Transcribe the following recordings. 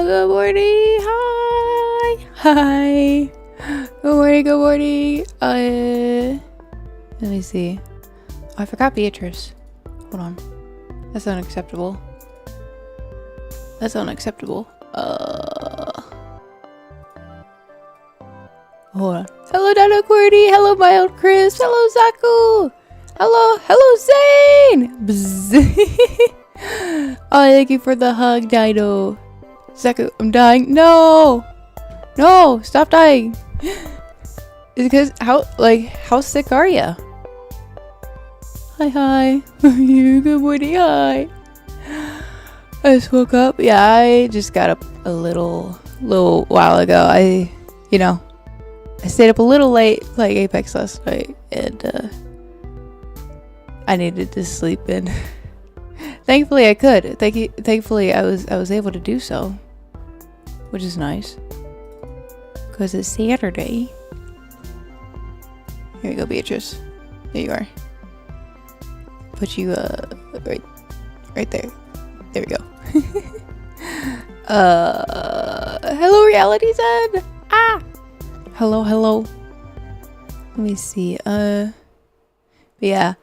good morning. Hi. Hi. Good morning, good morning. Let me see. Oh, I forgot Beatrice. Hold on. That's unacceptable. That's unacceptable. Hold on. Hello, Donna Cordy. Hello, Mild Chris. Hello, Zaku. Hello, Zane. Bzz. Oh, thank you for the hug, Dino. Zaku, I'm dying. No, stop dying. Is it because how sick are you? Hi. You good morning? Hi. I just woke up. Yeah, I just got up a little while ago. I stayed up a little late playing Apex last night, and I needed to sleep in. Thankfully, I could. Thankfully, I was able to do so, which is nice. Cause it's Saturday. Here you go, Beatrice. There you are. Put you right there. There we go. Hello, Reality Zed. Hello. Let me see. Yeah.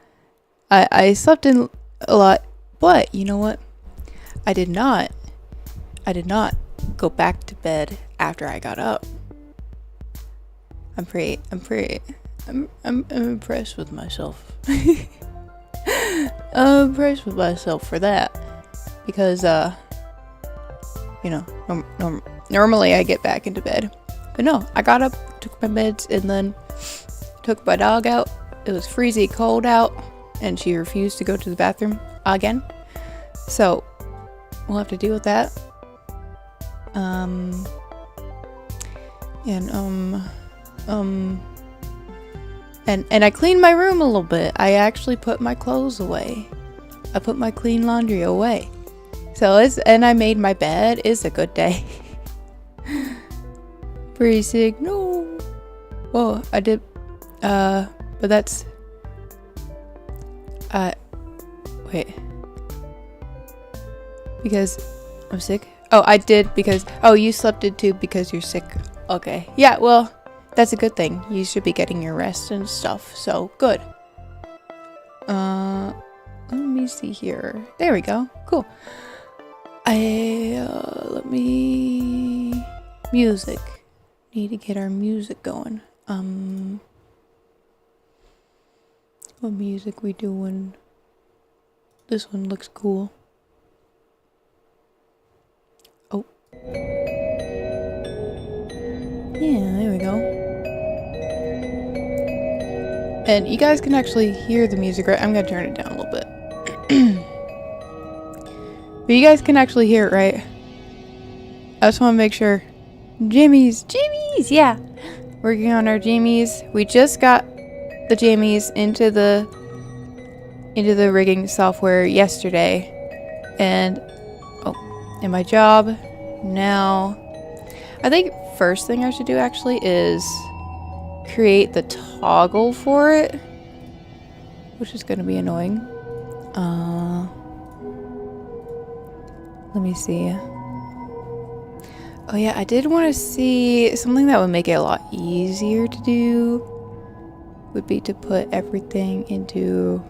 I slept in a lot, but you know what? I did not go back to bed after I got up. I'm impressed with myself. I'm impressed with myself for that, because normally I get back into bed, but no, I got up, took my meds, and then took my dog out. It was freezing cold out, and she refused to go to the bathroom again, so we'll have to deal with that. And I cleaned my room a little bit. I actually put my clothes away. I put my clean laundry away. And I made my bed. It's a good day. Pretty sick. No. Whoa, I did. But that's. Wait. Because I'm sick? Oh, I did because. Oh, you slept in too because you're sick. Okay. Yeah, well. That's a good thing. You should be getting your rest and stuff. So, good. Let me see here. There we go. Cool. Music. Need to get our music going. What music we doing? This one looks cool. Oh. Yeah, there we go. And you guys can actually hear the music, right? I'm gonna turn it down a little bit. But you guys can actually hear it, right? I just want to make sure. Jammies, yeah. Working on our jammies. We just got the jammies into the rigging software yesterday. And in my job now, I think first thing I should do actually is create the toggle for it, which is going to be annoying. Let me see. Oh yeah, I did want to see something that would make it a lot easier to do would be to put everything into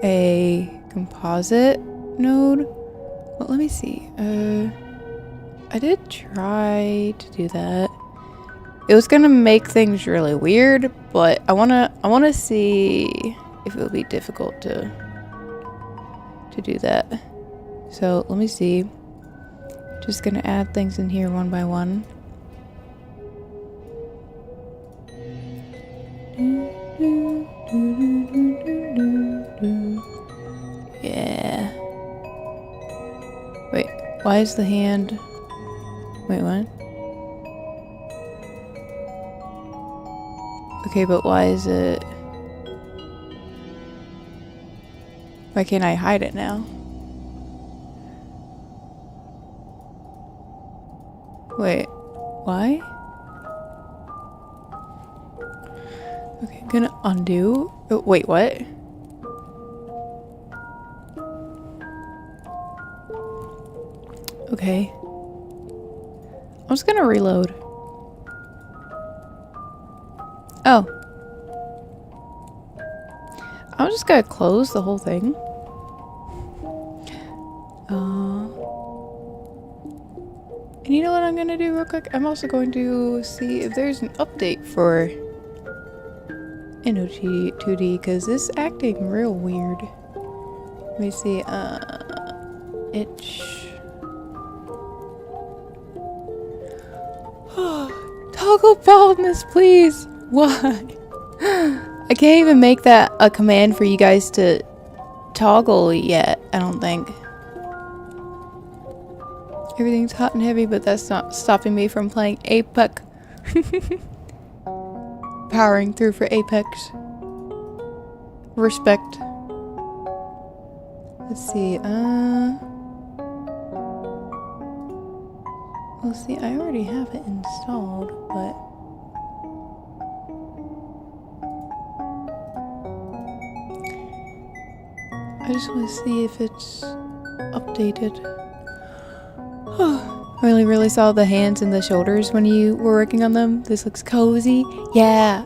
a composite node. Well, let me see. I did try to do that. It was gonna make things really weird, but I wanna see if it would be difficult to do that. So let me see. Just gonna add things in here one by one. Yeah. Wait, why is the hand? Wait, what? Okay, but why is it? Why can't I hide it now? Wait, why? Okay, I'm gonna undo. Oh, wait, what? Okay. I'm just gonna reload. Oh. I'm just gonna close the whole thing. And you know what I'm gonna do real quick? I'm also going to see if there's an update for Inochi2D, because this is acting real weird. Let me see, itch. Toggle baldness, please! Why? I can't even make that a command for you guys to toggle yet, I don't think. Everything's hot and heavy, but that's not stopping me from playing Apex. Powering through for Apex. Respect. Let's see, well, see, I already have it installed, but... I just want to see if it's updated. I really saw the hands and the shoulders when you were working on them. This looks cozy. Yeah.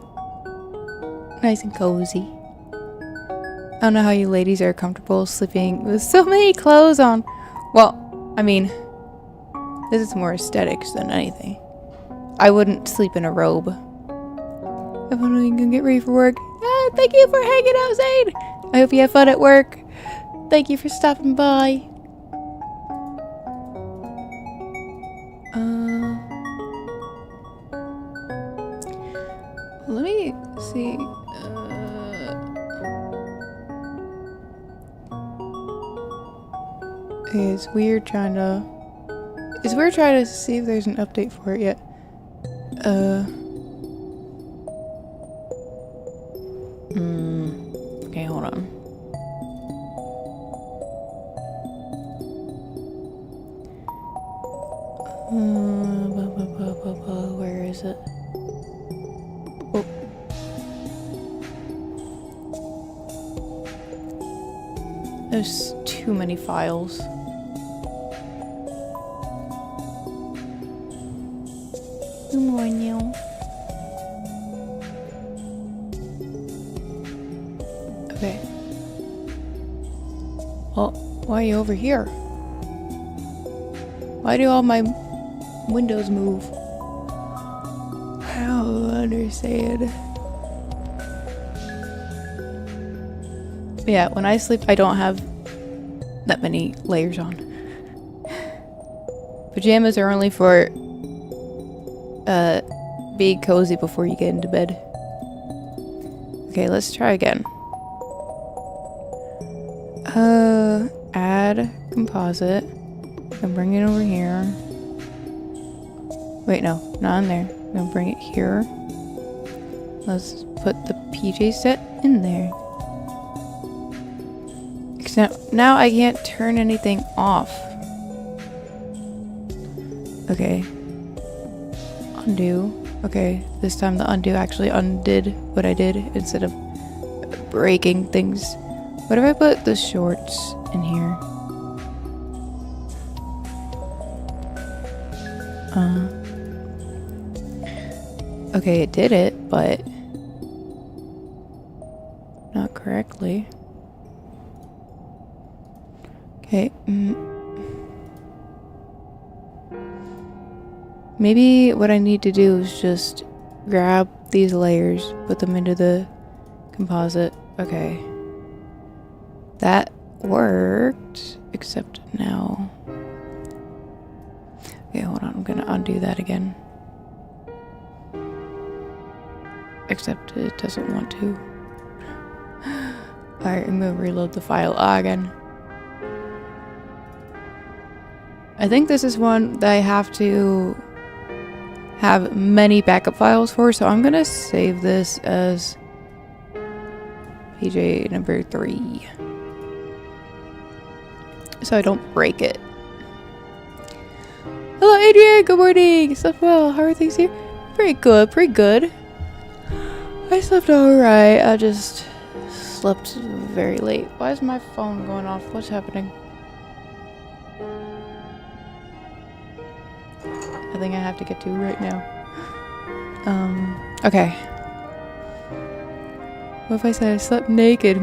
Nice and cozy. I don't know how you ladies are comfortable sleeping with so many clothes on. Well, I mean, this is more aesthetics than anything. I wouldn't sleep in a robe. If only you can get ready for work. Ah, thank you for hanging out, Zade. I hope you have fun at work. Thank you for stopping by. Let me see. It's weird trying to. It's weird trying to see if there's an update for it yet. Okay, hold on. Where is it? Oh. There's too many files. Good morning. Okay. Well, why are you over here? Why do all my windows move? I don't understand. Yeah, when I sleep, I don't have that many layers on. Pajamas are only for being cozy before you get into bed. Okay, let's try again. Add composite and bring it over here. Wait, no, not in there. I'm gonna bring it here. Let's put the PJ set in there. Except now I can't turn anything off. Okay. Undo. Okay, this time the undo actually undid what I did instead of breaking things. What if I put the shorts in here? Okay, it did it, but not correctly. Okay. Maybe what I need to do is just grab these layers, put them into the composite. Okay. That worked, except now. Okay, hold on. I'm gonna undo that again. Except it doesn't want to. Alright, I'm gonna reload the file again. I think this is one that I have to have many backup files for, so I'm gonna save this as PJ number 3. So I don't break it. Hello Adrian, good morning! Slept well, how are things here? Pretty good, pretty good. I slept alright, I just slept very late. Why is my phone going off? What's happening? a thing I have to get to right now. Okay. What if I said I slept naked?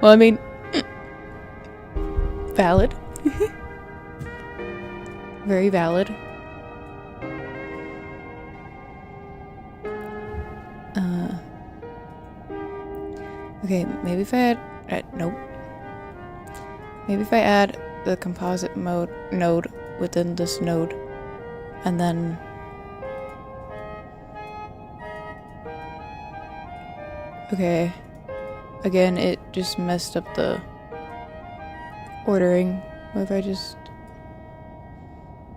Well, I mean, valid. Very valid. Okay, maybe if I add... nope. Maybe if I add the composite mode node within this node, and then... Okay. Again, it just messed up the ordering. What if I just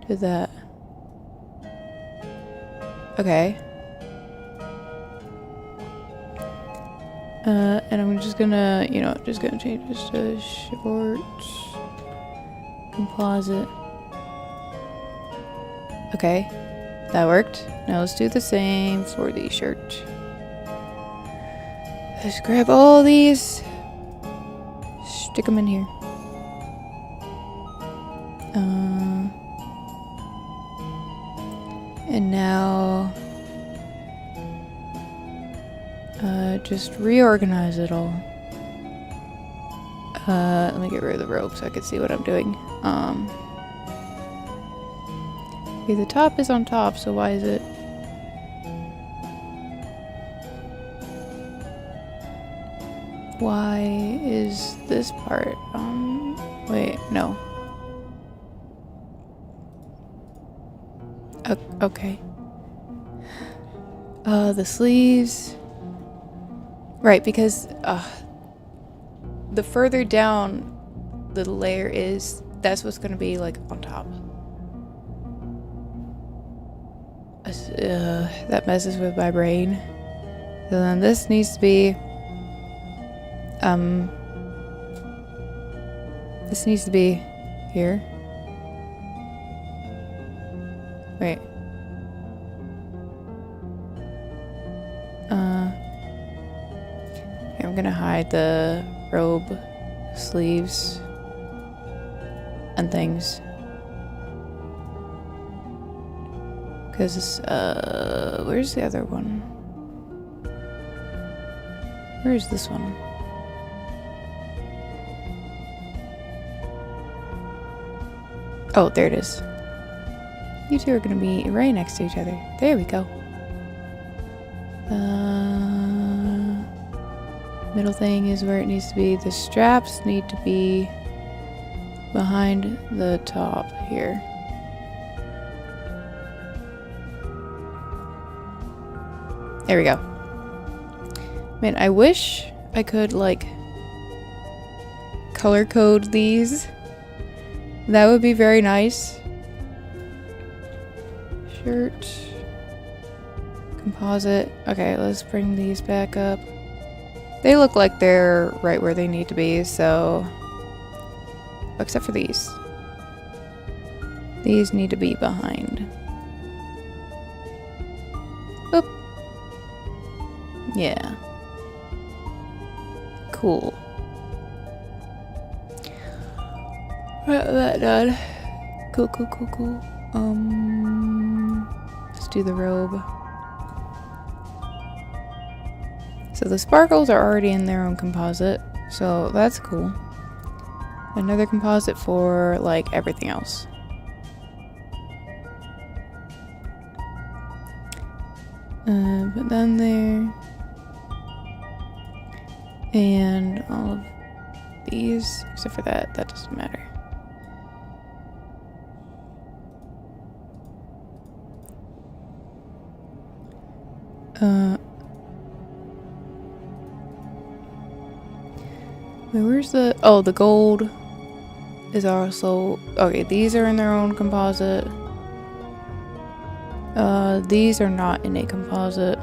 did that? Okay. And I'm just gonna, just gonna change this to short composite. Okay, that worked. Now let's do the same for the shirt. Let's grab all these, stick them in here. And now just reorganize it all. Let me get rid of the rope so I can see what I'm doing. Okay, the top is on top, so why is it? Why is this part? Wait, no. Okay. The sleeves. Right, because the further down the layer is, that's what's gonna be like on top. That messes with my brain. So then this needs to be this needs to be here. Wait. I'm gonna hide the robe sleeves and things. Because, where's the other one? Where's this one? Oh, there it is. You two are gonna be right next to each other. There we go. Middle thing is where it needs to be. The straps need to be behind the top here. There we go. Man, I wish I could, like, color code these. That would be very nice. Shirt. Composite. Okay, let's bring these back up. They look like they're right where they need to be, so... Except for these. These need to be behind. Oop. Yeah. Cool. Got that done. Cool. Let's do the robe. So the sparkles are already in their own composite, so that's cool. Another composite for, like, everything else. Put down there. And all of these, except for that doesn't matter. Wait, where's the... Oh, the gold is also... Okay, these are in their own composite. These are not in a composite.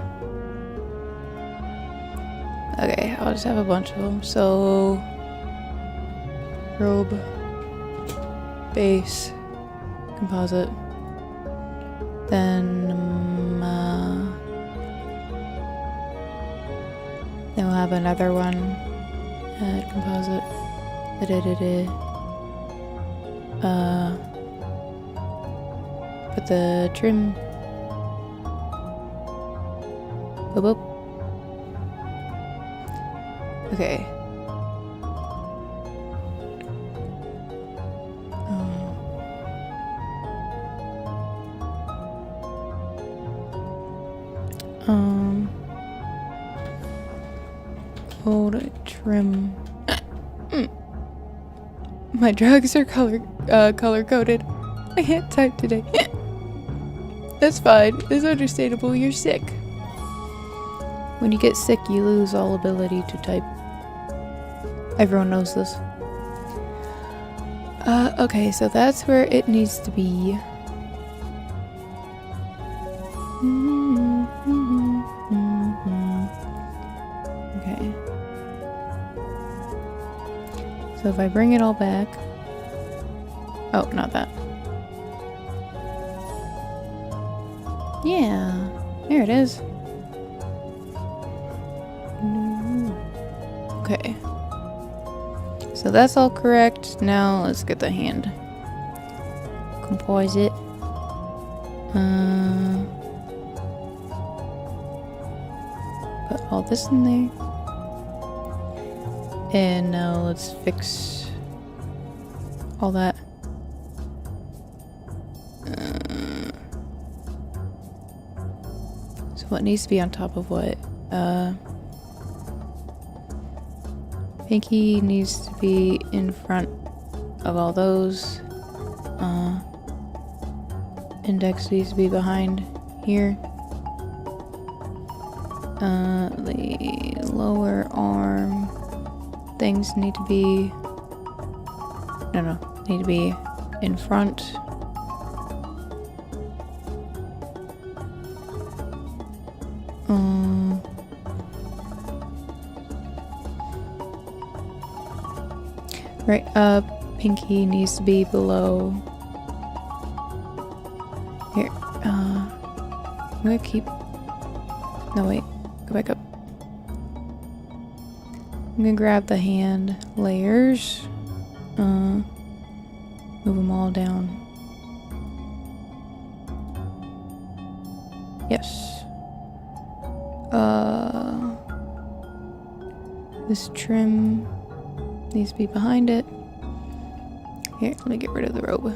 Okay, I'll just have a bunch of them. So... Robe. Base. Composite. Then we'll have another one. Add composite. put the trim. Boop, boop. Okay. Hold trim. My drugs are color coded. I can't type today. That's fine. It's understandable. You're sick. When you get sick, you lose all ability to type. Everyone knows this. Okay, so that's where it needs to be. Okay. So if I bring it all back... Oh, not that. Yeah, there it is. Okay. So that's all correct. Now let's get the hand. Compose it. Put all this in there. And now let's fix all that. So what needs to be on top of what? Pinky needs to be in front of all those. Index needs to be behind here. The lower arm things need to be... need to be in front. Right, pinky needs to be below. Here, I'm gonna keep... No, wait, go back up. I'm gonna grab the hand layers. Move them all down. Yes. This trim needs to be behind it. Here, let me get rid of the robe.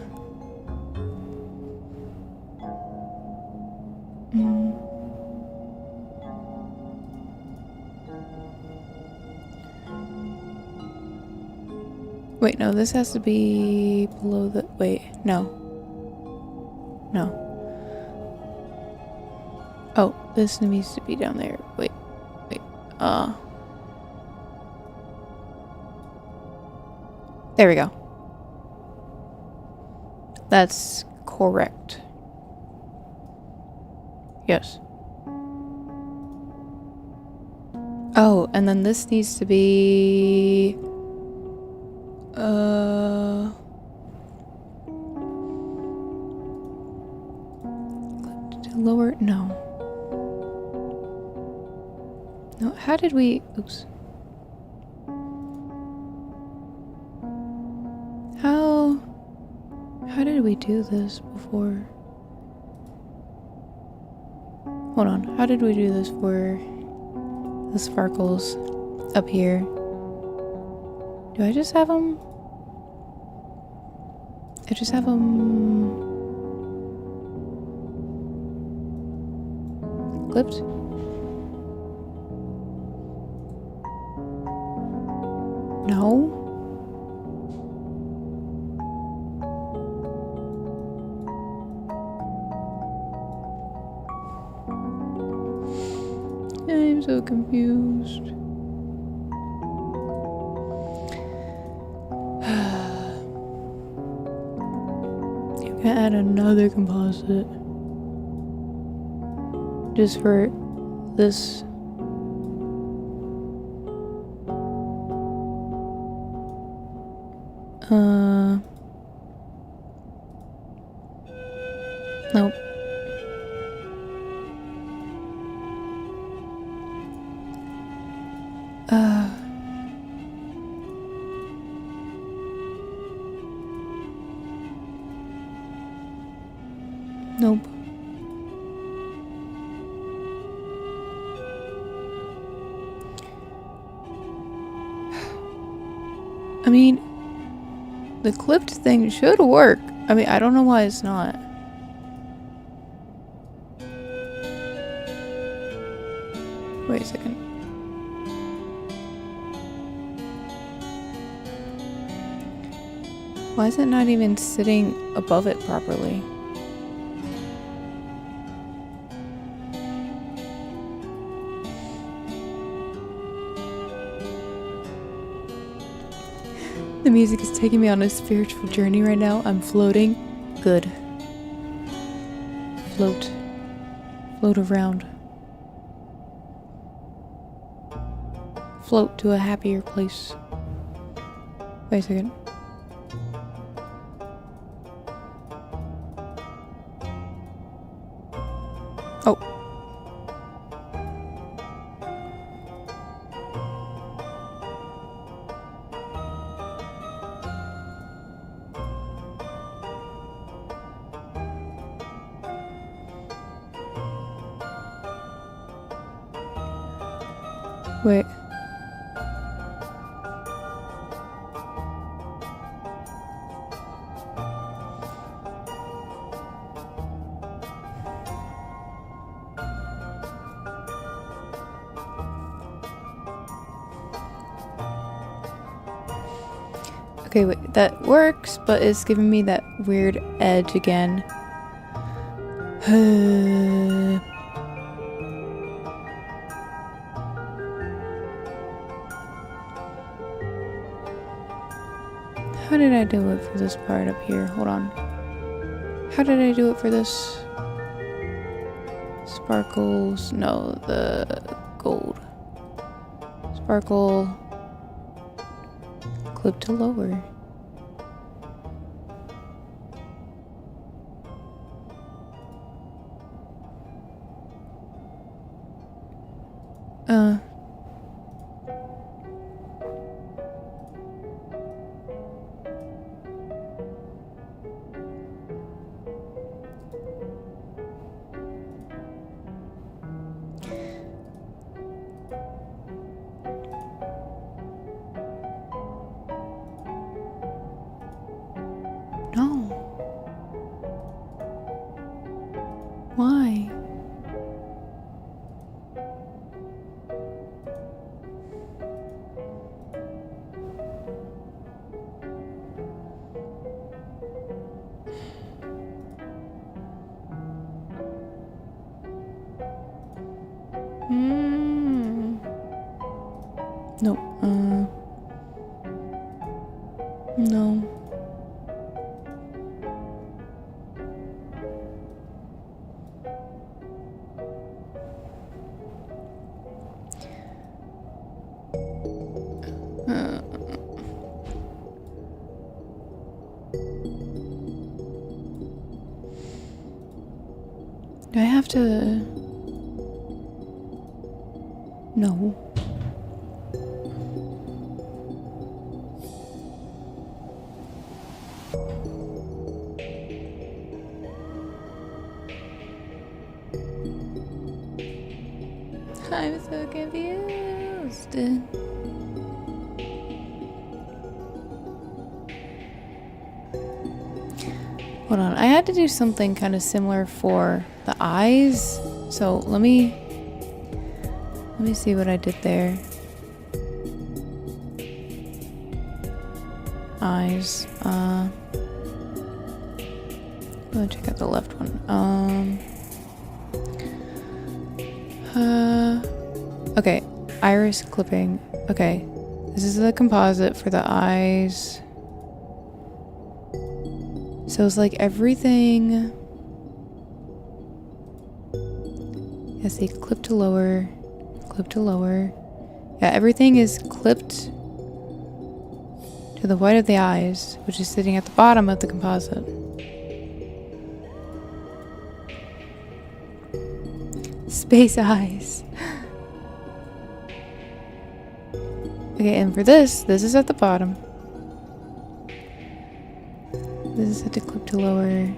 Wait, no, this has to be below the... Wait, no. No. Oh, this needs to be down there. Wait. There we go. That's correct. Yes. Oh, and then this needs to be... lower... No. No, how did we... Oops. How did we do this before? Hold on. How did we do this for the sparkles up here? Do I just have them? I just have them clipped? No. I'm so confused. You can add another composite just for this. Nope. Nope. I mean, the clipped thing should work. I mean, I don't know why it's not. Wait a second. Why is it not even sitting above it properly? The music is taking me on a spiritual journey right now. I'm floating. Good. Float. Float around. Float to a happier place. Wait a second. Oh. Wait. Okay, wait, that works, but it's giving me that weird edge again. How did I do it for this part up here? Hold on. How did I do it for this? Sparkles. No, the gold. Sparkle. Clip to lower. No. Why? No. No. Do I have to? No. I'm so confused. Hold on, I had to do something kind of similar for the eyes. So let me see what I did there. Eyes. Let me check out the left one. Okay, iris clipping. Okay, this is the composite for the eyes. So it's like everything. Yeah, see, clip to lower, clip to lower. Yeah, everything is clipped to the white of the eyes, which is sitting at the bottom of the composite. Space eyes. Okay, and for this is at the bottom. This is at the clip to lower.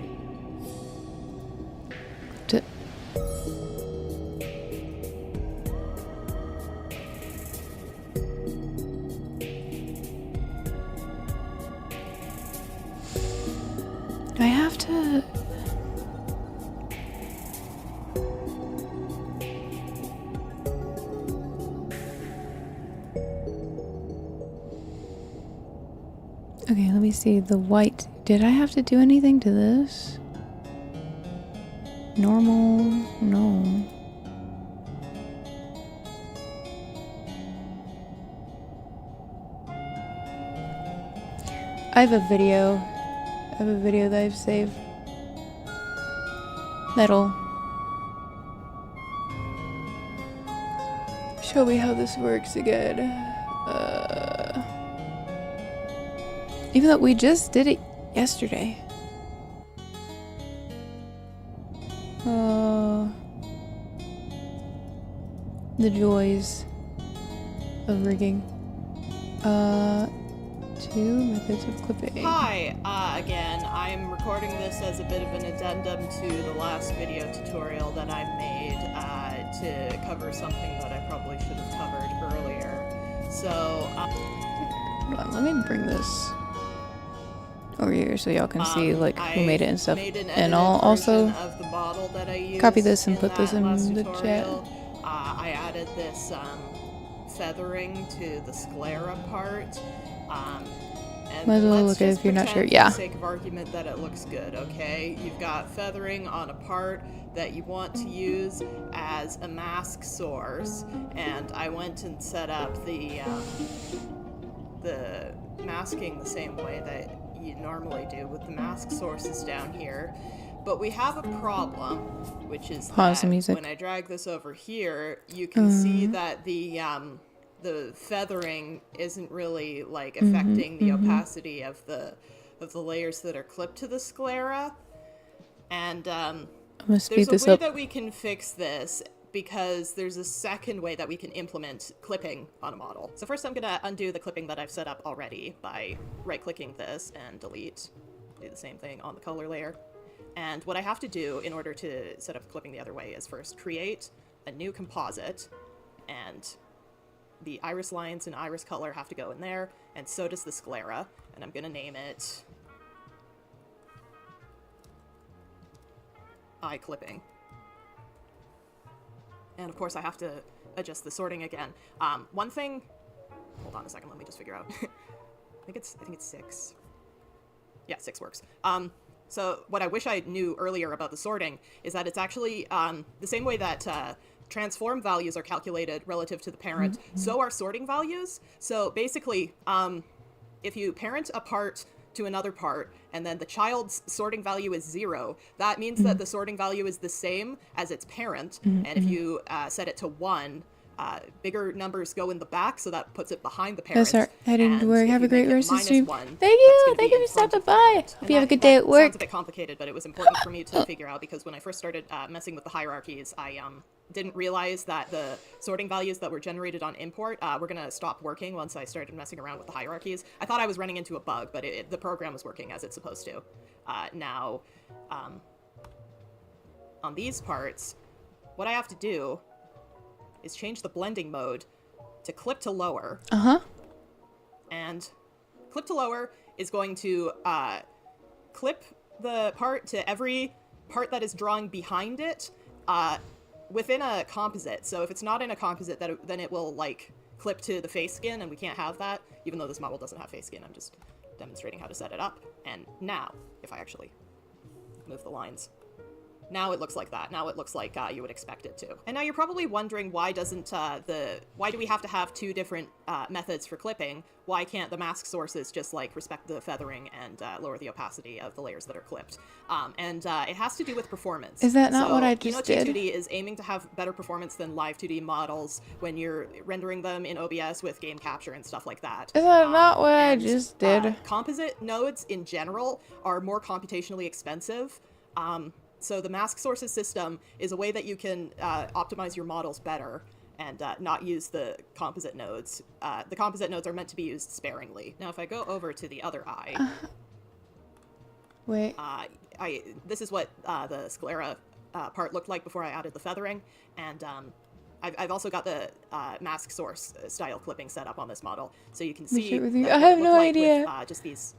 Okay, let me see. The white. Did I have to do anything to this? Normal? No. I have a video. That I've saved. That'll show me how this works again. Even though we just did it yesterday. The joys of rigging. 2 methods of clipping. Hi, again, I'm recording this as a bit of an addendum to the last video tutorial that I made to cover something that I probably should have covered earlier. So, hold on, let me bring this over here so y'all can see like who made it and stuff. And I'll also of the model that I used copy this and put this in the chat. I added this feathering to the sclera part. And might as well let's look at it just if you're not sure. pretend Yeah. for the sake of argument that it looks good, okay? You've got feathering on a part that you want to use as a mask source, and I went and set up the masking the same way that you normally do with the mask sources down here. But we have a problem, which is Pause the that music. when I drag this over here, you can see that the feathering isn't really like affecting the opacity of the layers that are clipped to the sclera. And I'm gonna speed there's a this way up. that we can fix this, because there's a second way that we can implement clipping on a model. So first I'm gonna undo the clipping that I've set up already by right-clicking this and delete. Do the same thing on the color layer. And what I have to do in order to set up clipping the other way is first create a new composite, and the iris lines and iris color have to go in there, and so does the sclera, and I'm gonna name it eye clipping. And of course I have to adjust the sorting again. One thing, hold on a second, let me just figure out. I think it's 6. Yeah, 6 works. So what I wish I knew earlier about the sorting is that it's actually the same way that transform values are calculated relative to the parent, so are sorting values. So basically, if you parent a part to another part, and then the child's sorting value is 0, that means that the sorting value is the same as its parent, and if you set it to 1, bigger numbers go in the back, so that puts it behind the parent. That's our heading to work. Have a great rest of the stream. -1, Thank you. that's Thank gonna you be for stopping in front of the by. parent. Hope And you have a that- good day at that work. Sounds a bit complicated, but it was important for me to figure out, because when I first started messing with the hierarchies, I didn't realize that the sorting values that were generated on import were going to stop working once I started messing around with the hierarchies. I thought I was running into a bug, but the program was working as it's supposed to. Now, on these parts, what I have to do is change the blending mode to clip to lower. And clip to lower is going to clip the part to every part that is drawing behind it within a composite. So if it's not in a composite, then it will like clip to the face skin, and we can't have that, even though this model doesn't have face skin. I'm just demonstrating how to set it up. And now, if I actually move the lines, now it looks like that. Now it looks like you would expect it to. And now you're probably wondering, why doesn't why do we have to have 2 different methods for clipping? Why can't the mask sources just like respect the feathering and lower the opacity of the layers that are clipped? It has to do with performance. Is that not what I just did? Inochi2D is aiming to have better performance than live 2D models when you're rendering them in OBS with game capture and stuff like that. Is that not what I just did? Composite nodes in general are more computationally expensive. So the mask sources system is a way that you can optimize your models better and not use the composite nodes. The composite nodes are meant to be used sparingly. Now, if I go over to the other eye, wait. This is what the sclera part looked like before I added the feathering, and I've also got the mask source style clipping set up on this model, so you can see. I have no idea. With, just these,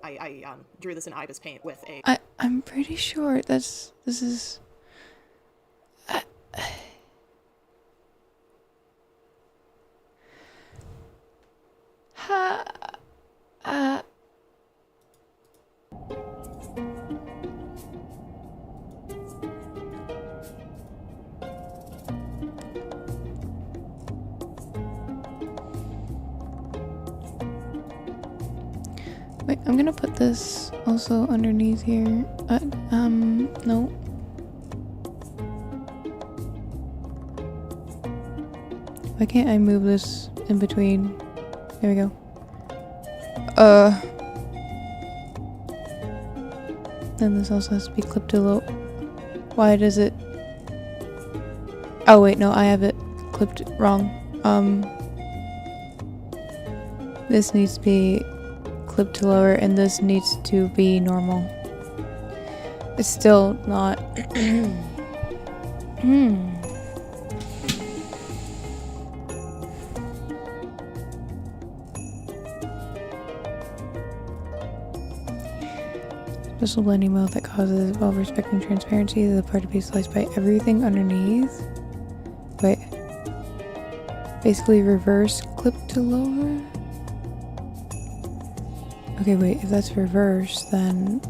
I drew this in IBIS Paint with a. I'm pretty sure this is. Wait, I'm gonna put this also underneath here. No. Why can't I move this in between? There we go. Then this also has to be clipped to low. Why does it? Oh wait, no, I have it clipped wrong. This needs to be clipped to lower, and this needs to be normal. It's still not. Special blending mode that causes, while respecting transparency, the part to be sliced by everything underneath. Wait. Basically reverse clip to lower? Okay, wait, if that's reverse, then,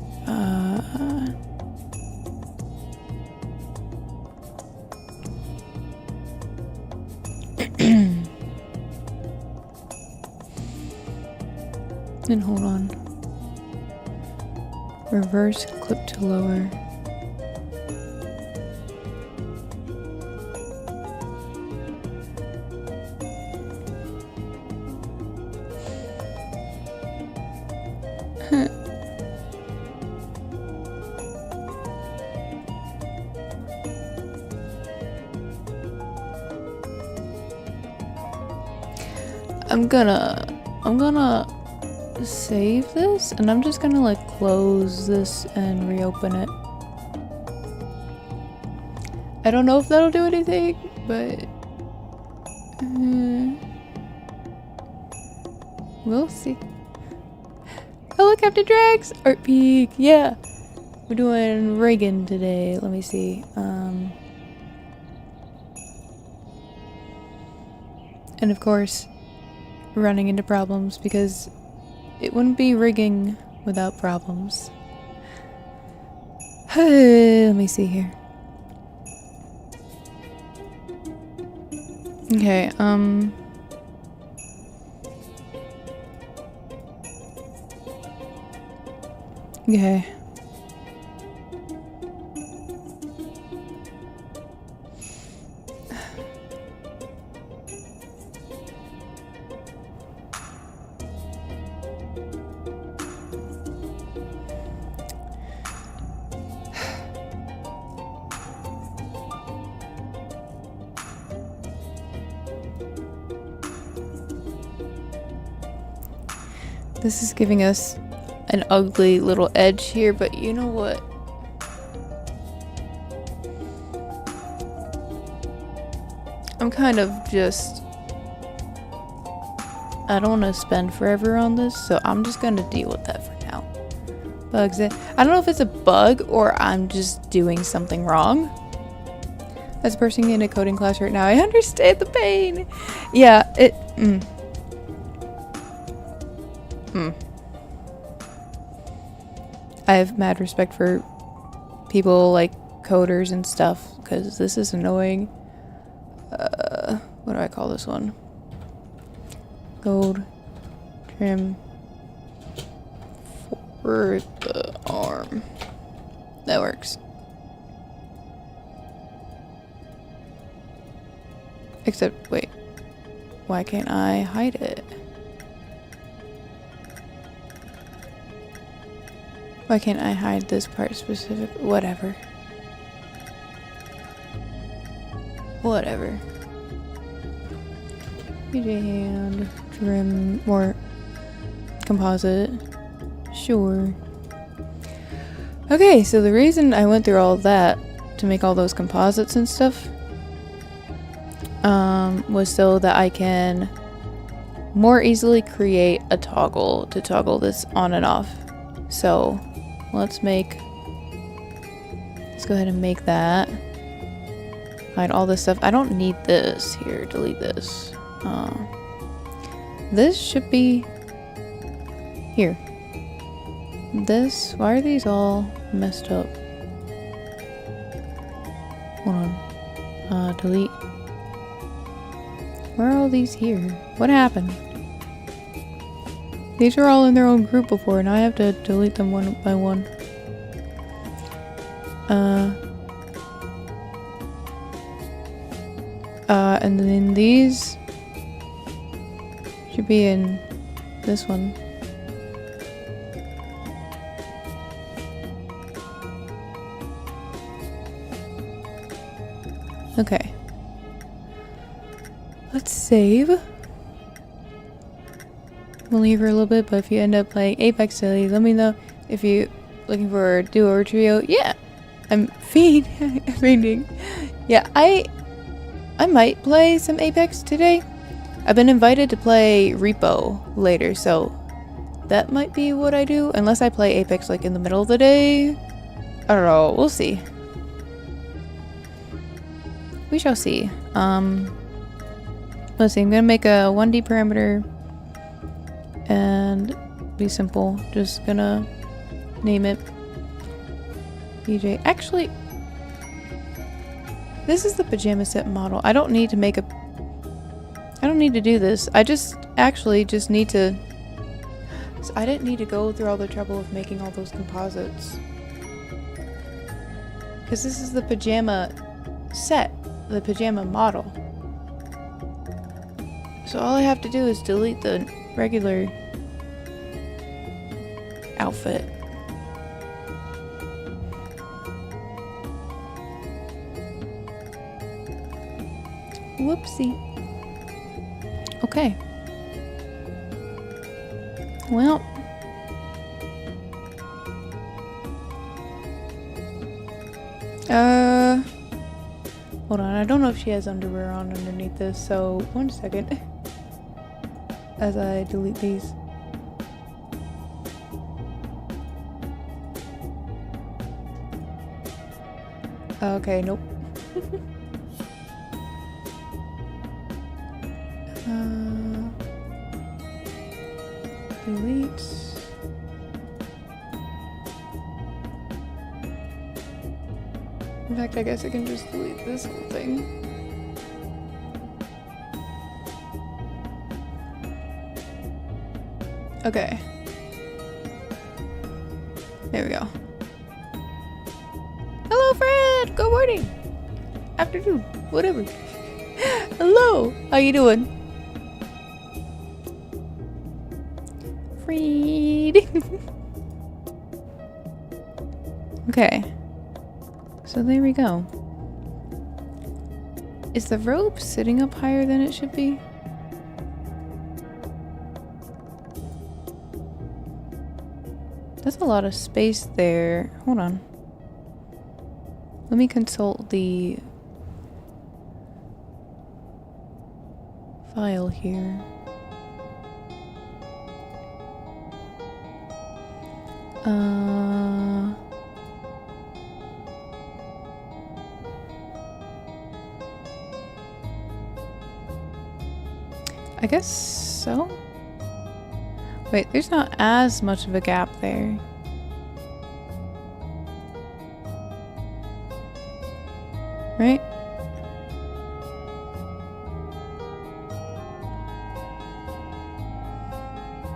then hold on. Reverse clip to lower. I'm gonna save this, and I'm just gonna like close this and reopen it. I don't know if that'll do anything, but we'll see. Hello, Captain Drax! Art Peak! Yeah! We're doing Reagan today. Let me see. And of course, running into problems because it wouldn't be rigging without problems. Let me see here. Okay, okay. This is giving us an ugly little edge here, but you know what? I'm kind of just... I don't want to spend forever on this, so I'm just going to deal with that for now. Bugs it. I don't know if it's a bug or I'm just doing something wrong. As a person in a coding class right now, I understand the pain. Yeah, it... I have mad respect for people like coders and stuff, because this is annoying. What do I call this one? Gold trim for the arm. That works. Except, wait. Why can't I hide it? Why can't I hide this part specific? Whatever. Whatever. PJ hand, trim, more composite. Sure. Okay, so the reason I went through all that to make all those composites and stuff was so that I can more easily create a toggle to toggle this on and off. So let's go ahead and make that. Hide all this stuff. I don't need this here. Delete this. This should be here. This, why are these all messed up? Hold on. Delete. Where are all these here? What happened? These are all in their own group before, and I have to delete them one by one. And then these should be in this one. Okay. Let's save. We'll leave her a little bit, but if you end up playing Apex daily, let me know. If you're looking for a duo or trio, yeah, I'm fiending. Yeah, I might play some Apex today. I've been invited to play Repo later, so that might be what I do. Unless I play Apex like in the middle of the day. I don't know. We'll see. We shall see. Let's see. I'm gonna make a 1D parameter and be simple. Just gonna name it BJ. Actually, this is the pajama set model. I don't need to make a... I don't need to do this. I just actually just need to... So I didn't need to go through all the trouble of making all those composites. Because this is the pajama set. The pajama model. So all I have to do is delete the regular outfit. Whoopsie. Okay. Well. Hold on, I don't know if she has underwear on underneath this, so 1 second. As I delete these. Okay, nope. Delete. In fact, I guess I can just delete this whole thing. Okay. There we go. Hello, Fred! Good morning! Afternoon, whatever. Hello! How you doing? Freed! Okay. So there we go. Is the rope sitting up higher than it should be? That's a lot of space there. Hold on. Let me consult the file here. I guess so. Wait, there's not as much of a gap there. Right?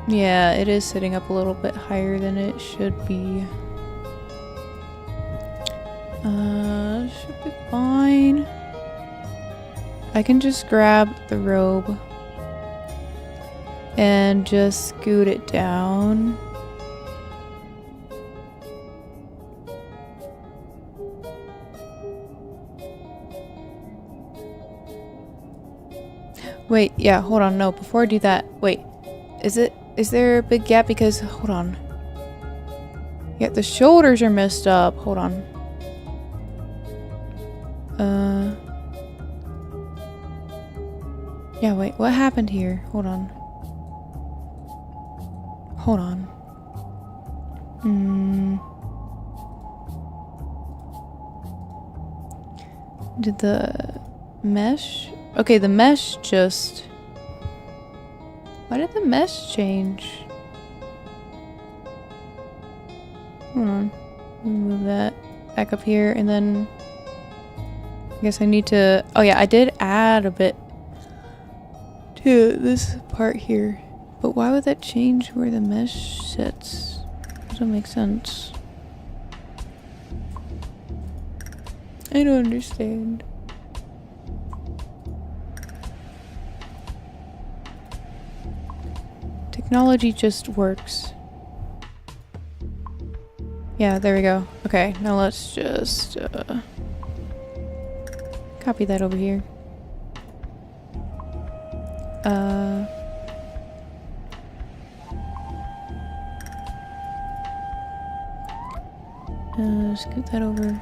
Yeah, it is sitting up a little bit higher than it should be. Should be fine. I can just grab the robe and just scoot it down. Wait, yeah, hold on, no, before I do that, wait, is there a big gap? Because, hold on. Yeah, the shoulders are messed up, hold on. Yeah, wait, what happened here? Hold on. Hold on. Did the mesh? Okay, the mesh just... Why did the mesh change? Hold on. Let me move that back up here, and then... I guess I need to... Oh yeah, I did add a bit to this part here. But why would that change where the mesh sits? Doesn't make sense. I don't understand. Technology just works. Yeah, there we go. Okay, now let's just copy that over here. Scoot that over.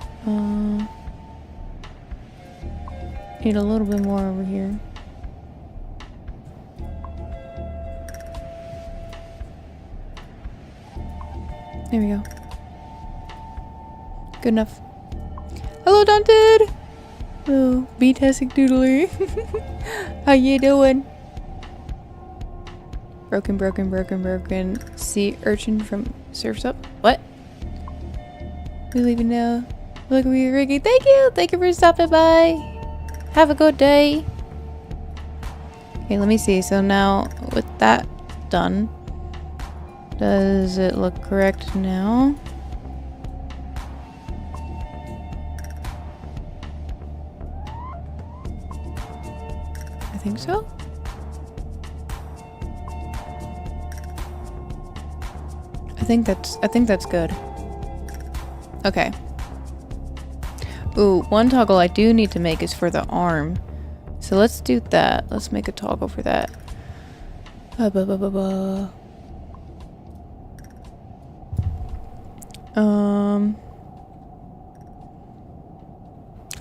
Need a little bit more over here. There we go. Good enough. Hello, Dunted! Oh, B-tastic doodler. How you doing? Broken. Sea urchin from Surf's Up. What? We leaving now. Look at me, Ricky. Thank you! Thank you for stopping by. Have a good day. Okay, let me see. So now, with that done, does it look correct now? I think so. I think that's good. Okay. Ooh, one toggle I do need to make is for the arm. So let's do that. Let's make a toggle for that.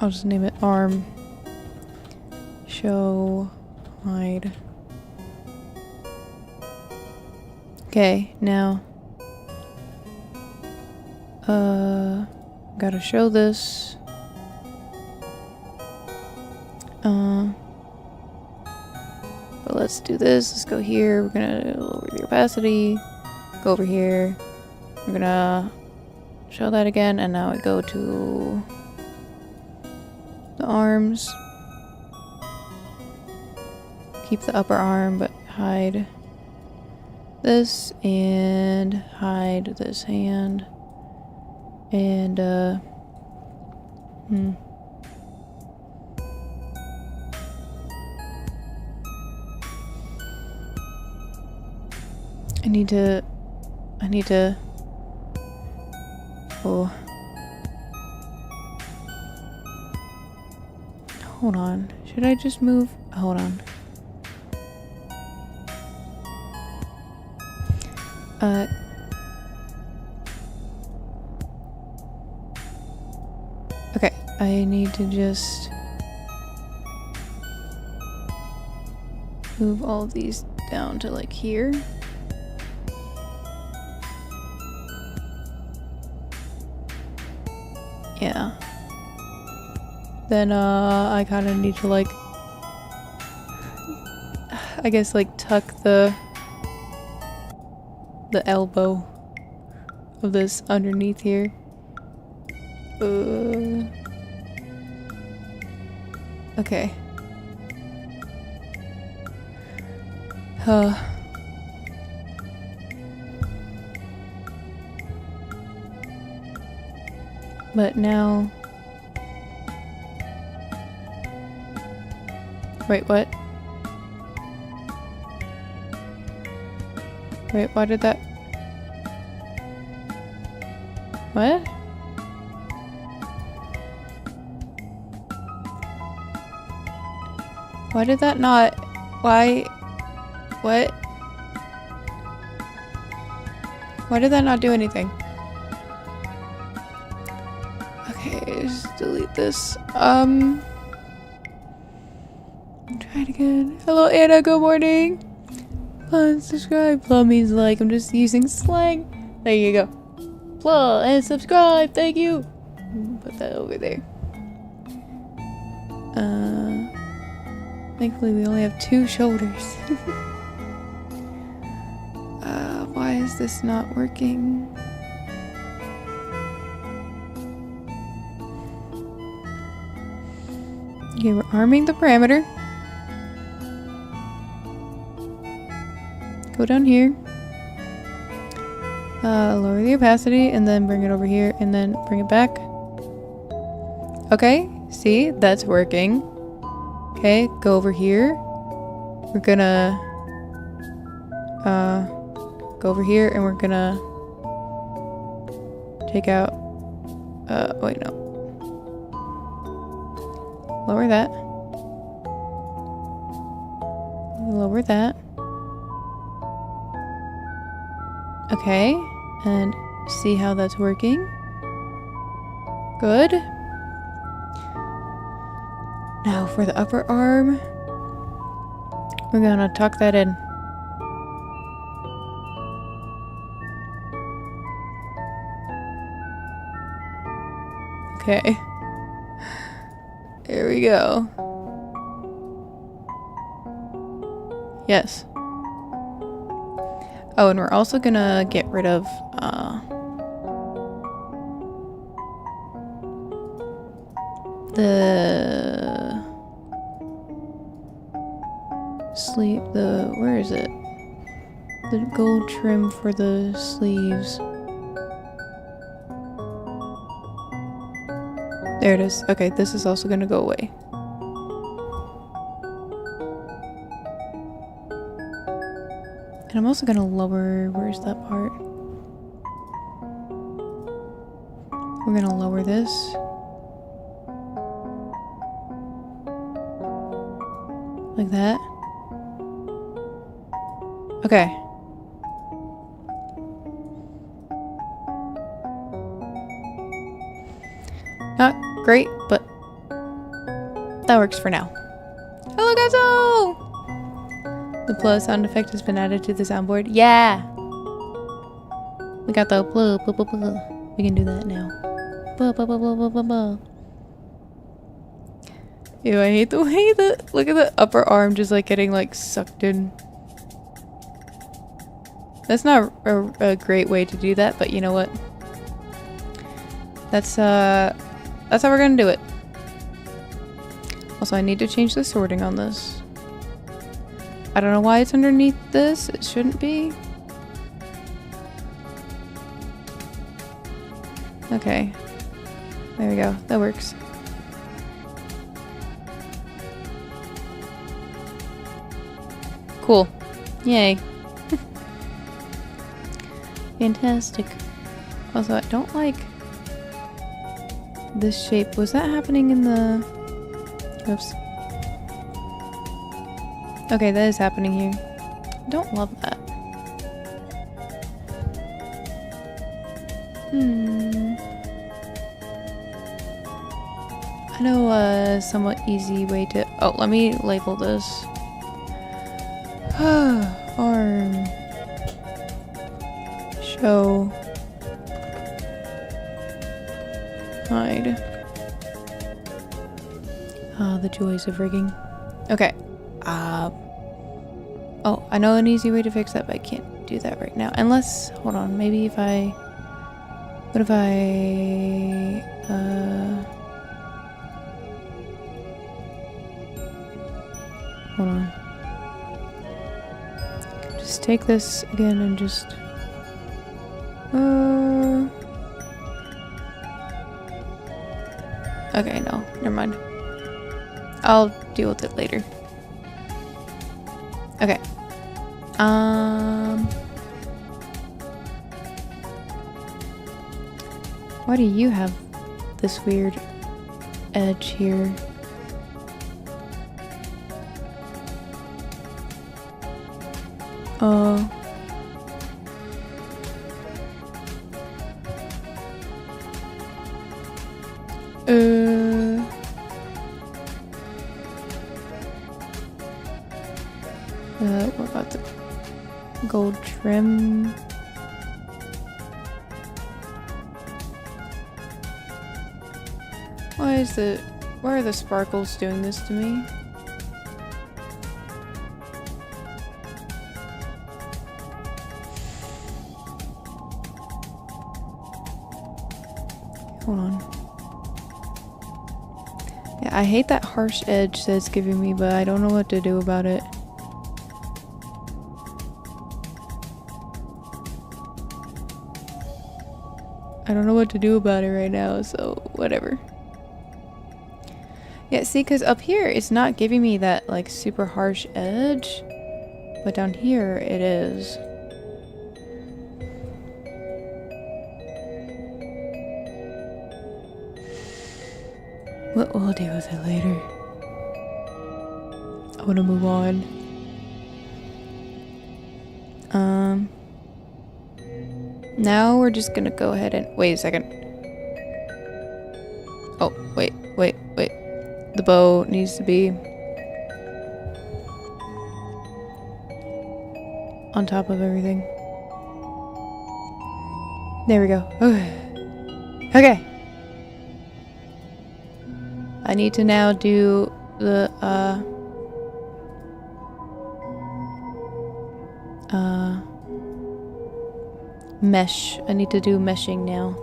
I'll just name it arm. Show hide. Okay, now gotta show this. But let's do this. Let's go here. We're gonna lower the opacity. Go over here. We're gonna show that again, and now I go to the arms. Keep the upper arm, but hide this and hide this hand. And I need to oh, hold on, should I just move? Hold on. Okay, I need to just move all of these down to like here. Yeah. Then I kind of need to like I guess like tuck the elbow of this underneath here. Okay. But now... Wait, what? Wait, why did that... What? Why did that not... Why... What? Why did that not do anything? Okay, just delete this. Try it again. Hello, Anna, good morning. Plus, subscribe. Plus means like, I'm just using slang. There you go. Plus and subscribe, thank you. Put that over there. Thankfully we only have 2 shoulders. Why is this not working? Okay, we're arming the parameter. go down here. Lower the opacity and then bring it over here and then bring it back. Okay, see, that's working. Okay, go over here. We're gonna go over here and we're gonna take out wait, no. Lower that. Lower that. Okay, and see how that's working. Good. Now for the upper arm, we're gonna tuck that in. Okay. There we go. Yes. Oh, and we're also gonna get rid of the sleeve, where is it? The gold trim for the sleeves. There it is. Okay, this is also gonna go away. And I'm also gonna lower, where's that part? We're gonna lower this. Like that. Okay. Not great, but that works for now. Hello guys! Oh! The plus sound effect has been added to the soundboard. Yeah! We got the blah, blah, blah, blah. We can do that now. Blah, blah, blah, blah, blah, blah, blah. Ew, I hate the way that, look at the upper arm just like getting like sucked in. That's not a great way to do that, but you know what? That's how we're gonna do it. Also, I need to change the sorting on this. I don't know why it's underneath this. It shouldn't be. Okay. There we go. That works. Cool. Yay. Fantastic. Also, I don't like this shape. Was that happening in the... Oops. Okay, that is happening here. Don't love that. I know a somewhat easy way to... Oh, let me label this. Arm. Show. Hide. The joys of rigging. Okay. Oh, I know an easy way to fix that, but I can't do that right now. Unless, hold on, maybe if I... What if I... Hold on. Just take this again and just... Okay, no, never mind. I'll deal with it later. Okay. Why do you have this weird edge here? What about the gold trim? Why are the sparkles doing this to me? Hold on. Yeah, I hate that harsh edge that it's giving me, but I don't know what to do about it. I don't know what to do about it right now, so whatever. Yeah, see, because up here it's not giving me that like super harsh edge, but down here it is. We'll deal with it later. I want to move on. Now we're just gonna go ahead and wait a second. Oh, wait. The bow needs to be on top of everything. There we go. Okay. I need to now do the mesh. I need to do meshing now.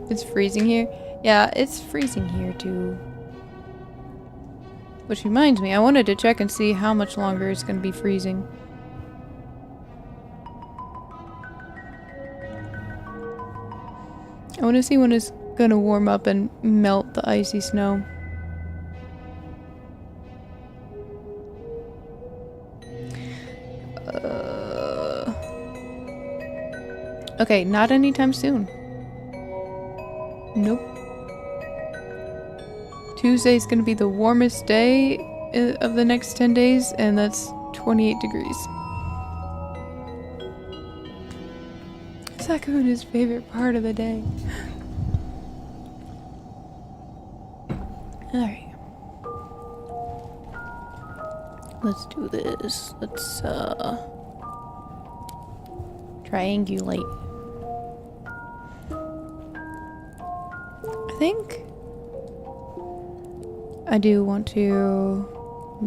It's freezing here. Yeah, it's freezing here too. Which reminds me, I wanted to check and see how much longer it's going to be freezing. I want to see when it's going to warm up and melt the icy snow. Okay, not anytime soon. Nope. Tuesday's gonna be the warmest day of the next 10 days, and that's 28 degrees. Sakuna's favorite part of the day. Alright. Let's do this. Let's, triangulate. I think I do want to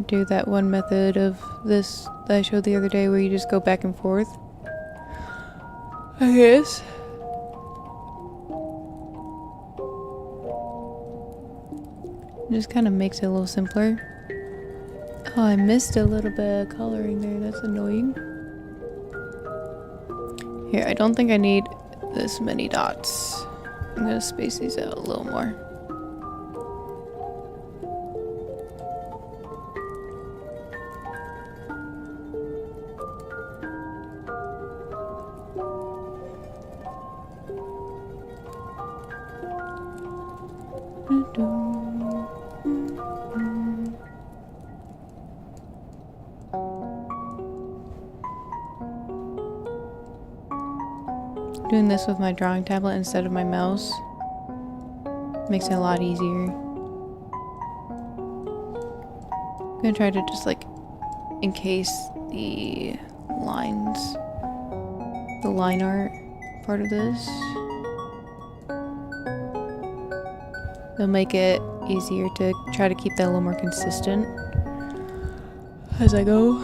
do that one method of this that I showed the other day where you just go back and forth. I guess. It just kind of makes it a little simpler. Oh, I missed a little bit of coloring there. That's annoying. Here, I don't think I need this many dots. I'm gonna space these out a little more. Doing this with my drawing tablet instead of my mouse makes it a lot easier. I'm gonna try to just like encase the lines, the line art part of this. It'll make it easier to try to keep that a little more consistent as I go.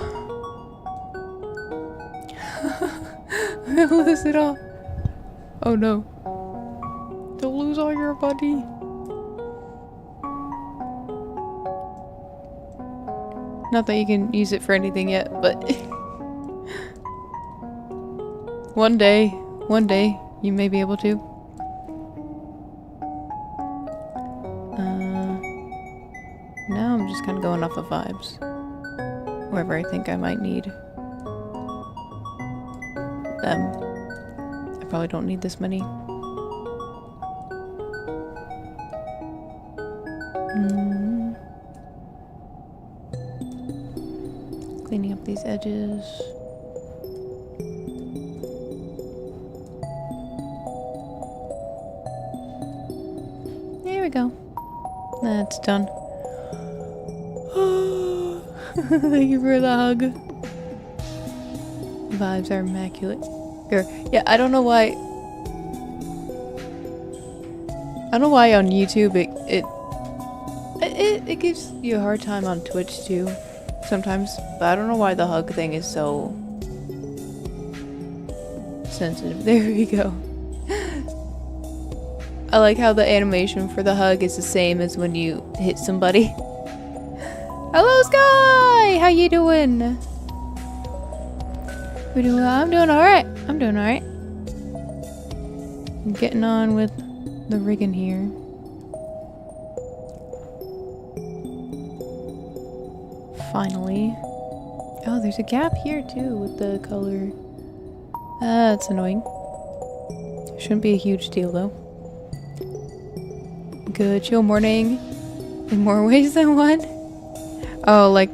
I'm gonna lose it all. Oh no. Don't lose all your body. Not that you can use it for anything yet, but one day you may be able to. Now I'm just kind of going off of vibes. Wherever I think I might need them. I probably don't need this many. Cleaning up these edges. There we go. That's done. Thank you for the hug. Vibes are immaculate. Yeah, I don't know why. I don't know why on YouTube it gives you a hard time on Twitch too, sometimes. But I don't know why the hug thing is so sensitive. There we go. I like how the animation for the hug is the same as when you hit somebody. Hello, Sky! How you doing? I'm doing alright. I'm doing alright. I'm getting on with the rigging here. Finally. Oh, there's a gap here too with the color. That's annoying. Shouldn't be a huge deal though. Good chill morning in more ways than one. Oh, like,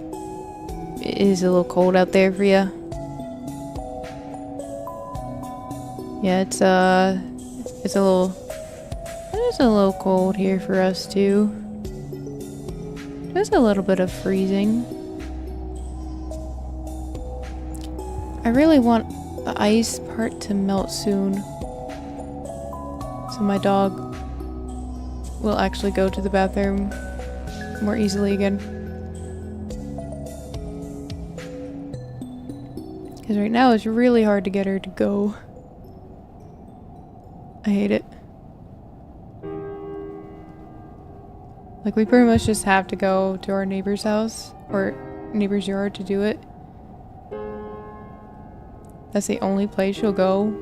it is a little cold out there for ya. Yeah, it's a little cold here for us too. There's a little bit of freezing. I really want the ice part to melt soon, so my dog will actually go to the bathroom more easily again. Because right now it's really hard to get her to go. I hate it. Like, we pretty much just have to go to our neighbor's house or neighbor's yard to do it. That's the only place she'll go.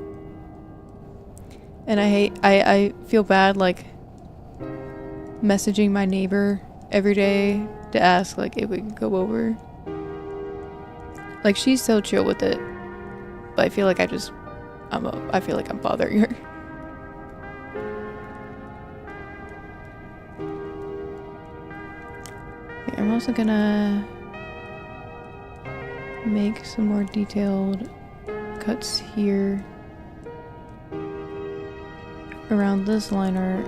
And I feel bad, like, messaging my neighbor every day to ask, like, if we can go over. Like, she's so chill with it. But I feel like I feel like I'm bothering her. Okay, I'm also gonna make some more detailed cuts here around this line art.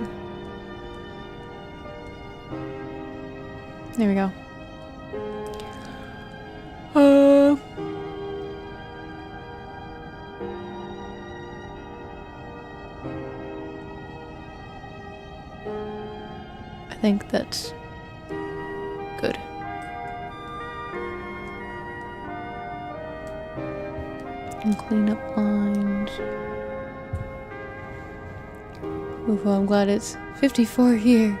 There we go. I think that's good. And clean up lines. Oof, well, I'm glad it's 54 here.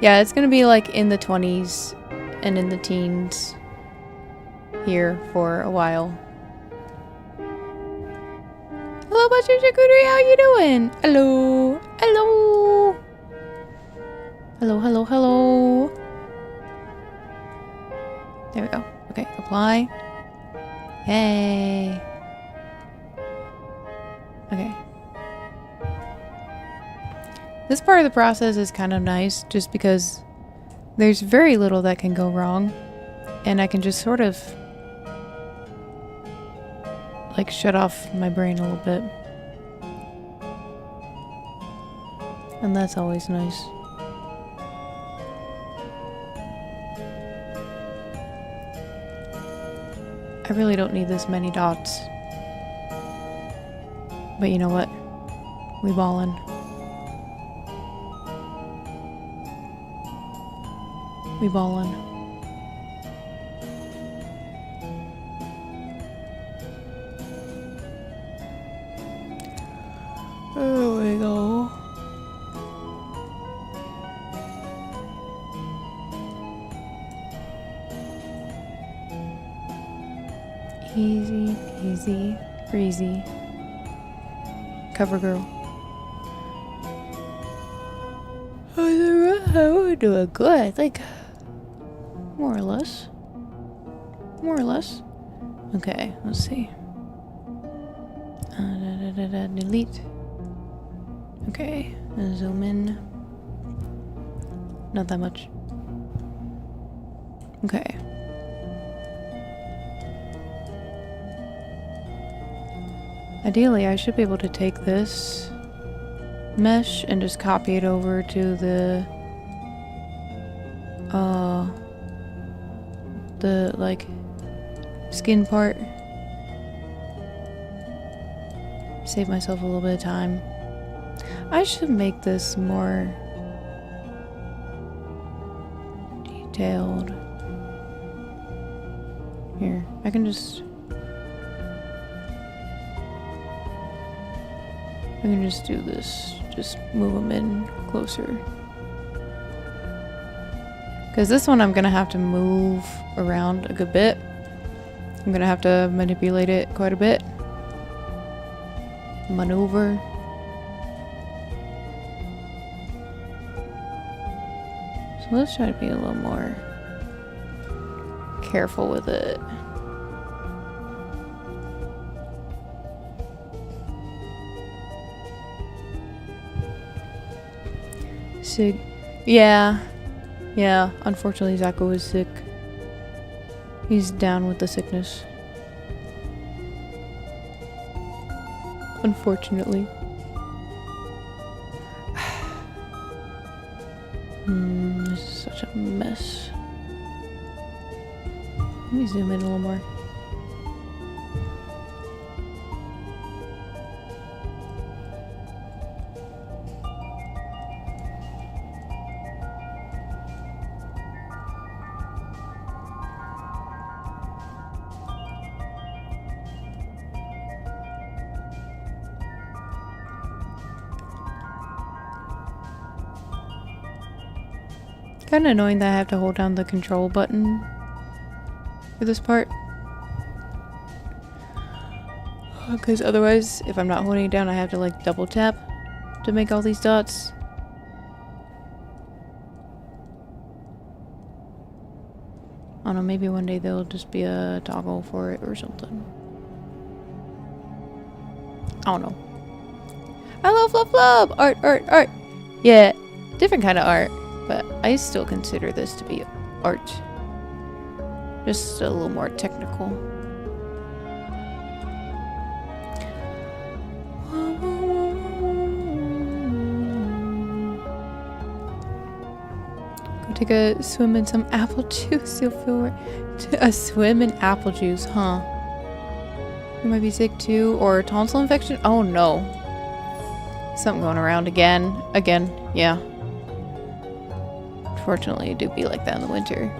Yeah, it's gonna be like in the 20s and in the teens here for a while. Hello, Buster Charcuterie, how you doing? Hello, hello, hello, hello, hello. There we go. Okay, apply. Yay. Okay. This part of the process is kind of nice just because there's very little that can go wrong, and I can just sort of like shut off my brain a little bit. And that's always nice. I really don't need this many dots. But you know what? We ballin'. We ballin'. There we go. Easy, easy, breezy. Cover girl. We're doing good, I think. More or less. More or less. Okay, let's see. Delete. Okay, zoom in. Not that much. Okay. Ideally, I should be able to take this mesh and just copy it over to the like skin part. Save myself a little bit of time. I should make this more detailed. Here, I can just do this. Just move them in closer. Because this one I'm going to have to move around a good bit. I'm going to have to manipulate it quite a bit. maneuver. So let's try to be a little more careful with it. Sick. Yeah. Yeah, unfortunately Zako is sick. He's down with the sickness. Unfortunately. This is such a mess. Let me zoom in a little more. Kind of annoying that I have to hold down the control button for this part. Because otherwise, if I'm not holding it down, I have to like double tap to make all these dots. I don't know, maybe one day there'll just be a toggle for it or something. I don't know. I love love love! Art, art, art! Yeah, different kind of art. But I still consider this to be art. Just a little more technical. Go take a swim in some apple juice. You'll feel a swim in apple juice, huh? You might be sick too, or tonsil infection? Oh no. Something going around again. Again, yeah. Fortunately, it do be like that in the winter.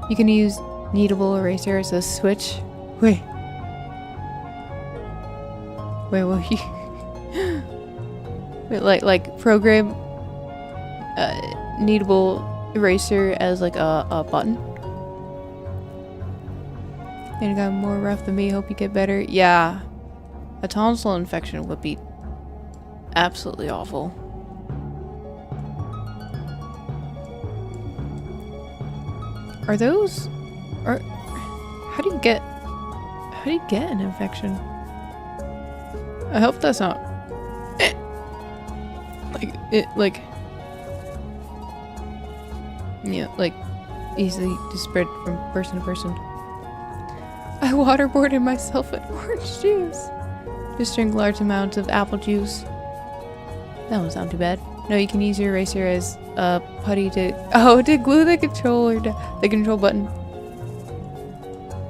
You can use kneadable eraser as a switch. Wait, what? Wait, like program kneadable eraser as like a button. And you got more rough than me. Hope you get better. Yeah, a tonsil infection would be absolutely awful. How do you get an infection? I hope that's not like easily to spread from person to person. I waterboarded myself in orange juice. Just drink large amounts of apple juice. That won't sound too bad. No, you can use your eraser as a putty to glue the controller to the control button.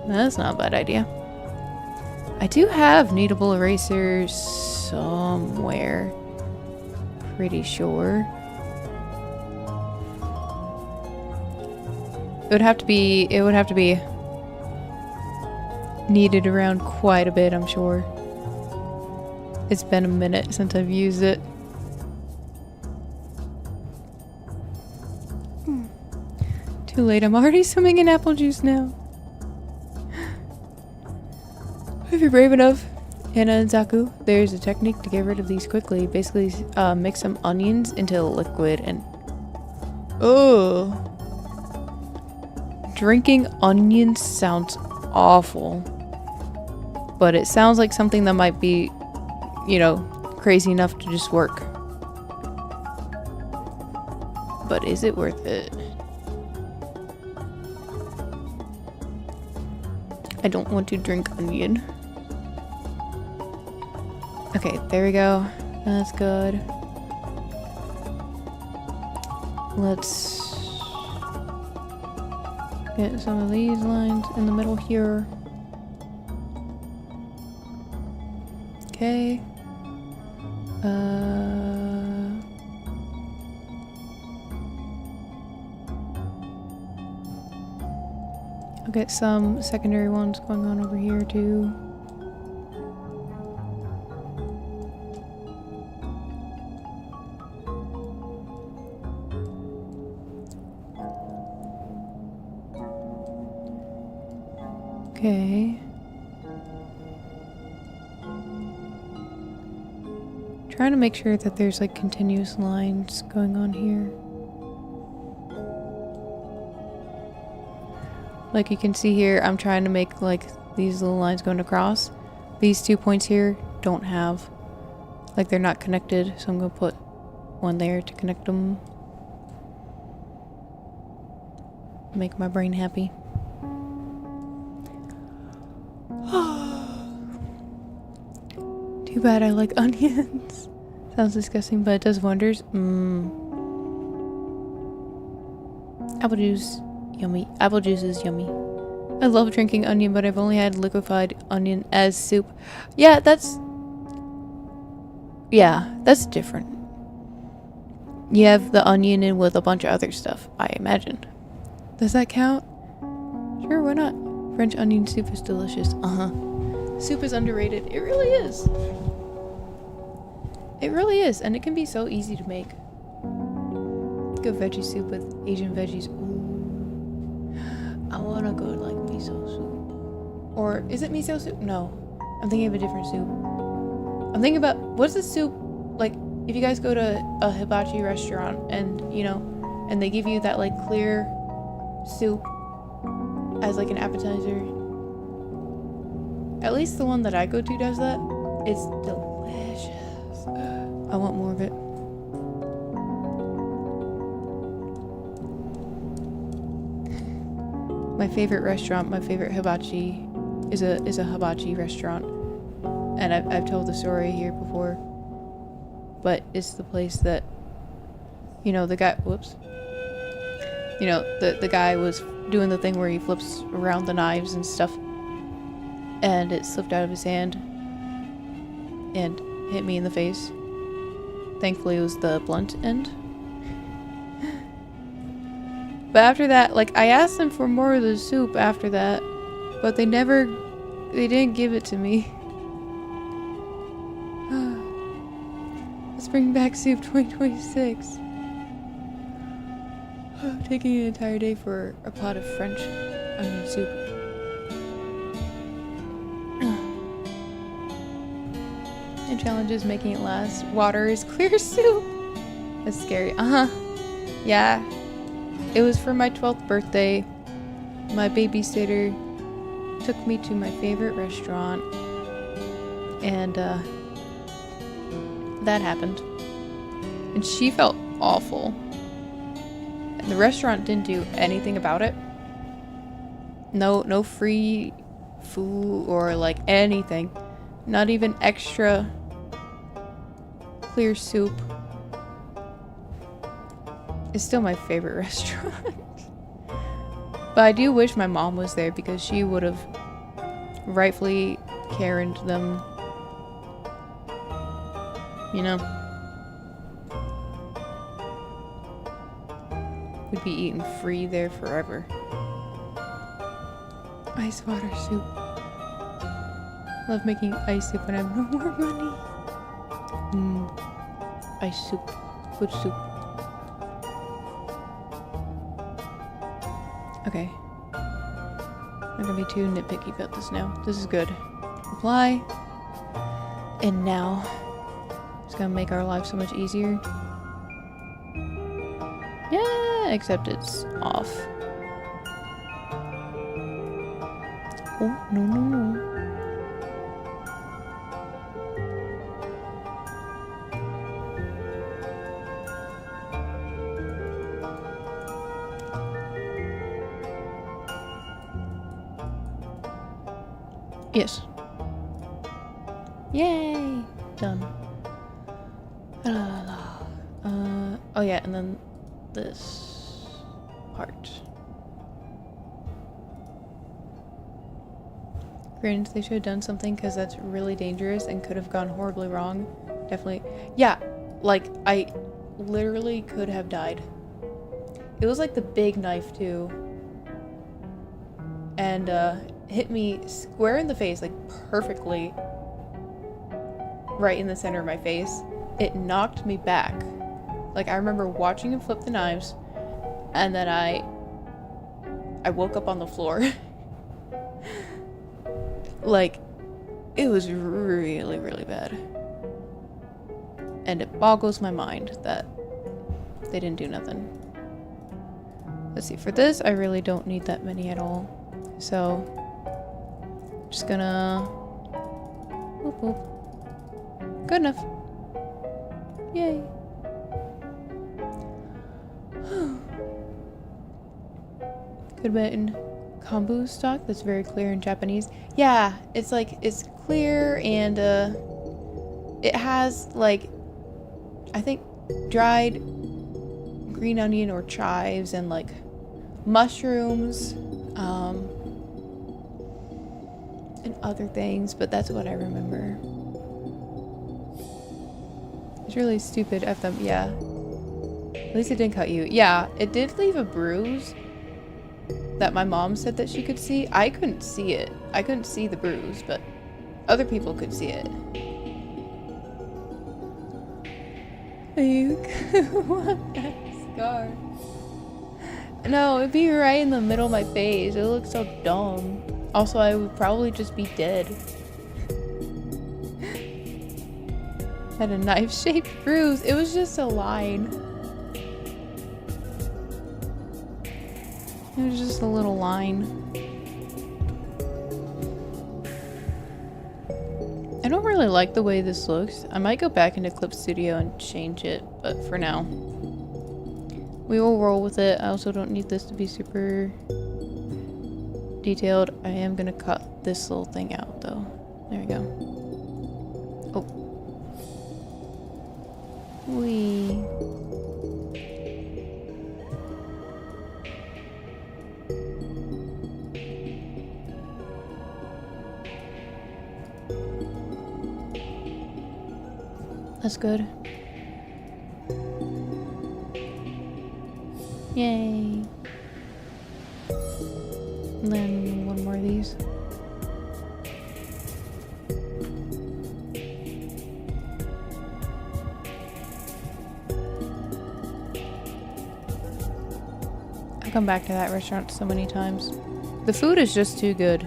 That's not a bad idea. I do have kneadable erasers somewhere. Pretty sure. It would have to be kneaded around quite a bit, I'm sure. It's been a minute since I've used it. Too late, I'm already swimming in apple juice now. If you're brave enough, Anna and Zaku, there's a technique to get rid of these quickly. Basically, mix some onions into a liquid and... Oh. Drinking onions sounds awful. But it sounds like something that might be, you know, crazy enough to just work. But is it worth it? I don't want to drink onion. Okay, there we go. That's good. Let's get some of these lines in the middle here. Okay. I'll get some secondary ones going on over here too. Okay. Trying to make sure that there's like continuous lines going on here. Like you can see here, I'm trying to make like these little lines going across. These 2 points here don't have, like they're not connected, so I'm gonna put one there to connect them. Make my brain happy. Too bad I like onions. Sounds disgusting, but it does wonders. Apple juice. Yummy. Apple juice is yummy. I love drinking onion, but I've only had liquefied onion as soup. Yeah, that's different. You have the onion in with a bunch of other stuff, I imagine. Does that count? Sure, why not? French onion soup is delicious. Soup is underrated. It really is. It really is, and it can be so easy to make. Good veggie soup with Asian veggies. Ooh. I wanna go like miso soup. Or is it miso soup? No. I'm thinking of a different soup. I'm thinking about, what's the soup, like, if you guys go to a hibachi restaurant and, you know, and they give you that, like, clear soup as, like, an appetizer. At least the one that I go to does that. It's delicious. I want more of it. My favorite restaurant, my favorite hibachi is a hibachi restaurant. And I've told the story here before. But it's the place that, you know, the guy, whoops. You know, the guy was doing the thing where he flips around the knives and stuff. And it slipped out of his hand and hit me in the face. Thankfully, it was the blunt end. But after that, like, I asked them for more of the soup after that, but they didn't give it to me. Let's bring back soup 2026. Taking an entire day for a pot of French onion soup. The challenge is making it last. Water is clear soup. That's scary. Yeah. It was for my 12th birthday. My babysitter took me to my favorite restaurant. And, that happened. And she felt awful. And the restaurant didn't do anything about it. No free food or, like, anything. Not even extra clear soup. It's still my favorite restaurant. But I do wish my mom was there because she would have rightfully Karen'd them. You know? We'd be eating free there forever. Ice water soup. Love making ice soup when I have no more money. Ice soup. Good soup. Okay. I'm not gonna be too nitpicky about this now. This is good. Apply. And now. It's gonna make our lives so much easier. Yeah, except it's off. Oh, no. Yes. Yay! Done. Oh yeah, and then this part. Granted, they should have done something because that's really dangerous and could have gone horribly wrong. Definitely. Yeah, like, I literally could have died. It was like the big knife too. And hit me square in the face, like perfectly right in the center of my face. It knocked me back. Like, I remember watching him flip the knives, and then I woke up on the floor. Like, it was really, really bad. And it boggles my mind that they didn't do nothing. Let's see, for this, I really don't need that many at all. So, just gonna... Whoop, whoop. Good enough. Yay. Could have been kombu stock that's very clear in Japanese. Yeah, it's like, it's clear and it has like, I think dried green onion or chives and like mushrooms and other things, but that's what I remember. It's really stupid of them. Yeah, at least it didn't cut you. Yeah, it did leave a bruise that my mom said that she could see. I couldn't see it. I couldn't see the bruise, but other people could see it. You want that scar? No, it'd be right in the middle of my face. It looks so dumb. Also, I would probably just be dead. Had a knife-shaped bruise. It was just a line. It was just a little line. I don't really like the way this looks. I might go back into Clip Studio and change it, but for now, we will roll with it. I also don't need this to be super detailed. I am gonna cut this little thing out though. There we go. Oh. Wee. That's good. Yay. And then one more of these. I've come back to that restaurant so many times. The food is just too good.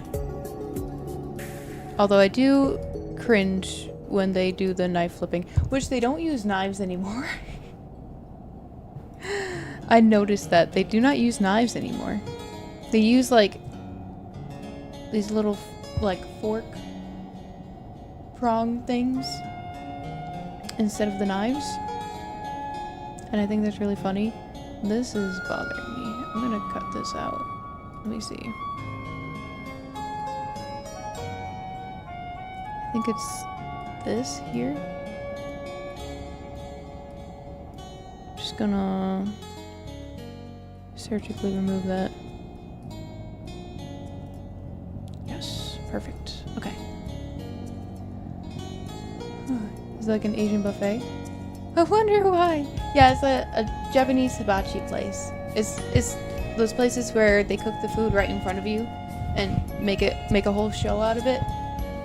Although I do cringe when they do the knife flipping, which they don't use knives anymore. I noticed that they do not use knives anymore. They use like these little like fork prong things instead of the knives, and I think that's really funny. This is bothering me. I'm gonna cut this out. Let me see. I think it's this here. Just gonna surgically remove that. Yes, perfect. Okay. It's like an Asian buffet. I wonder why. Yeah, it's a Japanese hibachi place. It's those places where they cook the food right in front of you and make a whole show out of it.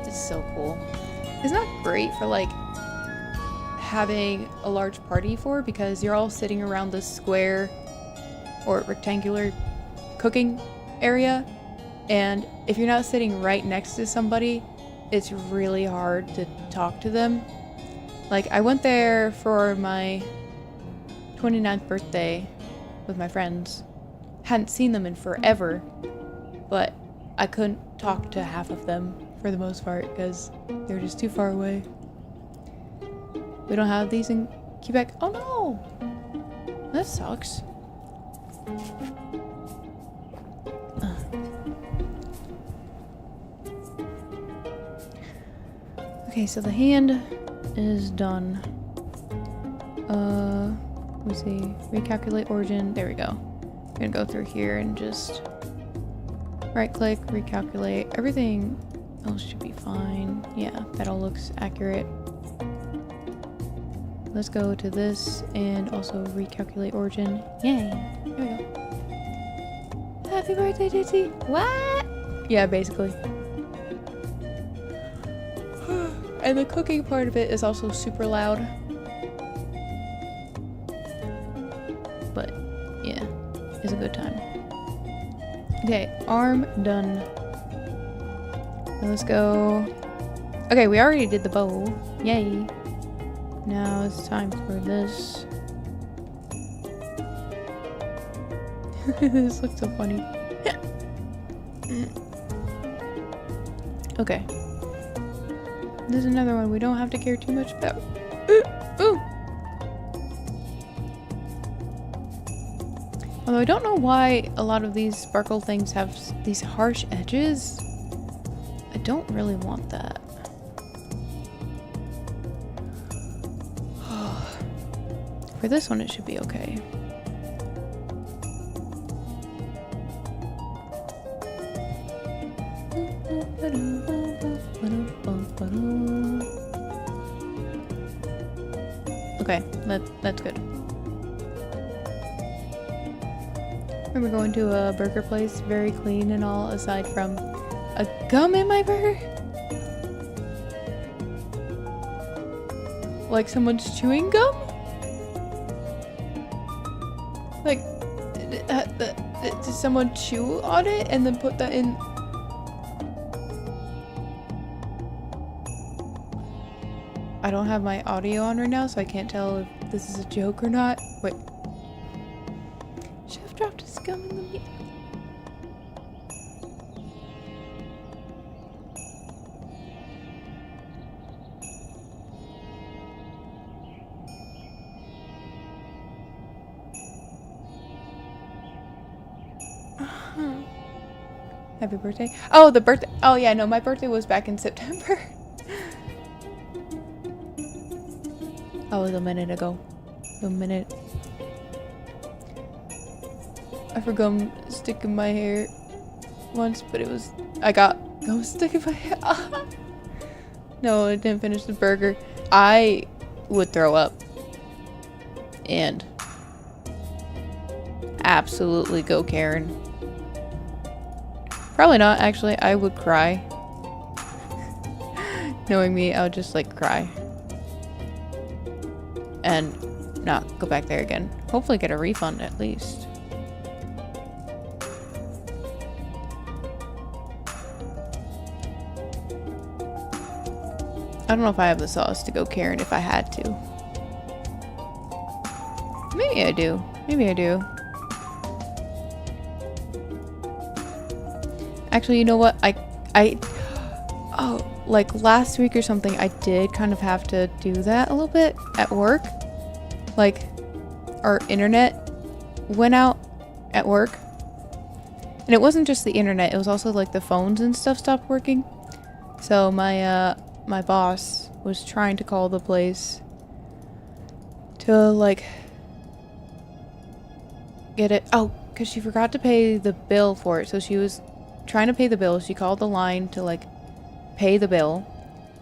It's so cool. It's not great for like having a large party for, because you're all sitting around this square or rectangular cooking area, and if you're not sitting right next to somebody, it's really hard to talk to them. Like, I went there for my 29th birthday with my friends. Hadn't seen them in forever, but I couldn't talk to half of them for the most part because they're just too far away. We don't have these in Quebec. Oh no! That sucks. Okay, so the hand is done. Let me see. Recalculate origin. There we go. I'm gonna go through here and just right click, recalculate. Everything else should be fine. Yeah, that all looks accurate. Let's go to this and also recalculate origin. Yay! There we go. Happy birthday, Dizzy! What? Yeah, basically. And the cooking part of it is also super loud. But yeah, it's a good time. Okay, arm done. Now let's go. Okay, we already did the bow. Yay. Now it's time for this. This looks so funny. Okay. There's another one we don't have to care too much about. Ooh! Although I don't know why a lot of these sparkle things have these harsh edges. I don't really want that. For this one, it should be okay. Okay, that's good. We're going to a burger place, very clean and all, aside from a gum in my burger. Like someone's chewing gum? Like, did someone chew on it and then put that in? I don't have my audio on right now, so I can't tell if this is a joke or not. Wait. Chef dropped his gum in the meat. Happy birthday. Oh, the birthday. Oh, yeah, no, my birthday was back in September. That was a minute ago. A minute. I forgot gum stick in my hair once, but it was... I got gum stick in my hair. No, I didn't finish the burger. I would throw up. And absolutely go Karen. Probably not, actually. I would cry. Knowing me, I would just like cry. And not go back there again. Hopefully get a refund at least. I don't know if I have the sauce to go Karen if I had to. Maybe I do. Maybe I do. Actually, you know what? Oh, like last week or something, I did kind of have to do that a little bit at work. Like, our internet went out at work. And it wasn't just the internet, it was also like the phones and stuff stopped working. So my boss was trying to call the place to like get it. Oh, because she forgot to pay the bill for it. So she was trying to pay the bill. She called the line to like pay the bill,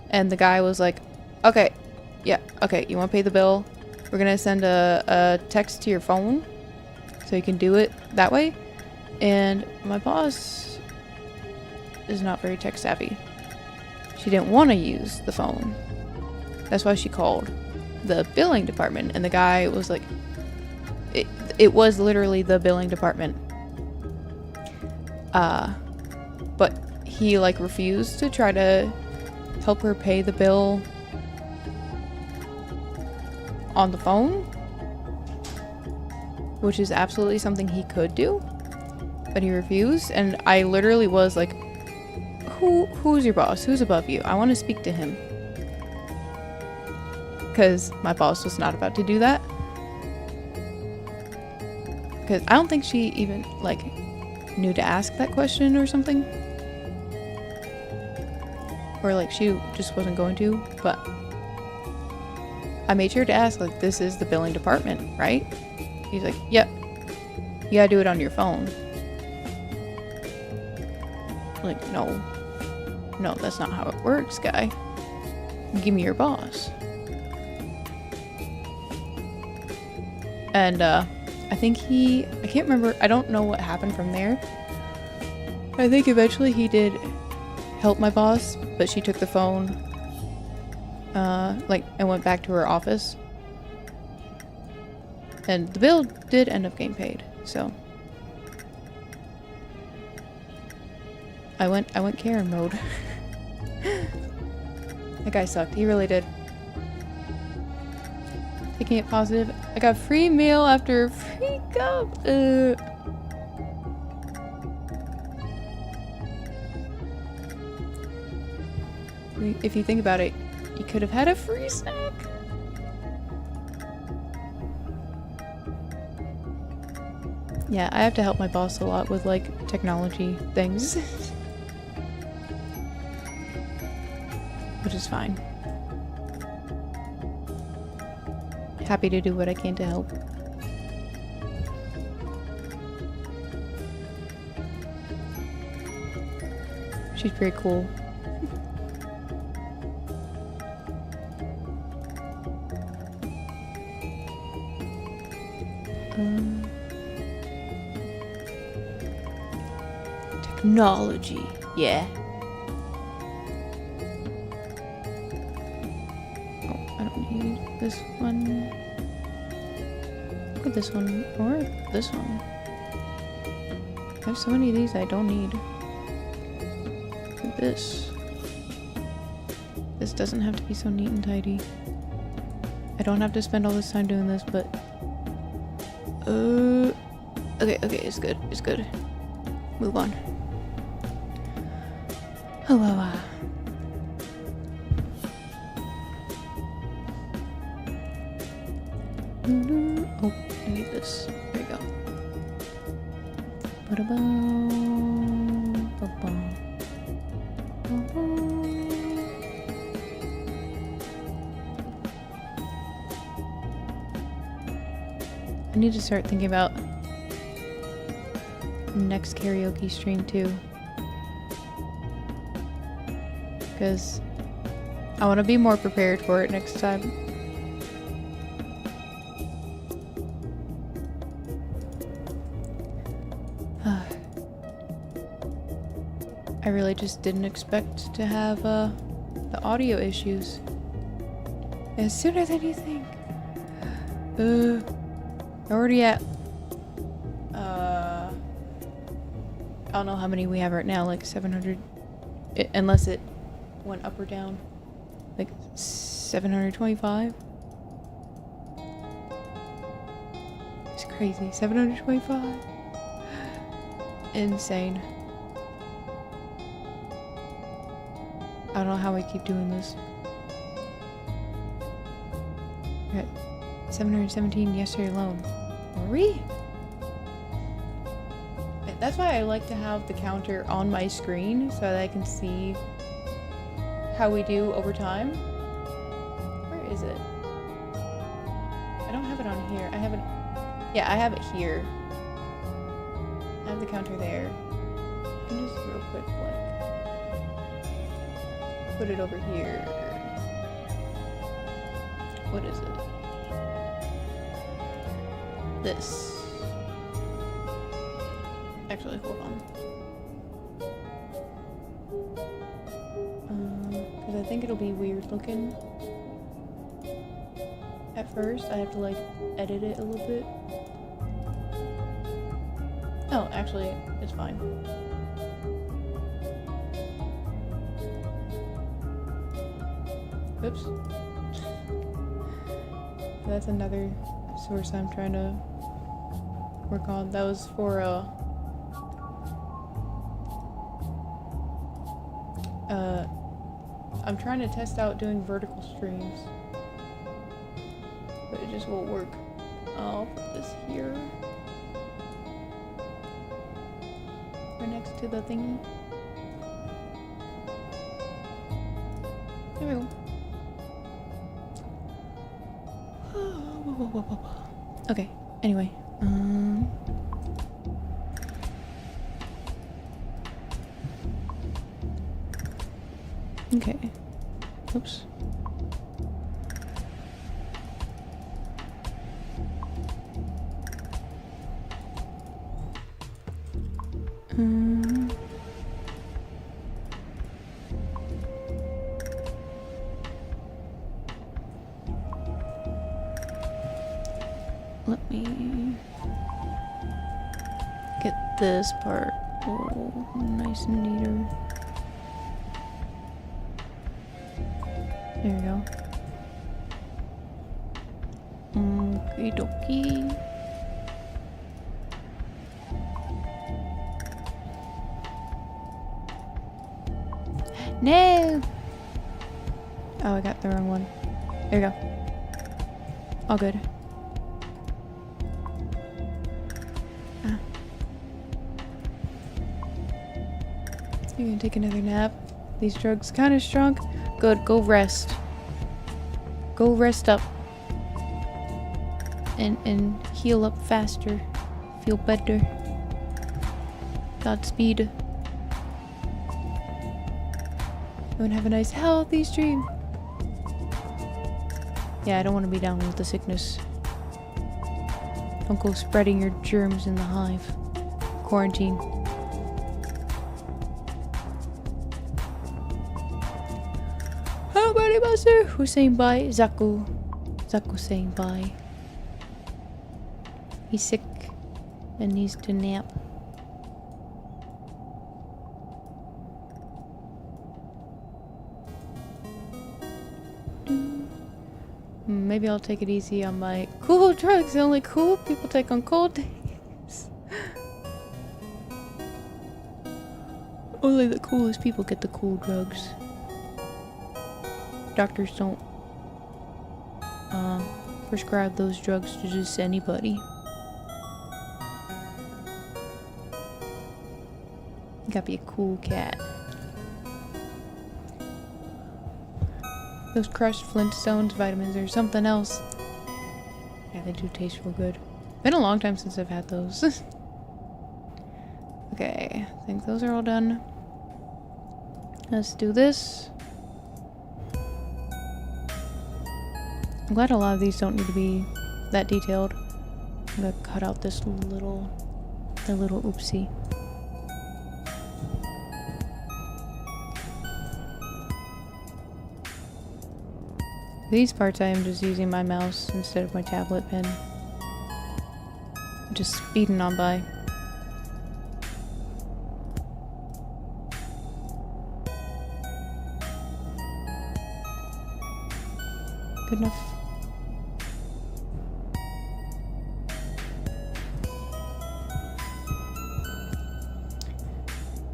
and the guy was like, okay, yeah, okay, you want to pay the bill? We're gonna send a text to your phone so you can do it that way. And my boss is not very tech savvy. She didn't want to use the phone. That's why she called the billing department, and the guy was like, it was literally the billing department. But he like refused to try to help her pay the bill on the phone, which is absolutely something he could do, but he refused. And I literally was like, who's your boss? Who's above you? I want to speak to him. Because my boss was not about to do that. Because I don't think she even like knew to ask that question or something. Or like she just wasn't going to, but I made sure to ask, like, this is the billing department, right? He's like, yep. You gotta do it on your phone. Like, no, that's not how it works, guy. Give me your boss. And I think I can't remember, I don't know what happened from there. I think eventually he did help my boss, but she took the phone and went back to her office, and the bill did end up getting paid. So I went Karen mode. That guy sucked. He really did. Taking it positive. I got free meal after free cup. If you think about it, you could have had a free snack. Yeah, I have to help my boss a lot with like technology things. Which is fine. Happy to do what I can to help. She's pretty cool. Technology, yeah. Oh, I don't need this one. Look at this one, or this one. I have so many of these I don't need. Look at this. This doesn't have to be so neat and tidy. I don't have to spend all this time doing this, but... Okay, it's good, it's good. Move on. Oh, wow. Oh, I need this. There you go. I need to start thinking about next karaoke stream too. Because I want to be more prepared for it next time. I really just didn't expect to have the audio issues as sooner than you think. Already at I don't know how many we have right now, like 700, unless it went up or down, like 725. It's crazy. 725. Insane. I don't know how we keep doing this. We're at 717 yesterday alone. Are we? That's why I like to have the counter on my screen so that I can see how we do over time. Where is it? I don't have it on here. I have it. Yeah, I have it here. I have the counter there. I can just real quick, like, put it over here. What is it? This. Actually, hold on. Because I think it'll be weird looking. At first, I have to like edit it a little bit. Oh, actually, it's fine. Oops. That's another source I'm trying to work on. That was for I'm trying to test out doing vertical streams, but it just won't work. I'll put this here, right next to the thingy. There we go. Okay, anyway. Okay. Oops. Let me get this part a little nice and neater. There we go. Okie dokie. No! Oh, I got the wrong one. There you go. All good. You're gonna take another nap. These drugs kind of strong. Good, go rest. Go rest up. And heal up faster. Feel better. Godspeed. You wanna have a nice healthy stream. Yeah, I don't want to be down with the sickness. Don't go spreading your germs in the hive. Quarantine. How Master? Who's saying bye? Zaku. Zaku saying bye. He's sick and needs to nap. Maybe I'll take it easy on my cool drugs. The only cool people take on cold days. Only the coolest people get the cool drugs. Doctors don't prescribe those drugs to just anybody. You gotta be a cool cat. Those crushed Flintstones vitamins or something else. Yeah, they do taste real good. Been a long time since I've had those. Okay, I think those are all done. Let's do this. I'm glad a lot of these don't need to be that detailed. I'm gonna cut out this little oopsie. These parts I am just using my mouse instead of my tablet pen. Just speeding on by. Good enough.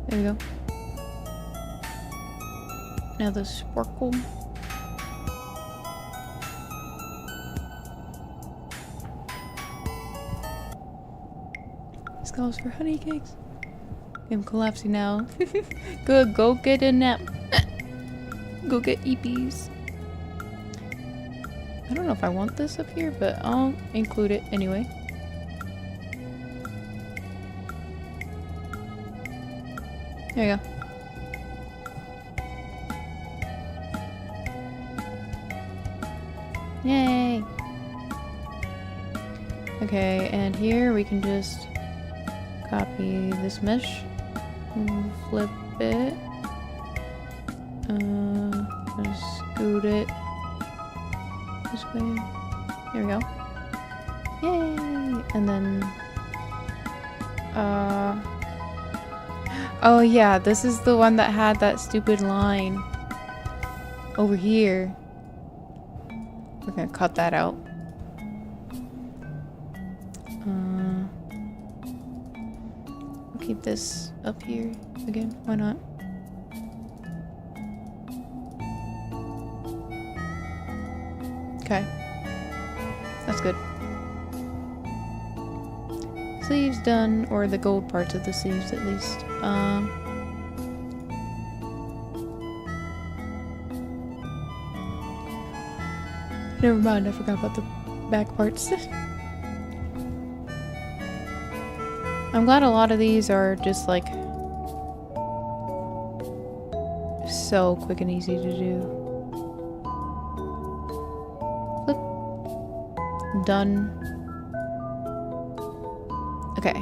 There we go. Now the sparkle. This calls for honey cakes. I'm collapsing now. Good, go get a nap. Go get EPs. I don't know if I want this up here, but I'll include it anyway. There you go. Yay! Okay, and here we can just copy this mesh, flip it, just scoot it this way. There we go. Yay! And then, oh yeah, this is the one that had that stupid line over here. We're gonna cut that out. We'll keep this up here again. Why not? Okay. That's good. Sleeves done, or the gold parts of the sleeves at least. Never mind, I forgot about the back parts. I'm glad a lot of these are just like so quick and easy to do. Flip. Done. Okay.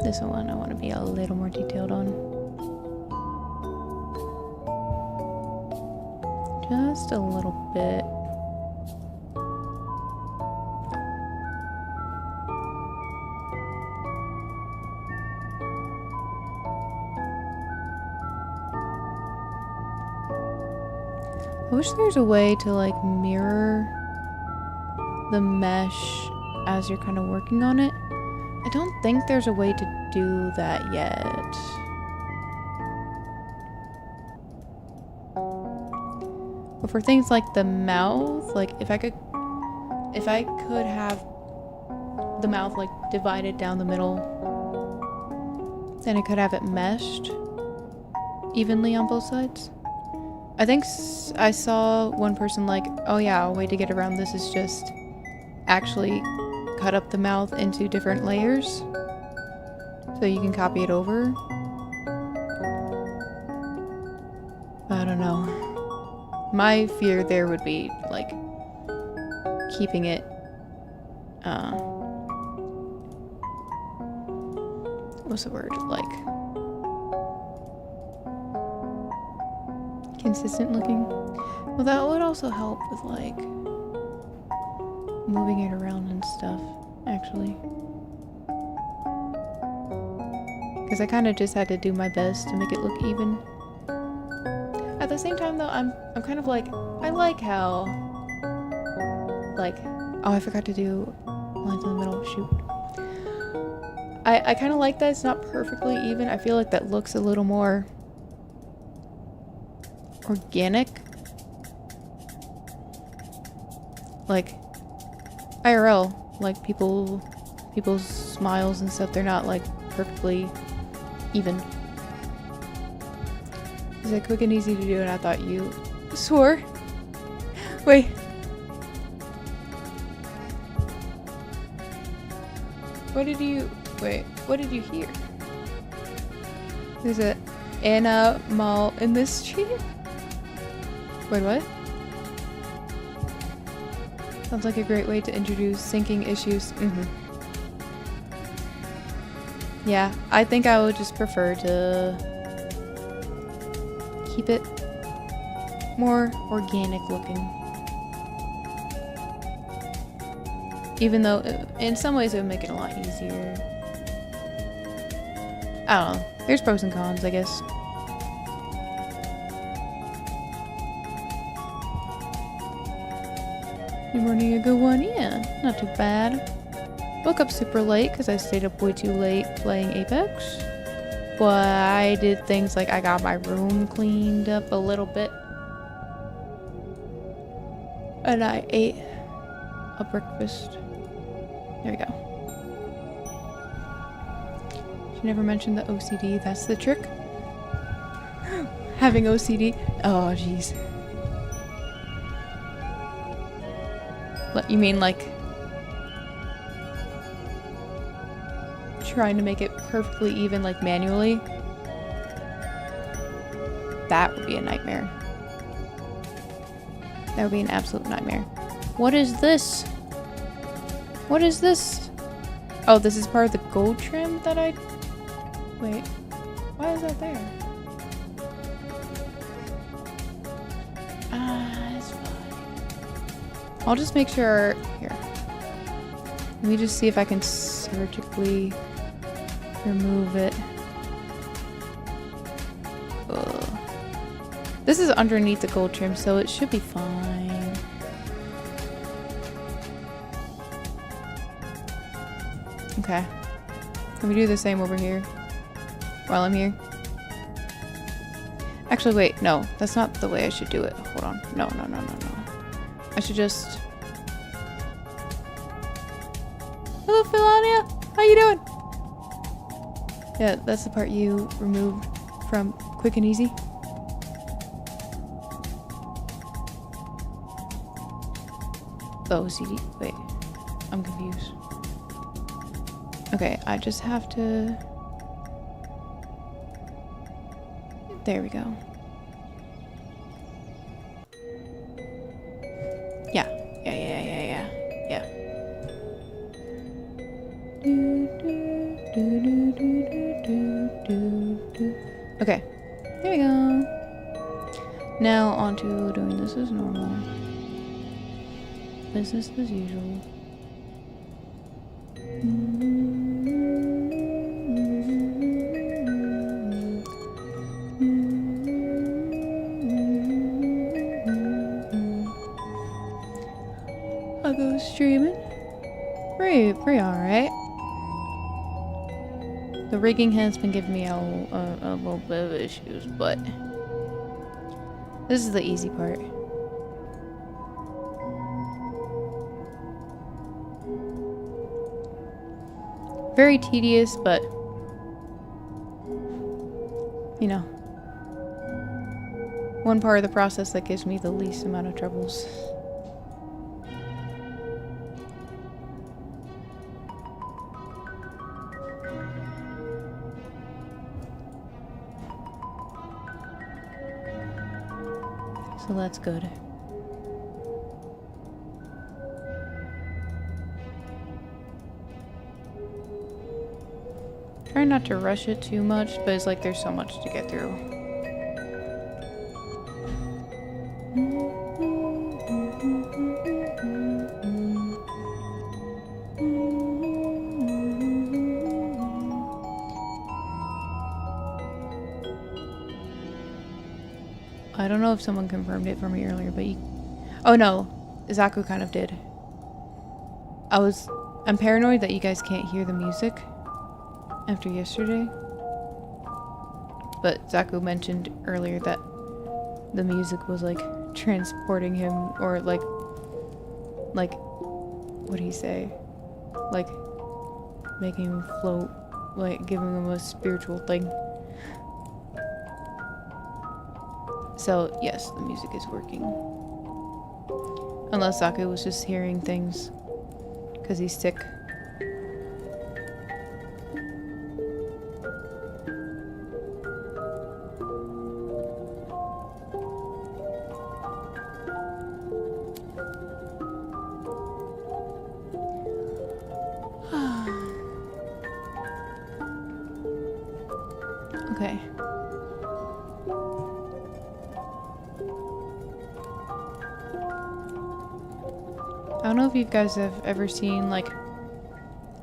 This one I want to be a little more detailed on. Just a little bit. I wish there's a way to like mirror the mesh as you're kind of working on it. I don't think there's a way to do that yet. But for things like the mouth, like if I could have the mouth like divided down the middle, then I could have it meshed evenly on both sides. I think I saw one person like, oh yeah, a way to get around this is just actually cut up the mouth into different layers so you can copy it over. But I don't know. My fear there would be like keeping it what's the word, like consistent looking. Well, that would also help with like moving it around and stuff, actually. Because I kind of just had to do my best to make it look even. At the same time though, I'm kind of like, I like how, like, oh, I forgot to do lines in the middle, shoot. I kind of like that it's not perfectly even. I feel like that looks a little more organic. Like, IRL, like people's smiles and stuff, they're not like perfectly even. Is it quick and easy to do? And I thought you swore. Wait. What did you hear? There's a animal in this stream? Wait, what? Sounds like a great way to introduce syncing issues. Yeah, I think I would just prefer to keep it more organic looking. Even though in some ways it would make it a lot easier. I don't know. There's pros and cons, I guess. Good morning, a good one? Yeah, not too bad. Woke up super late because I stayed up way too late playing Apex. But I did things like I got my room cleaned up a little bit. And I ate a breakfast. There we go. She never mentioned the OCD. That's the trick. Having OCD. Oh, jeez. You mean like trying to make it perfectly even, like manually? That would be a nightmare. That would be an absolute nightmare. What is this? What is this? Oh, this is part of the gold trim that I... Wait. Why is that there? It's fine. I'll just make sure... Here. Let me just see if I can surgically remove it. Ugh. This is underneath the gold trim, so it should be fine. Okay. Can we do the same over here? While I'm here? Actually, wait. No, that's not the way I should do it. Hold on. No. I should just... Hello, Philania! How you doing? Yeah, that's the part you removed from Quick and Easy. The OCD. Wait. I'm confused. Okay, I just have to... There we go. Yeah. Okay. There we go. Now on to doing this as normal. Business as usual. Zago's streaming. Pretty alright. The rigging has been giving me a little bit of issues, but this is the easy part. Very tedious, but you know, one part of the process that gives me the least amount of troubles. So that's good. Try not to rush it too much, but it's like there's so much to get through. I don't know if someone confirmed it for me earlier, but oh no, Zaku kind of did. I'm paranoid that you guys can't hear the music after yesterday. But Zaku mentioned earlier that the music was like transporting him, or like what did he say? Like making him float, like giving him a spiritual thing. So, yes, the music is working. Unless Zaku was just hearing things because he's sick. Okay. I don't know if you guys have ever seen, like,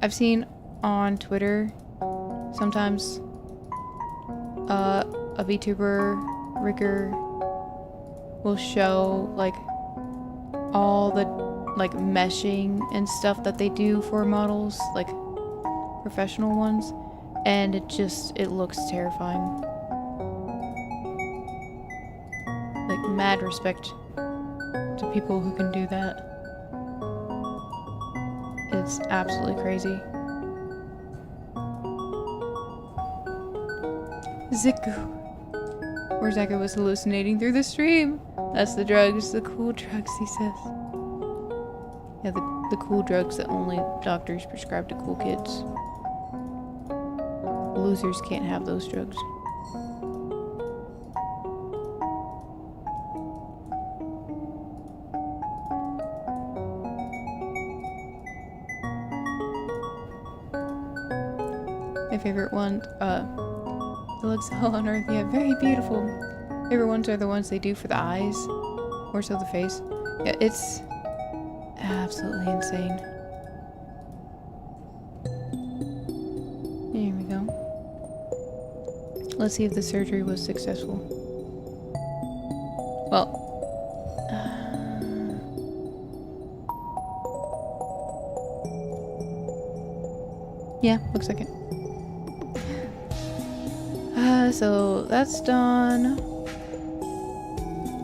I've seen on Twitter sometimes a VTuber rigger will show like all the like meshing and stuff that they do for models, like professional ones, and it looks terrifying. Like, mad respect to people who can do that. It's absolutely crazy. Ziku. Where Zaku was hallucinating through the stream. That's the drugs, the cool drugs, he says. Yeah, the cool drugs that only doctors prescribe to cool kids. Losers can't have those drugs. My favorite one, it looks hell on earth, yeah, very beautiful. Favorite ones are the ones they do for the eyes, more so the face. Yeah, it's absolutely insane. Here we go. Let's see if the surgery was successful. Well, yeah, looks like it. So that's done.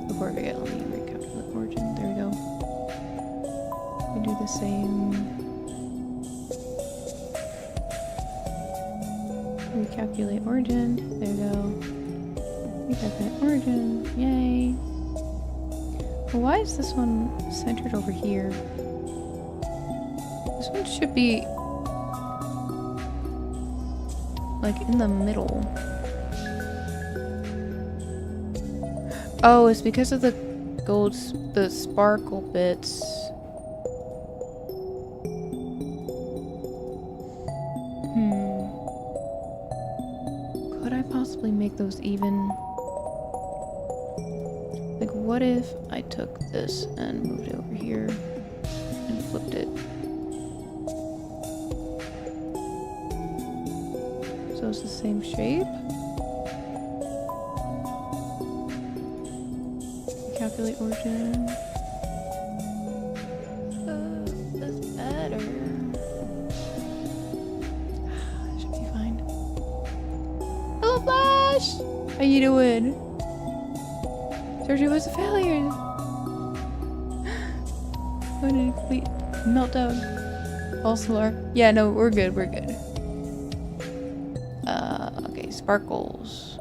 Before I forget, let me recalculate origin. There we go. We do the same. Recalculate origin. There we go. Recalculate origin. Yay. Well, why is this one centered over here? This one should be like in the middle. Oh, it's because of the the sparkle bits. Could I possibly make those even? Like, what if I took this and moved it over here and flipped it? So it's the same shape? Calculate origin. you doing? Surgery was a failure. What a complete meltdown. False alarm. Yeah, no, we're good. We're good. Okay, sparkles.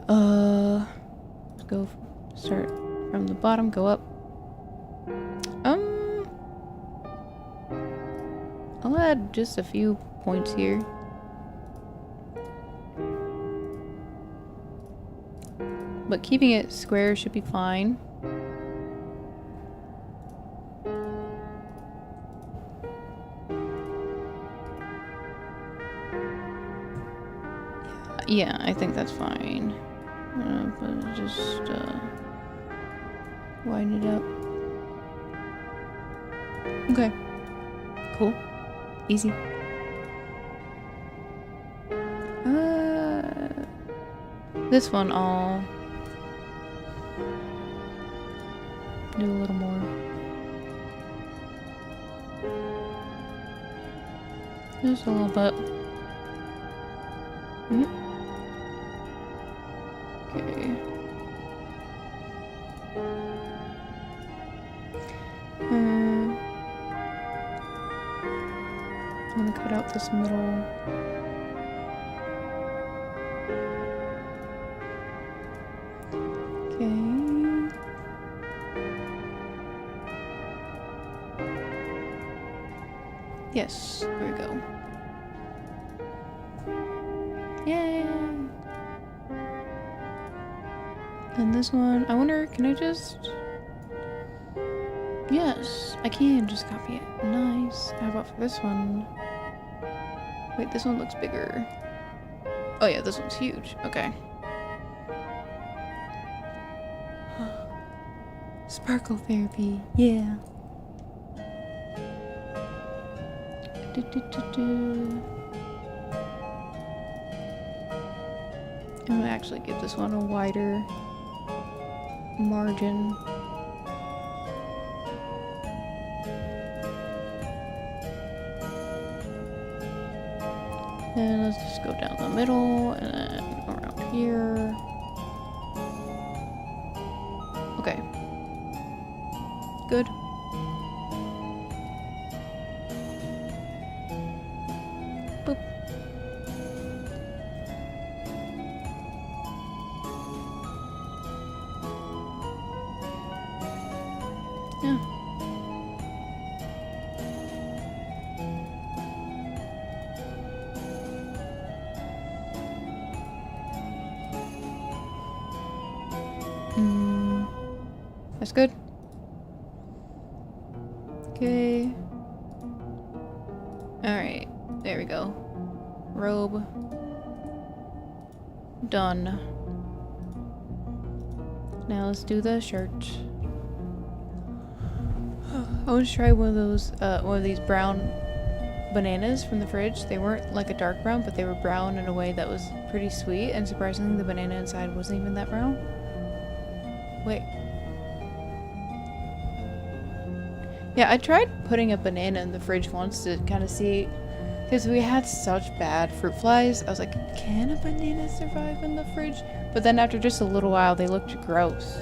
Let's go. Start from the bottom. Go up. I'll add just a few points here. But keeping it square should be fine. Yeah, I think that's fine. But just widen it up. Okay. Cool. Easy. This one I'll do a little more. Just a little bit. Okay. I'm gonna cut out this middle. Okay. Yes, there we go. Yay! And this one, I wonder, can I just... Yes, I can just copy it. Nice. How about for this one? Wait, this one looks bigger. Oh yeah, this one's huge. Okay. Sparkle therapy. Yeah. I'm gonna actually give this one a wider margin. And let's just go down the middle and then around here. Okay. Good. Boop. Yeah. That's good. Okay. Alright. There we go. Robe. Done. Now let's do the shirt. I want to try one of these brown bananas from the fridge. They weren't like a dark brown, but they were brown in a way that was pretty sweet, and surprisingly the banana inside wasn't even that brown. Wait. Yeah, I tried putting a banana in the fridge once to kind of see, because we had such bad fruit flies. I was like, can a banana survive in the fridge? But then after just a little while, they looked gross.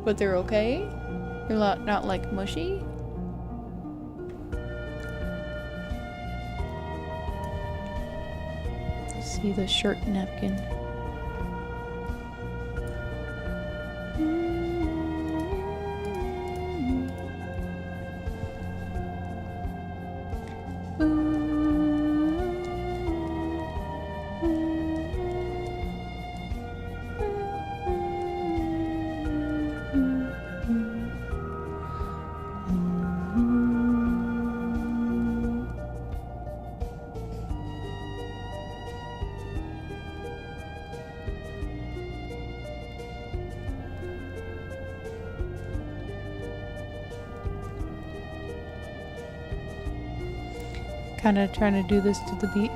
But they're okay? They're not like mushy? Let's see the shirt napkin. Kind of trying to do this to the beat.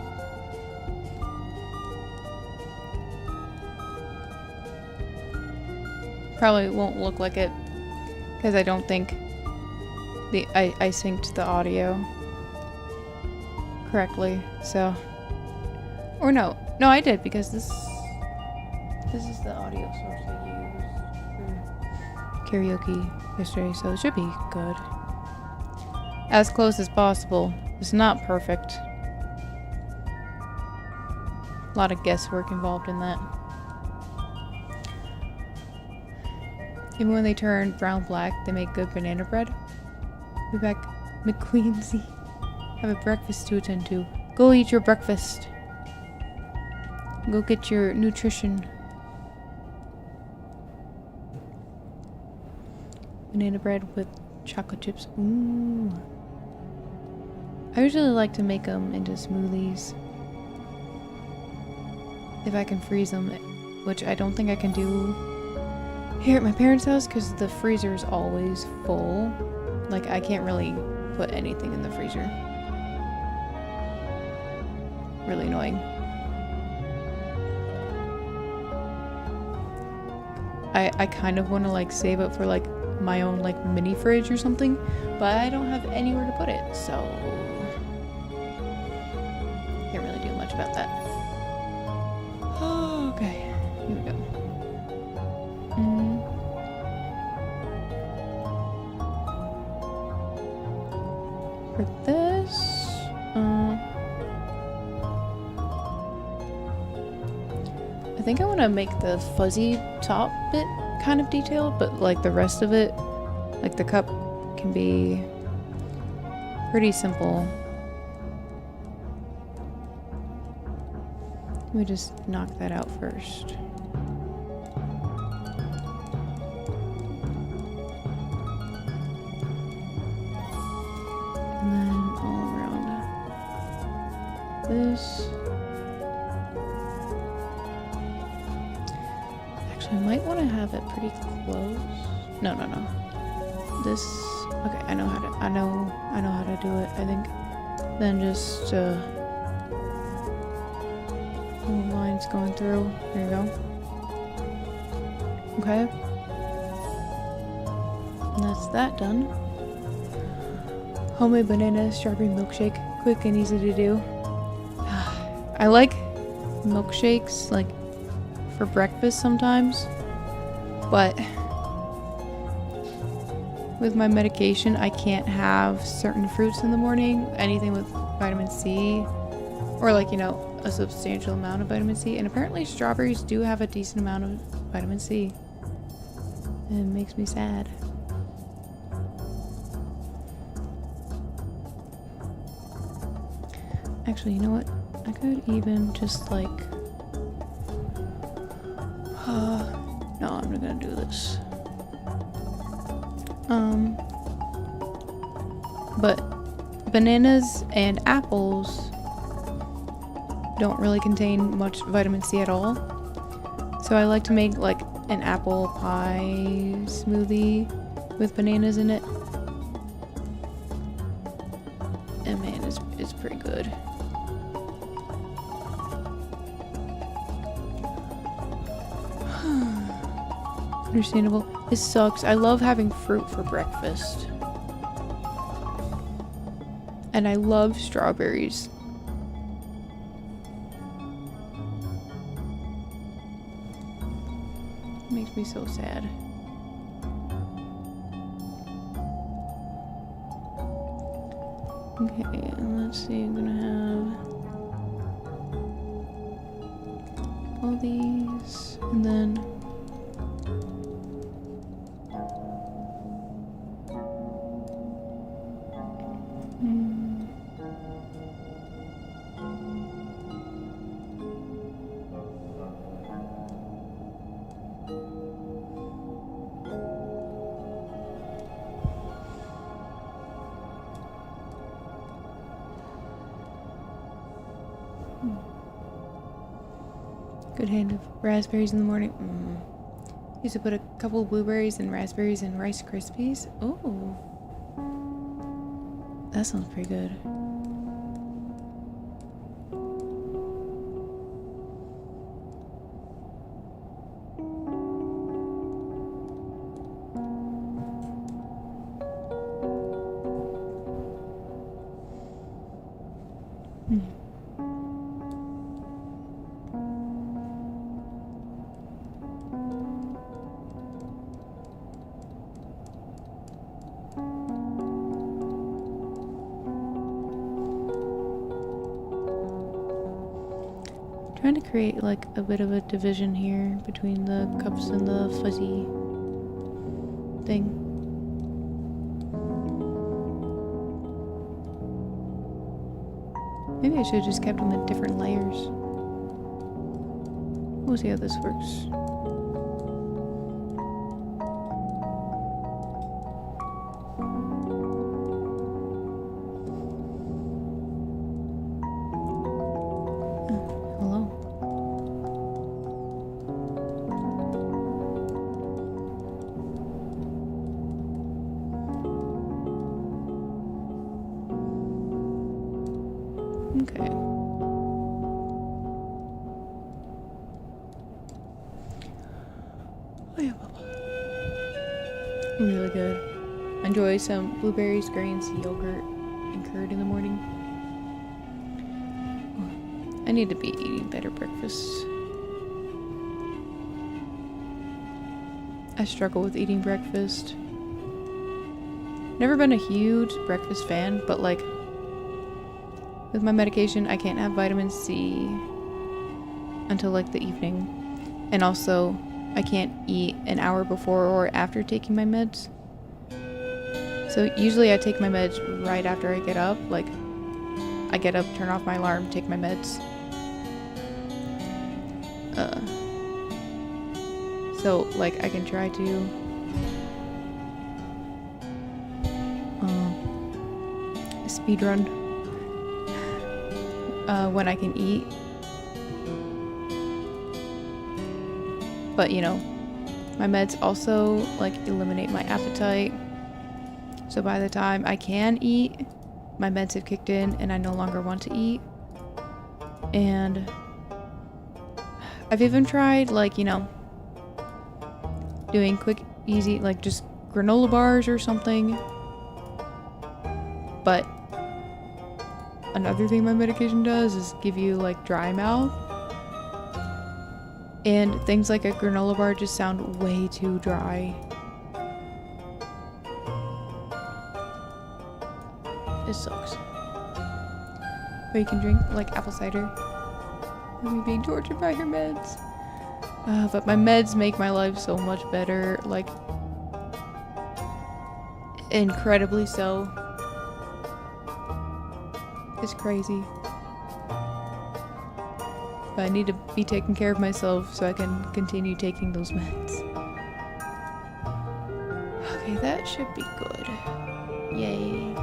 Probably won't look like it because I don't think I synced the audio correctly, so... Or no. No, I did, because this is the audio source I used for karaoke yesterday, so it should be good. As close as possible. It's not perfect. A lot of guesswork involved in that. Even when they turn brown-black, they make good banana bread. Be back, McQueensy. Have a breakfast to attend to. Go eat your breakfast. Go get your nutrition. Banana bread with chocolate chips. Ooh. I usually like to make them into smoothies. If I can freeze them, which I don't think I can do here at my parents' house because the freezer is always full. Like, I can't really put anything in the freezer. Really annoying. I kind of want to like save up for like my own like mini fridge or something, but I don't have anywhere to put it, so can't really do much about that. Okay, here we go. For this, I think I want to make the fuzzy top bit kind of detailed, but like the rest of it, like the cup, can be pretty simple. Let me just knock that out first. And then all around this. Actually, I might want to have it pretty close. No. This, okay, I know how to do it, I think. Then just little lines going through. There you go. Okay. And that's that done. Homemade banana strawberry milkshake. Quick and easy to do. I like milkshakes, like, for breakfast sometimes. But with my medication, I can't have certain fruits in the morning. Anything with vitamin C. Or, like, you know, a substantial amount of vitamin C. And apparently strawberries do have a decent amount of vitamin C. And it makes me sad. Actually, you know what? I could even just like... no, I'm not gonna do this. But bananas and apples don't really contain much vitamin C at all. So I like to make like an apple pie smoothie with bananas in it. And man, it's pretty good. Understandable. This sucks. I love having fruit for breakfast. And I love strawberries. It makes me so sad. Okay, let's see. I'm gonna have all these, and then good hand of raspberries in the morning. Used to put a couple blueberries and raspberries in Rice Krispies. Oh, that sounds pretty good. trying to create like a bit of a division here between the cups and the fuzzy thing. Maybe I should have just kept them in different layers. We'll see how this works. Okay. Oh yeah, really good. Enjoy some blueberries, grains, yogurt, and curd in the morning. I need to be eating better breakfast. I struggle with eating breakfast. Never been a huge breakfast fan, but like with my medication, I can't have vitamin C until like the evening. And also, I can't eat an hour before or after taking my meds. So usually I take my meds right after I get up. Like, I get up, turn off my alarm, take my meds. So, like, I can try to speed run when I can eat. But, you know, my meds also, like, eliminate my appetite. So by the time I can eat, my meds have kicked in and I no longer want to eat. And I've even tried, like, you know, doing quick, easy, like, just granola bars or something. But another thing my medication does is give you, like, dry mouth. And things like a granola bar just sound way too dry. It sucks. But you can drink, like, apple cider. I'm being tortured by her meds. But my meds make my life so much better. Like, incredibly so. It's crazy. But I need to be taking care of myself so I can continue taking those meds. Okay, that should be good. Yay.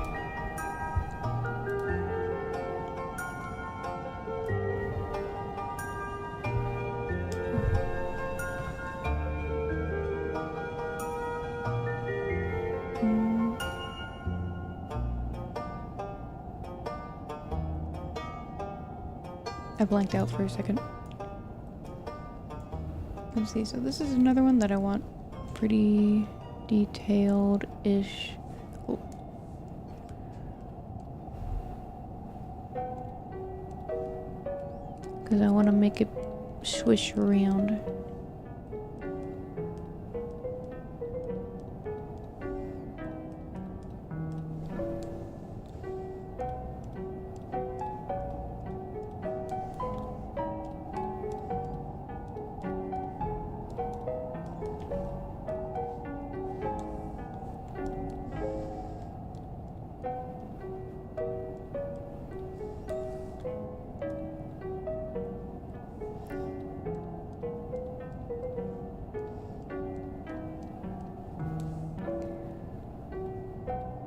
I blanked out for a second. Let's see, so this is another one that I want pretty detailed-ish. Oh. Because I want to make it swish around.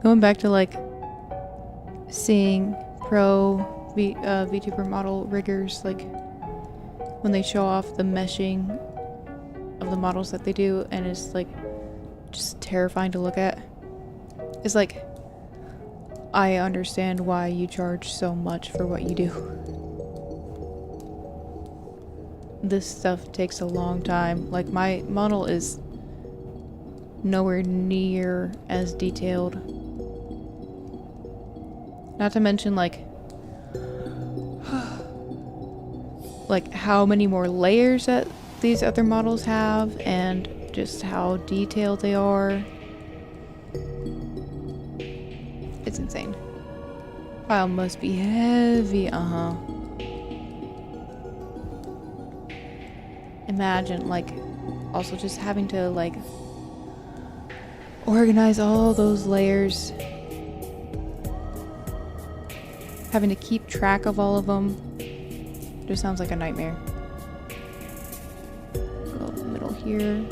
Going back to, like, seeing vtuber model riggers, like, when they show off the meshing of the models that they do, and it's, like, just terrifying to look at. It's like, I understand why you charge so much for what you do. This stuff takes a long time. Like, my model is nowhere near as detailed. Not to mention, like how many more layers that these other models have, and just how detailed they are. It's insane. File must be heavy, imagine, like, also just having to, like, organize all those layers. Having to keep track of all of them. Just sounds like a nightmare. Go middle here.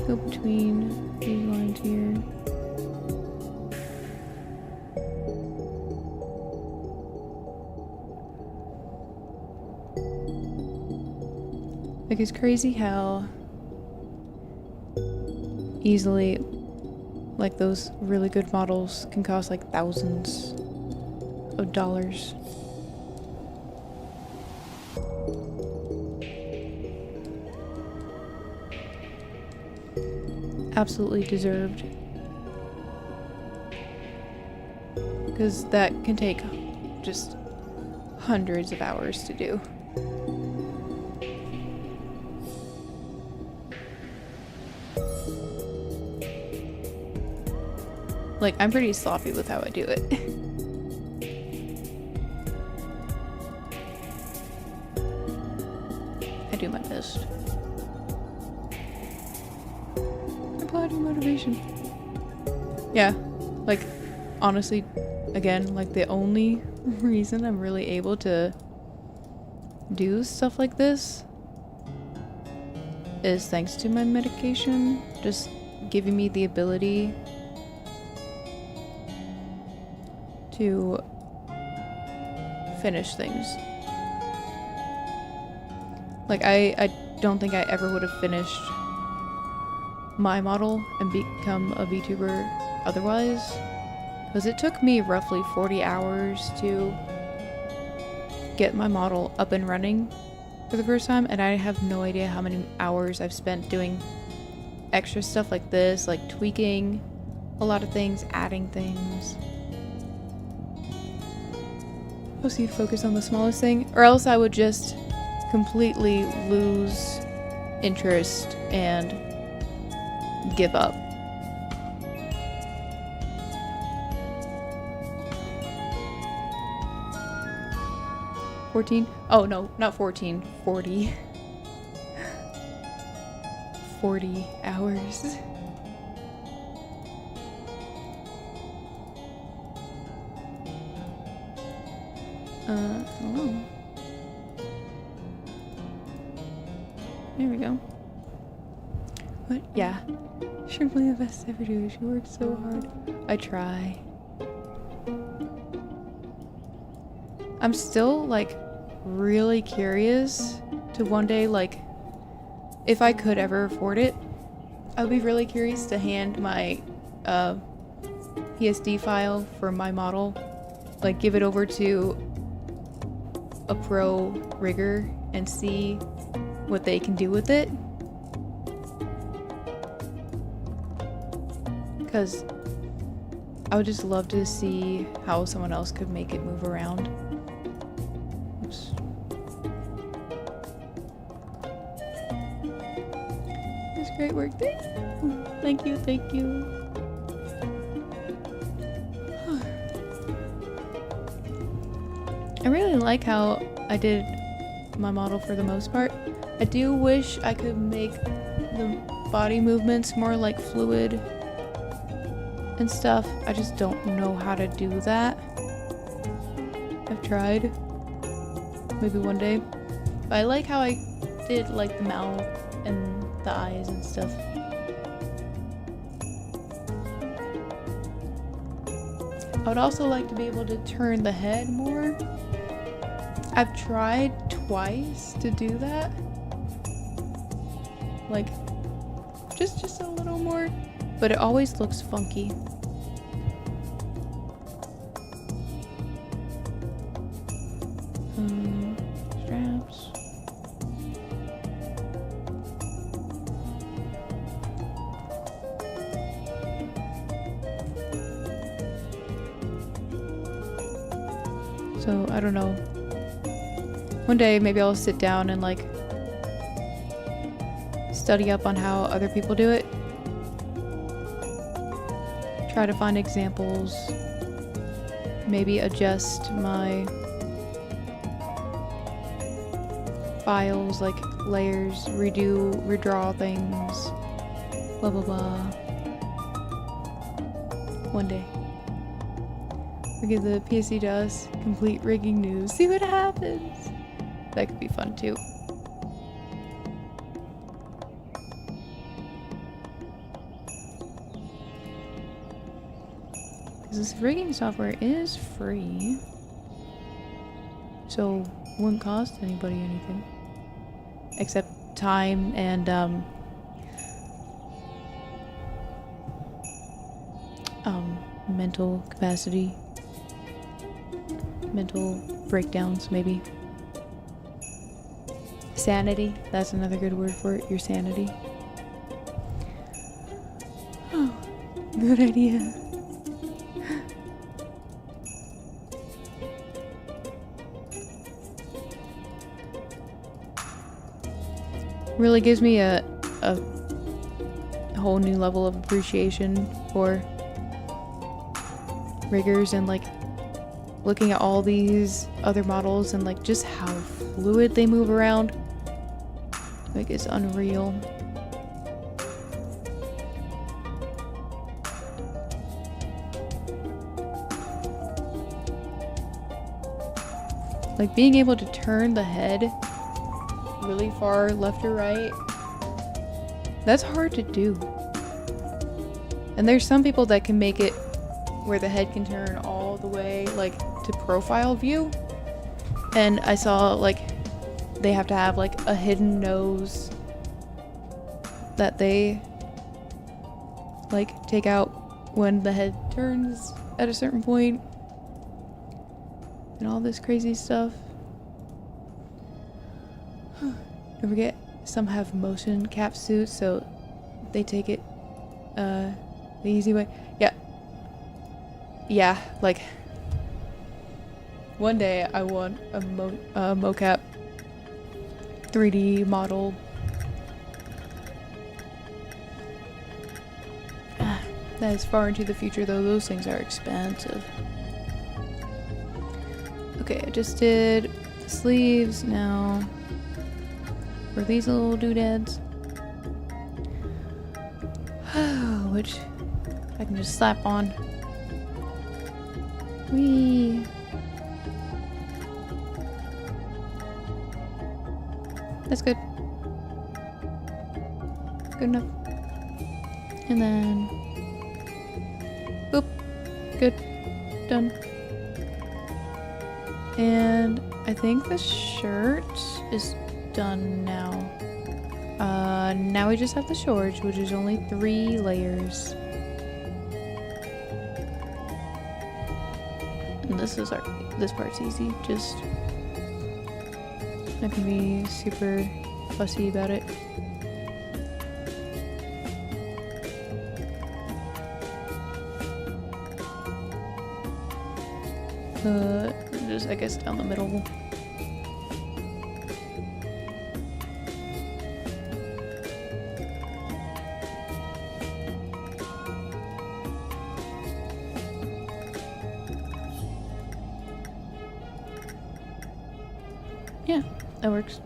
Go between these lines here. Like, it's crazy how easily, like, those really good models can cost like thousands of dollars. Absolutely deserved. Because that can take just hundreds of hours to do. Like, I'm pretty sloppy with how I do it. I do my best. Applauding motivation. Yeah, like, honestly, again, like, the only reason I'm really able to do stuff like this is thanks to my medication. Just giving me the ability to finish things. Like, I don't think I ever would have finished my model and become a VTuber otherwise, because it took me roughly 40 hours to get my model up and running for the first time, and I have no idea how many hours I've spent doing extra stuff like this, like tweaking a lot of things, adding things. Mostly focus on the smallest thing, or else I would just completely lose interest and give up. $14? Oh no, not 14, 40. 40 hours. I don't know. There we go. But yeah, she's really the best ever do. She works so hard. I try. I'm still, like, really curious to one day, like, if I could ever afford it, I'd be really curious to hand my PSD file for my model, like, give it over to a pro rigger and see what they can do with it. Because I would just love to see how someone else could make it move around. Oops. It's great work. Thank you, thank you. I really like how I did my model for the most part. I do wish I could make the body movements more like fluid and stuff. I just don't know how to do that. I've tried. Maybe one day. But I like how I did, like, the mouth and the eyes and stuff. I would also like to be able to turn the head more. I've tried twice to do that. Like, just a little more, but it always looks funky. Straps. So, I don't know. One day, maybe I'll sit down and, like, study up on how other people do it. Try to find examples. Maybe adjust my files like layers, redraw things, blah blah blah. One day. We give the PSC to us, complete rigging news, see what happens. That could be fun too. This rigging software is free, so wouldn't cost anybody anything except time and mental capacity, mental breakdowns, maybe sanity. That's another good word for it. Your sanity. Oh, good idea. Really gives me a whole new level of appreciation for riggers and like looking at all these other models and like just how fluid they move around. Like it's unreal. Like being able to turn the head really far left or right, that's hard to do. And there's some people that can make it where the head can turn all the way like to profile view, and I saw like they have to have like a hidden nose that they like take out when the head turns at a certain point and all this crazy stuff. Don't forget, some have motion cap suits, so they take it the easy way. Yeah, like one day I want a mocap 3D model. That is far into the future though, those things are expensive. Okay, I just did the sleeves now. For these little doodads, which I can just slap on. Whee! That's good. Good enough. And then, boop. Good. Done. And I think the shirt is done now. Now we just have the shorts, which is only 3 layers. And this part's easy, just not gonna be super fussy about it. Just I guess down the middle. Yeah, that works.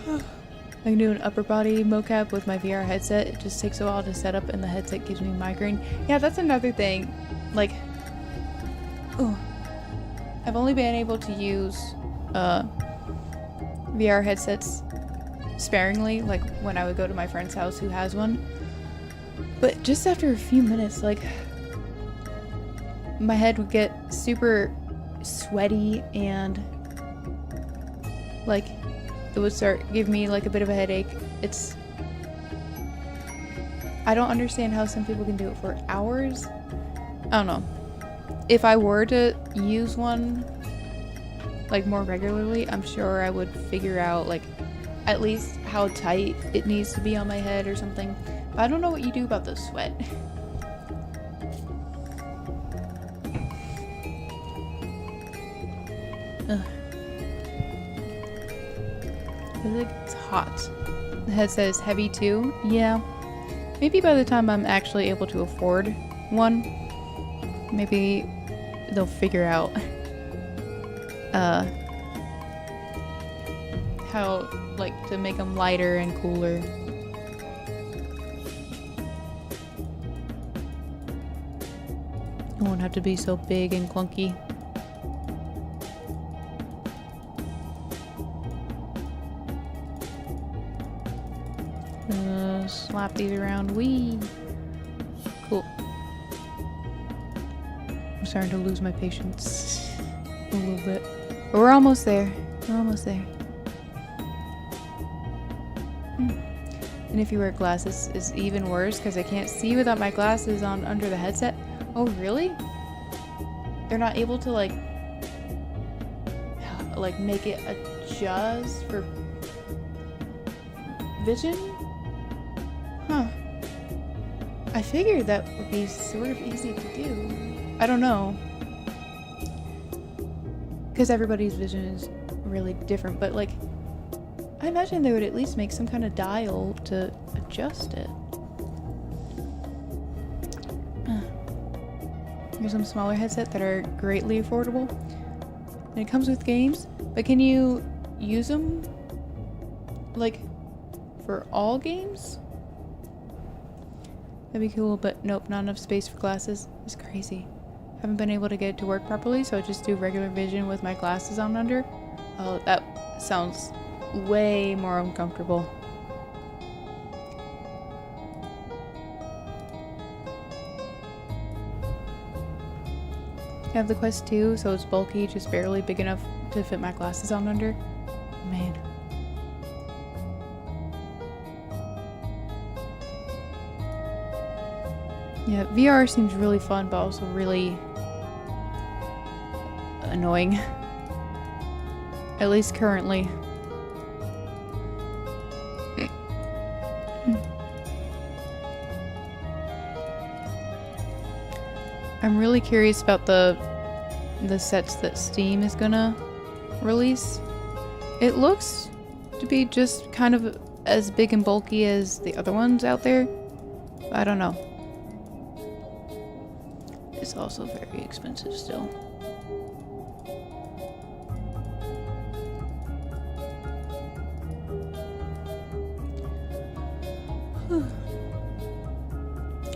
I can do an upper body mocap with my VR headset. It just takes a while to set up and the headset gives me migraine. Yeah, that's another thing. Like, I've only been able to use VR headsets sparingly, like when I would go to my friend's house who has one. But just after a few minutes, like, my head would get super sweaty and like it would start giving me like a bit of a headache. I don't understand how some people can do it for hours. I don't know. If I were to use one like more regularly, I'm sure I would figure out like at least how tight it needs to be on my head or something. But I don't know what you do about the sweat. Ugh. I feel like it's hot. The headset is heavy too. Yeah. Maybe by the time I'm actually able to afford one, maybe they'll figure out how, like, to make them lighter and cooler. It won't have to be so big and clunky. Slap these around. Wee! Cool. I'm starting to lose my patience a little bit. But we're almost there. We're almost there. And if you wear glasses, it's even worse because I can't see without my glasses on under the headset. Oh, really? They're not able to like make it adjust for vision? Huh. I figured that would be sort of easy to do. I don't know. Because everybody's vision is really different, but like, I imagine they would at least make some kind of dial to adjust it. Here's some smaller headsets that are greatly affordable. And it comes with games, but can you use them like for all games? That'd be cool, but nope, not enough space for glasses. It's crazy. Haven't been able to get it to work properly, so I just do regular vision with my glasses on under. Oh, that sounds way more uncomfortable. I have the Quest 2, so it's bulky, just barely big enough to fit my glasses on under. Man. Yeah, VR seems really fun, but also really annoying. At least currently. I'm really curious about the sets that Steam is gonna release. It looks to be just kind of as big and bulky as the other ones out there. I don't know. It's also very expensive still.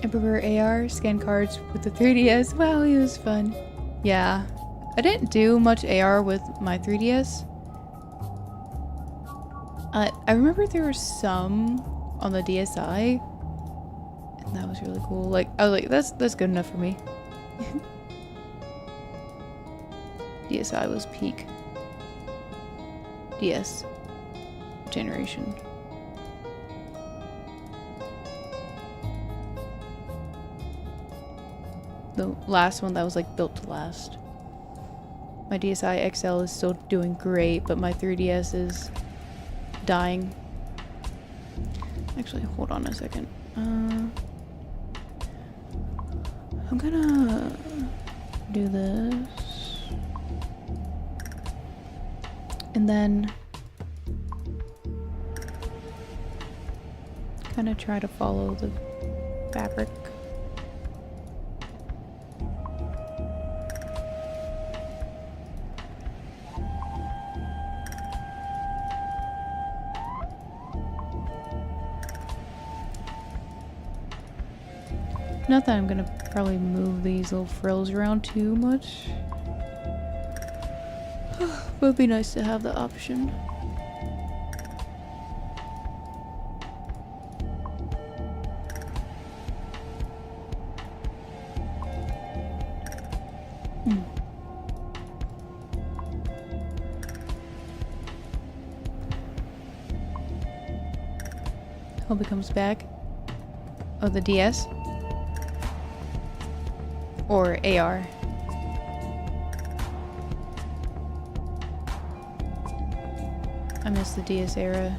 I prefer AR, scan cards with the 3DS. Wow, it was fun. Yeah, I didn't do much AR with my 3DS. I remember there were some on the DSi, and that was really cool. Like, I was like, that's good enough for me. DSi was peak DS generation. The last one that was like built to last. My DSi XL is still doing great, but my 3DS is dying. Actually, hold on a second. I'm gonna do this. And then kind of try to follow the fabric. Not that I'm gonna probably move these little frills around too much. But it'd be nice to have the option. Hope it comes back. Oh, the DS? Or AR. I miss the DS era.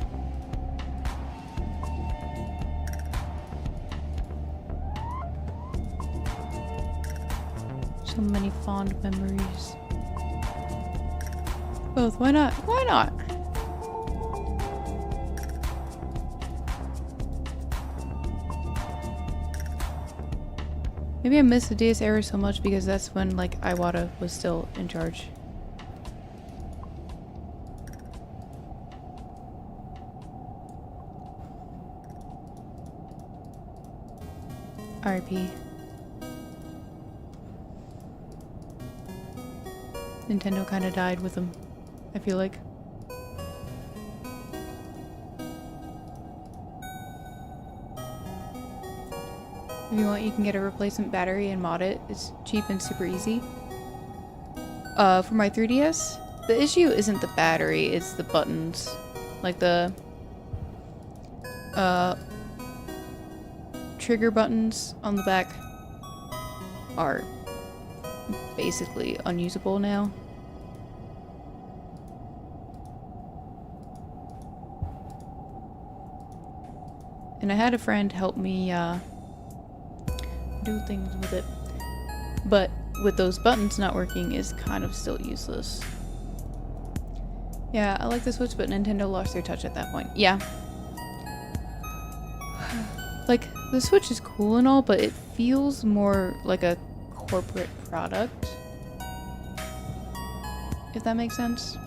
So many fond memories. Both, why not? Why not? Maybe I miss the DS era so much because that's when, like, Iwata was still in charge. RIP. Nintendo kind of died with them, I feel like. If you want, you can get a replacement battery and mod it. It's cheap and super easy. For my 3DS, the issue isn't the battery, it's the buttons. Like the trigger buttons on the back are basically unusable now. And I had a friend help me do things with it, but with those buttons not working is kind of still useless. Yeah, I like the Switch, but Nintendo lost their touch at that point. Yeah. Like, the Switch is cool and all, but it feels more like a corporate product. If that makes sense.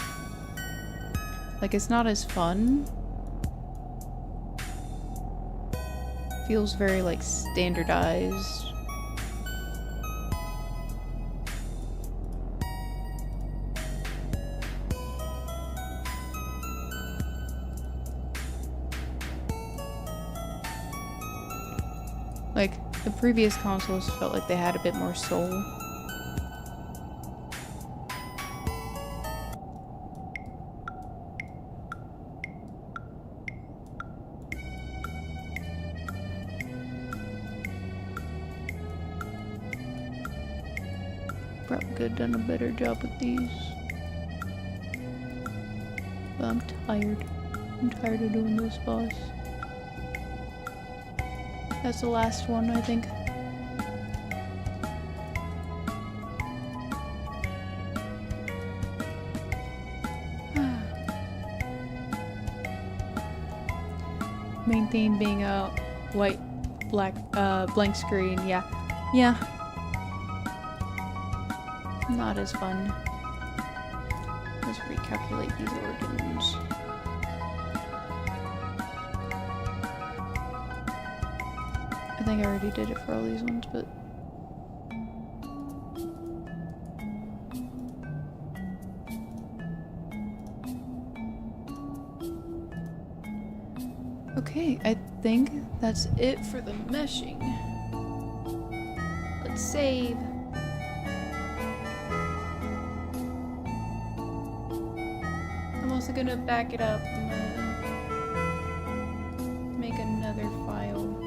Like, it's not as fun. Feels very, like, standardized. Like, the previous consoles felt like they had a bit more soul. Probably could have done a better job with these. But I'm tired. I'm tired of doing this, boss. That's the last one, I think. Main theme being a white, black, blank screen. Yeah. Yeah. Not as fun. Let's recalculate these organs. I think I already did it for all these ones, but... Okay, I think that's it for the meshing. Let's save. I'm also gonna back it up and make another file.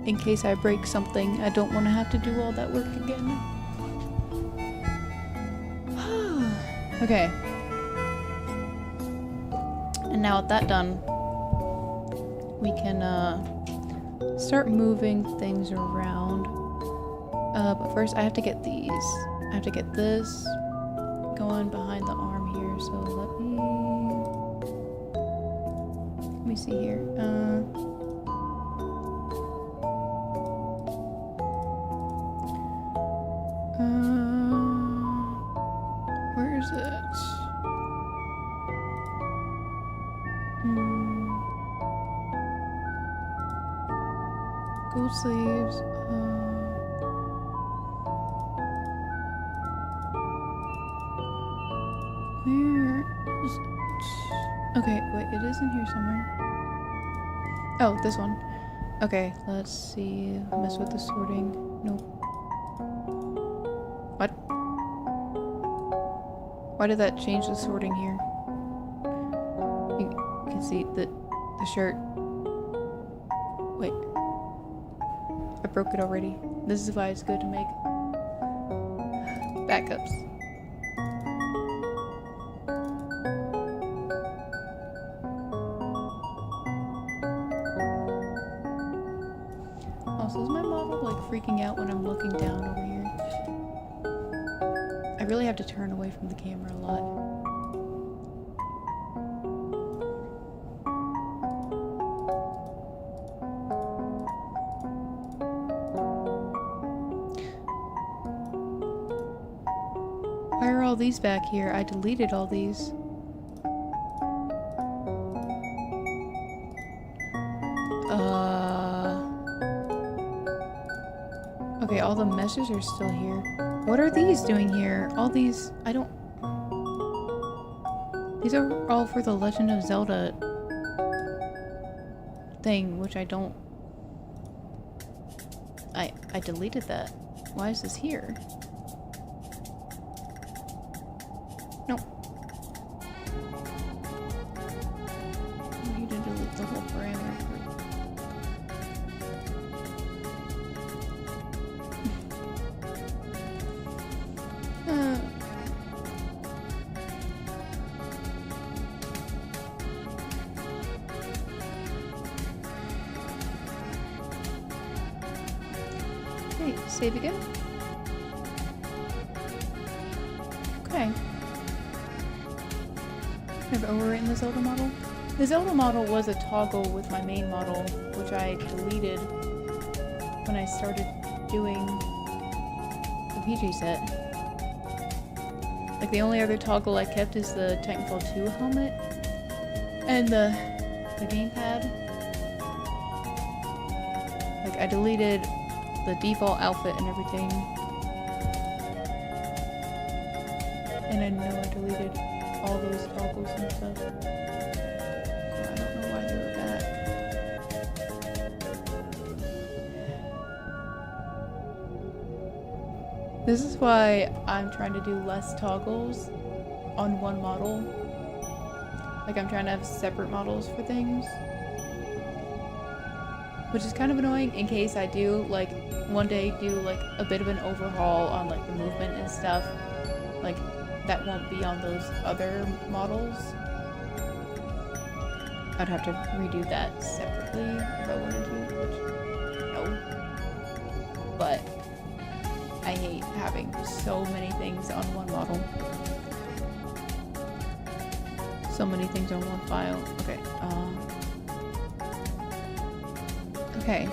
In case I break something, I don't want to have to do all that work again. Okay. And now with that done, we can start moving things around. But first I have to get these. I have to get this going behind the arm here, so let me see here. Where is it? Gold sleeves. Where is it? Okay, wait, it is in here somewhere. Oh, this one. Okay, let's see. Mess with the sorting. Nope. What? Why did that change the sorting here? You can see the shirt. Wait. I broke it already. This is why it's good to make backups. Also, is my model like freaking out when I'm looking down over here? I really have to turn away from the camera a lot. Why are all these back here? I deleted all these. Okay, all the meshes are still here. What are these doing here? All these... I don't... These are all for the Legend of Zelda thing, which I don't... I deleted that. Why is this here? Nope. I need to delete the whole parameter group. Okay, save again. Okay. Have overwritten the Zelda model? The Zelda model was a toggle with my main model, which I deleted when I started doing the PG set. Like, the only other toggle I kept is the Titanfall 2 helmet and the gamepad. Like, I deleted the default outfit and everything. And I know I deleted all those toggles and stuff. So I don't know why they were back. This is why I'm trying to do less toggles on one model. Like, I'm trying to have separate models for things. Which is kind of annoying in case I do, like, one day do, like, a bit of an overhaul on, like, the movement and stuff. Like, that won't be on those other models. I'd have to redo that separately if I wanted to, which, no. But I hate having so many things on one model. So many things on one file. Okay, okay,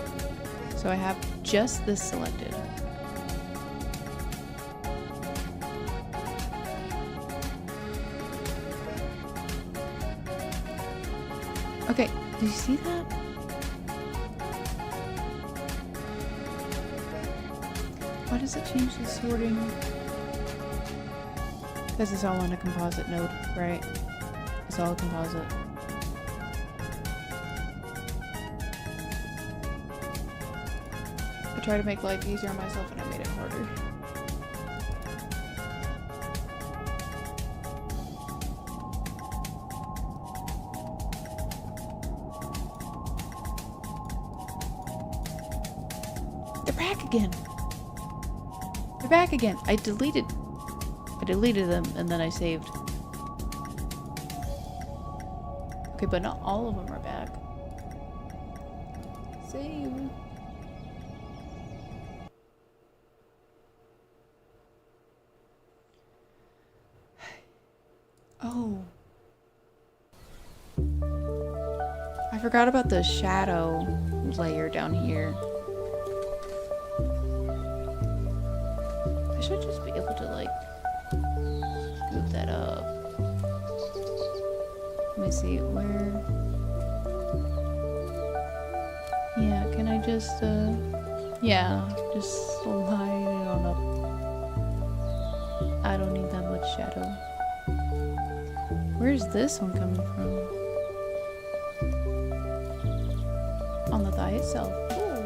so I have just this selected. Okay, do you see that? Why does it change the sorting? Because it's all on a composite node, right? It's all a composite. I tried to make life easier on myself and I made it harder. They're back again! They're back again! I deleted them and then I saved. Okay, but not all of them are back. Save. Oh. I forgot about the shadow layer down here. I should just be able to, like, scoop that up. Let me see, where... Yeah, can I just, yeah, just slide it on up. I don't need that much shadow. Where's this one coming from? On the thigh itself. Ooh.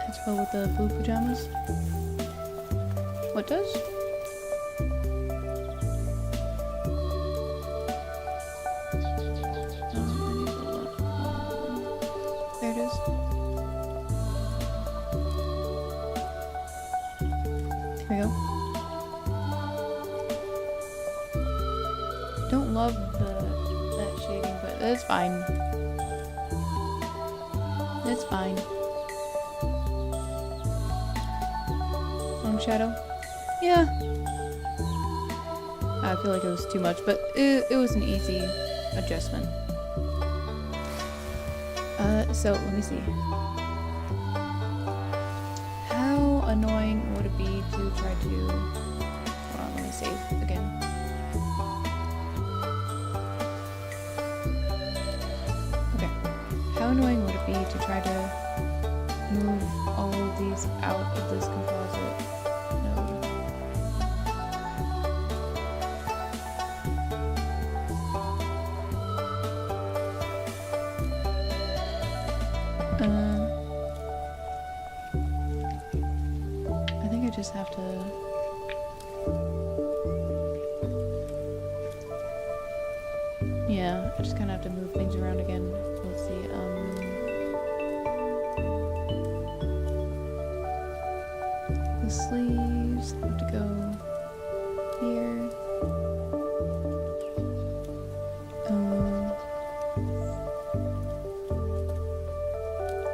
Let's go with the blue pajamas. What does? There it is. There we go. Don't love that shading, but it's fine. It's fine. Shadow? Yeah. I feel like it was too much, but it was an easy adjustment. So let me see. How annoying would it be to try to... Hold on, let me save again. move all of these out of this composite node. I think I just have to. Yeah, I just kind of have to move things around again. Let's see. The sleeves have to go here.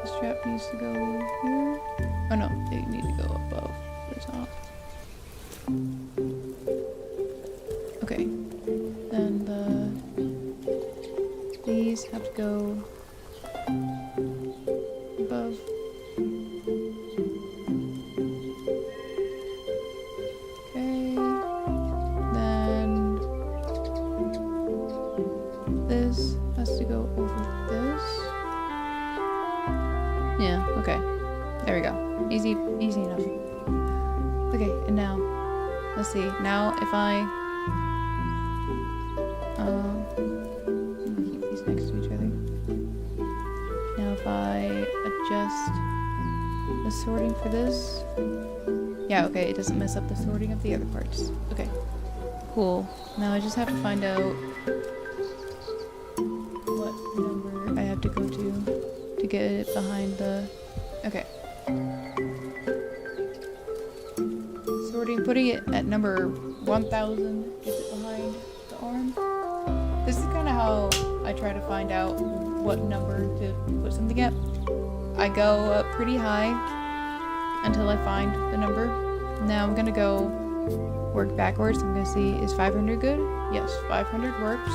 The strap needs to go here. Oh no, they need to go above the top. Okay. Then these have to go above. Okay. Then this has to go over this. Yeah, okay. There we go. Easy enough. Okay, and now, let's see. Now if I keep these next to each other. Now if I adjust the sorting for this. Yeah, okay, it doesn't mess up the sorting of the other parts. Okay, cool. Now I just have to find out what number I have to go to get it behind the... Okay. Putting it at number 1000 gets it behind the arm. This is kind of how I try to find out what number to put something at. I go up pretty high until I find the number. Now I'm gonna go work backwards. I'm gonna see, is 500 good? Yes, 500 works.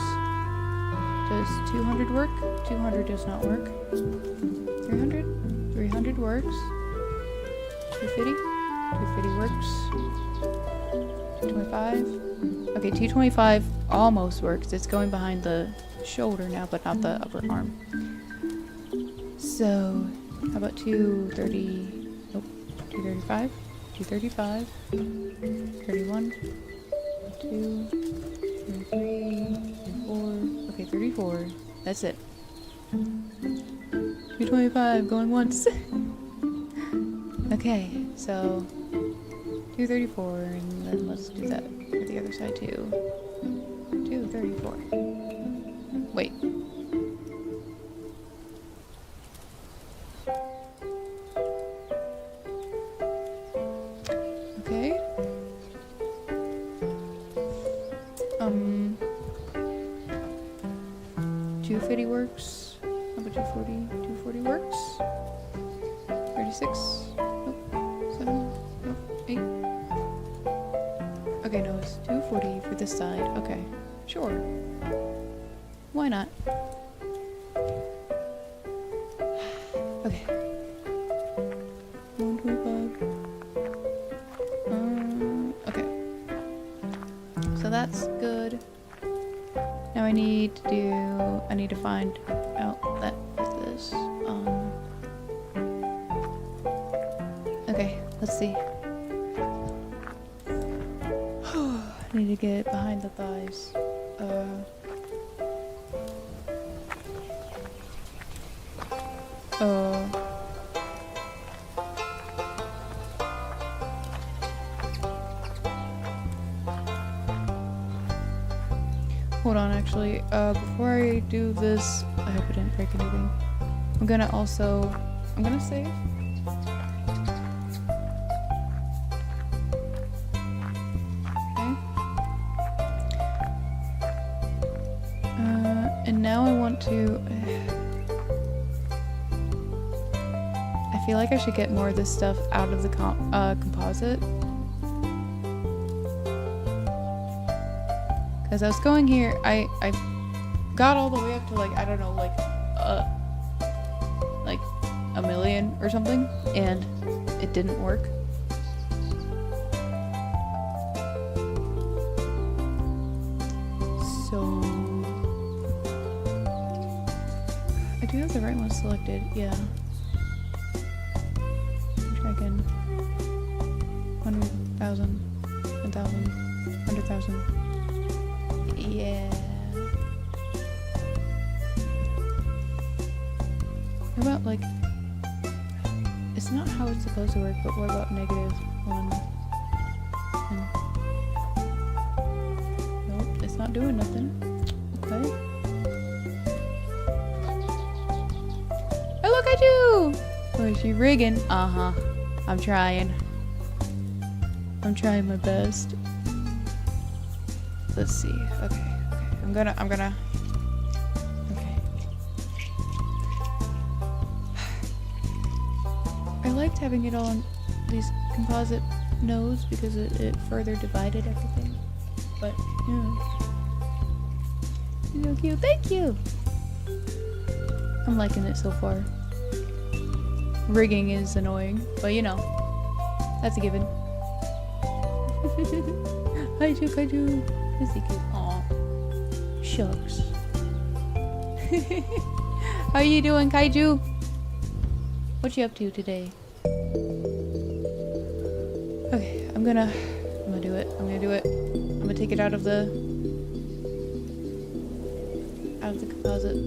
Does 200 work? 200 does not work. 300? 300 works. 250? 250 works. 225. Okay, 225 almost works. It's going behind the shoulder now, but not the upper arm. So, how about 230? Nope. 235. 235. 31. 2. 33. 34. Okay, 34. That's it. 225 going once. Okay, so 234, and then let's do that for the other side too. 234. Wait. Okay. 250 works. How about 240? 240 works. 36. Okay, no, it's 240 for this side. Okay, sure. Why not? Okay. 125. Okay. So that's good. Now I need to find out that this. Okay, let's see. I need to get behind the thighs. Hold on, actually. Before I do this, I hope I didn't break anything. I'm gonna save. And now I want to... I feel like I should get more of this stuff out of the composite. Because I was going here, I got all the way up to like, I don't know, like a million or something, and it didn't work. So... I do have the right one selected, yeah. 1,000, 10,000, 100,000. Yeah. What about, like... It's not how it's supposed to work, but what about -1? Nope, it's not doing nothing. Okay. Oh, look at you! Oh, is she rigging? Uh-huh. I'm trying. I'm trying my best. Let's see. Okay. I'm gonna... Okay. I liked having it all on these composite nodes because it further divided everything. But, yeah. So cute. Thank you! I'm liking it so far. Rigging is annoying, but you know, that's a given. Kaiju, kaiju. Is he cute? Aw. Shucks. How you doing, Kaiju? What you up to today? Okay, I'm gonna do it. I'm gonna take it out of the composite.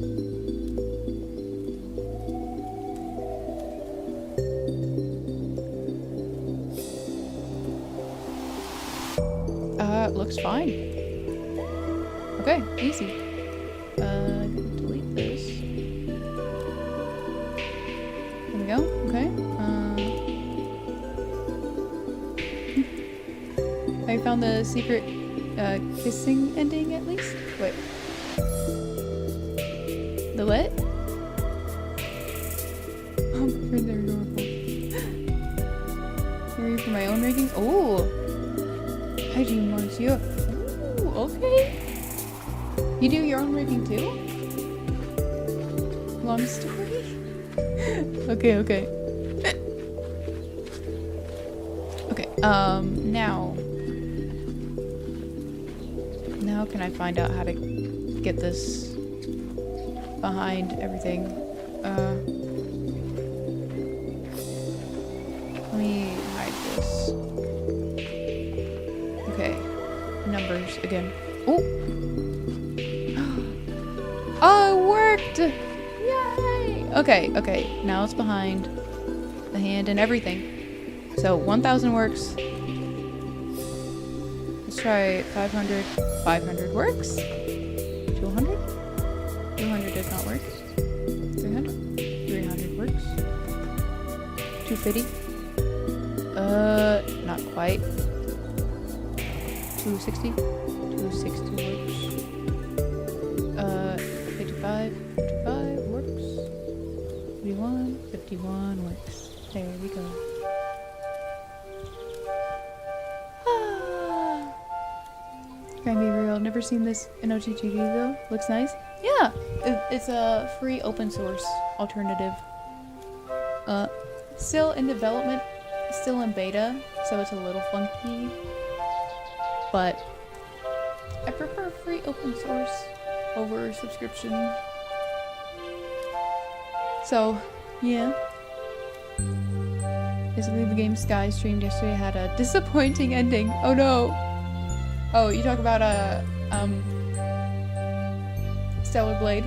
Looks fine. Okay, easy. I'm gonna delete this. There we go. Okay. I found the secret kissing ending at least. Wait. The what? Oh, they're adorable. Ready for my own rigging? Oh. Hi, Monsieur. Ooh, okay. You do your own rigging too? Long story? Okay. Okay, now can I find out how to get this behind everything? Let me hide this. Okay, numbers again. Oh! Oh, it worked! Yay! Okay, now it's behind the hand and everything. So 1,000 works. Let's try 500. 500 works. 200? 200 does not work. 300? 300 works. 250? Not quite. 260? 260 works. 55? 55 works. 51? 51 works. There we go. Can be real. Never seen this Inochi2D though. Looks nice. Yeah, it's a free open source alternative. Still in development, still in beta, so it's a little funky. But I prefer free open source over subscription. So, yeah. Basically, the game Sky streamed yesterday had a disappointing ending. Oh no! Oh, you talk about Stellar Blade.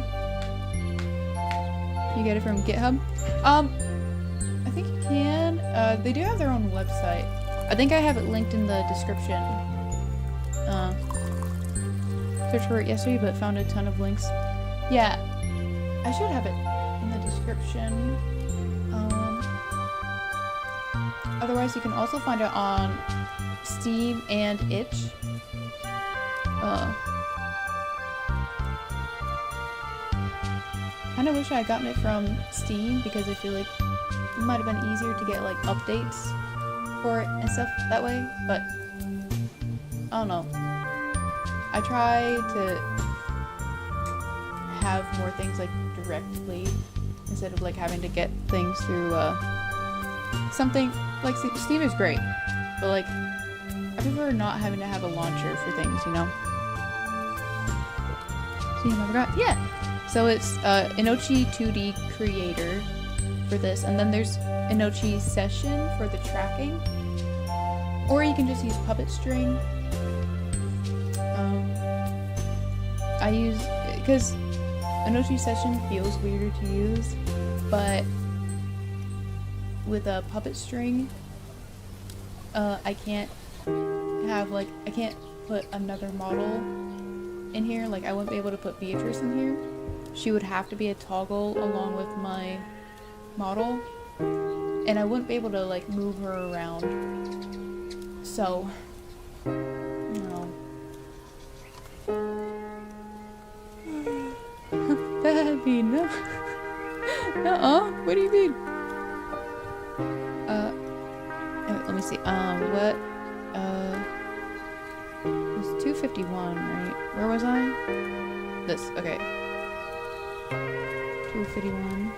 You get it from GitHub? I think you can. They do have their own website. I think I have it linked in the description. Searched for it yesterday, but found a ton of links. Yeah, I should have it in the description. Otherwise, you can also find it on Steam and itch. Kinda wish I had gotten it from Steam because I feel like it might have been easier to get like updates for it and stuff that way, but I don't know. I try to have more things like directly instead of like having to get things through something like Steam is great, but like I prefer not having to have a launcher for things, you know? See, I forgot. Yeah. So it's Inochi2D creator for this, and then there's Inochi Session for the tracking. Or you can just use Puppetstring. I use, because Inochi session feels weirder to use, but with a Puppetstring, I can't have like, I can't put another model in here. Like I wouldn't be able to put Beatrice in here. She would have to be a toggle along with my model, and I wouldn't be able to like move her around. So, no. Baby, no. Nuh-uh. What do you mean? Let me see. What? It was 251, right? Where was I? This. Okay. 251.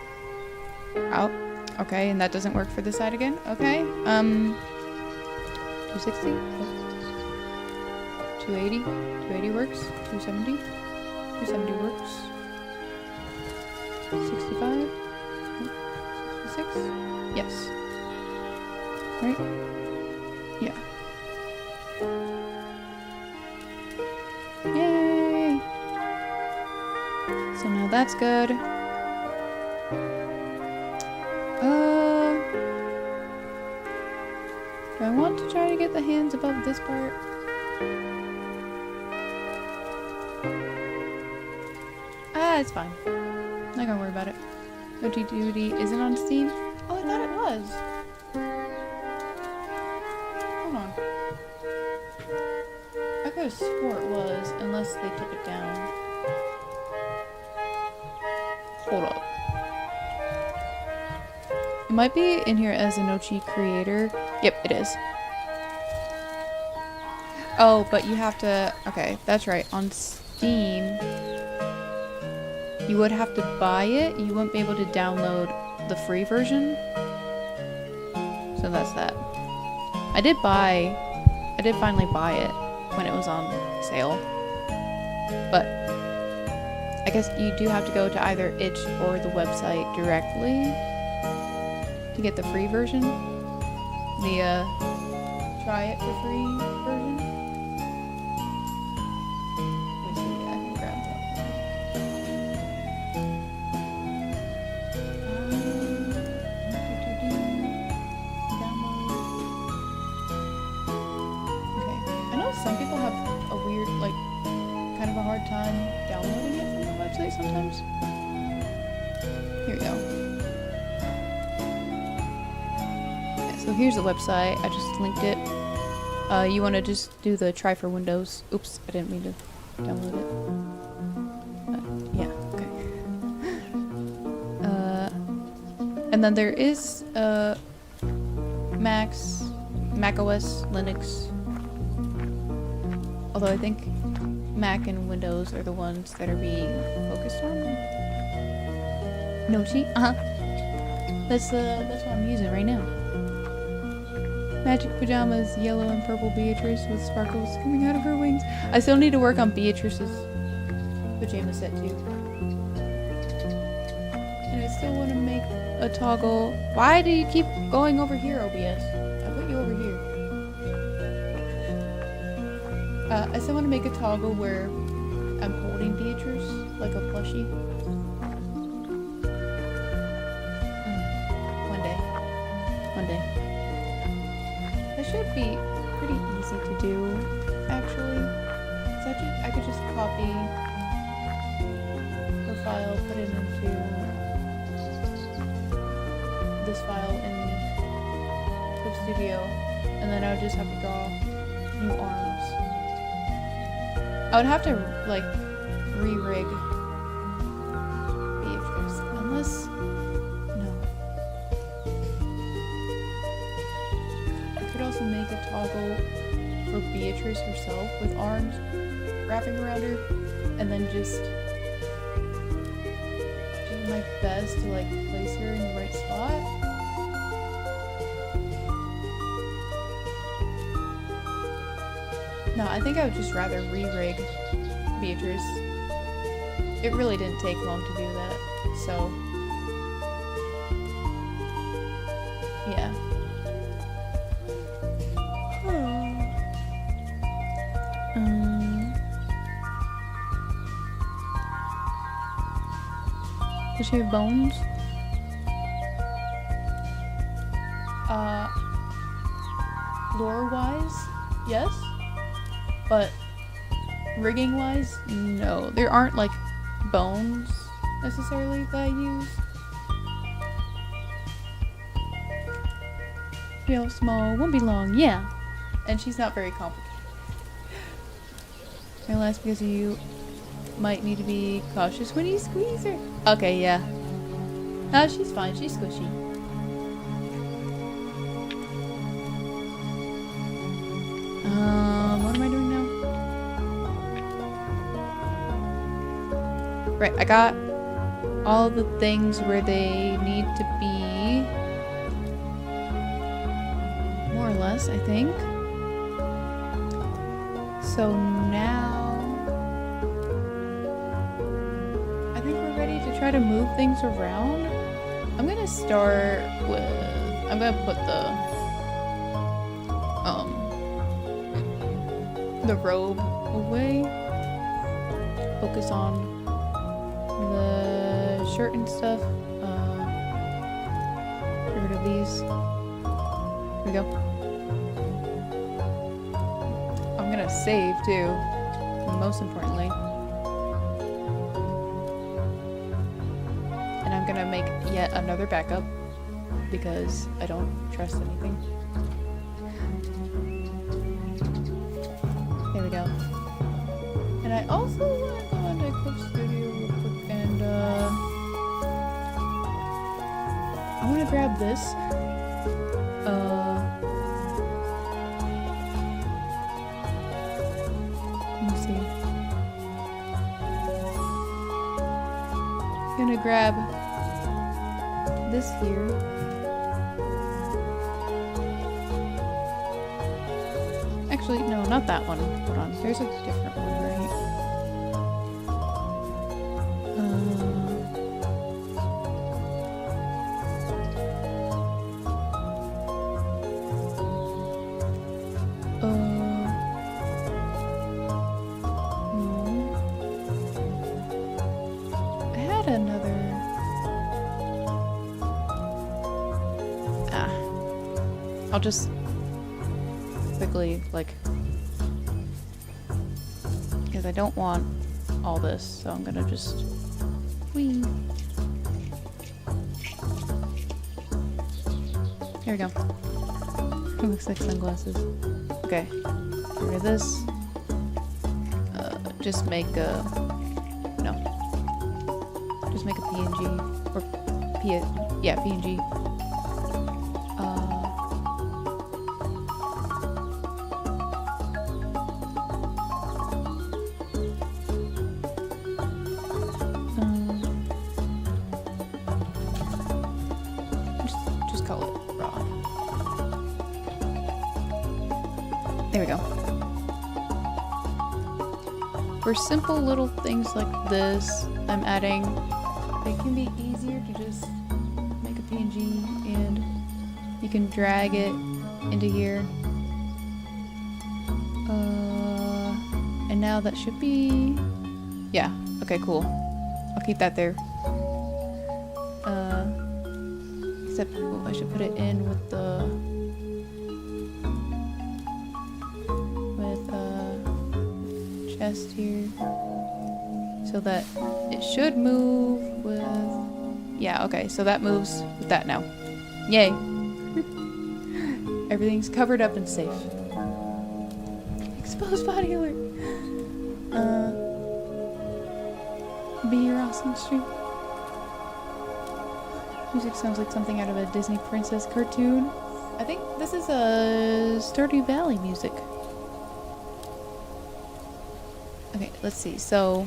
Out. Okay, and that doesn't work for this side again. Okay. 260. 280. 280 works. 270. 270 works. 65. 66. Yes. Right? Yeah. Yay! So now that's good. Do I want to try to get the hands above this part? It's fine. Not gonna worry about it. Inochi2D isn't on Steam? Oh, I thought it was. Hold on. I could have swore it was, unless they took it down. Hold up. It might be in here as Inochi Creator. Yep, it is. Oh, but you have to... Okay, that's right. On Steam, you would have to buy it. You wouldn't be able to download the free version. So that's that. I did finally buy it when it was on sale. But I guess you do have to go to either itch or the website directly to get the free version. The try it for free version. Let me see, I can grab that. Download. Okay. I know some people have a weird, like, kind of a hard time downloading it from the website sometimes. Here we go. So here's the website. I just linked it. You want to just do the try for Windows. Oops, I didn't mean to download it. Yeah, okay. And then there is Mac OS, Linux. Although I think Mac and Windows are the ones that are being focused on. Inochi? That's what I'm using right now. Magic pajamas, yellow and purple Beatrice with sparkles coming out of her wings. I still need to work on Beatrice's pajama set too. And I still want to make a toggle. Why do you keep going over here, OBS? I put you over here. I still want to make a toggle where I'm holding Beatrice like a plushie. One day. That should be pretty easy to do, actually. So I could just copy her file, put it into this file in Clip Studio, and then I would just have to draw new arms. I would have to, like, re-rig Beatrice, unless... also make a toggle for Beatrice herself with arms wrapping around her, and then just do my best to like place her in the right spot. No, I think I would just rather re-rig Beatrice. It really didn't take long to do that, so yeah. Does she have bones? Lore-wise, yes. But rigging-wise, no. There aren't, like, bones, necessarily, that I use. Real small, won't be long, yeah. And she's not very complicated. I realize because you might need to be cautious when you squeeze her. Okay, yeah. No, she's fine. She's squishy. What am I doing now? Right, I got all the things where they need to be. More or less, I think. So now I think we're ready to try to move things around. I'm gonna start with, I'm gonna put the robe away. Focus on the shirt and stuff. Get rid of these. Here we go. I'm gonna save too, most importantly. And I'm gonna make yet another backup because I don't trust anything. There we go. And I also want to go into Clip Studio real quick and I want to grab this. Let me see. I'm gonna grab this here. Actually, no, not that one. Hold on. There's a different one, right? No. I had another. I'll just quickly, like, because I don't want all this, so I'm gonna just whee. Here we go. It looks like sunglasses. Okay, get rid of this. Just make a no. Just make a PNG or yeah, PNG. Just call it raw. There we go. For simple little things like this, I'm adding, it can be easier to just make a PNG and you can drag it into here. And now that should be, yeah, okay, cool. I'll keep that there. Except I should put it in with the chest here, so that it should move with, yeah, okay, so that moves with that now. Yay. Everything's covered up and safe. Exposed body alert. Be your awesome stream. Music sounds like something out of a Disney princess cartoon. I think this is a Stardew Valley music. Okay, let's see. So,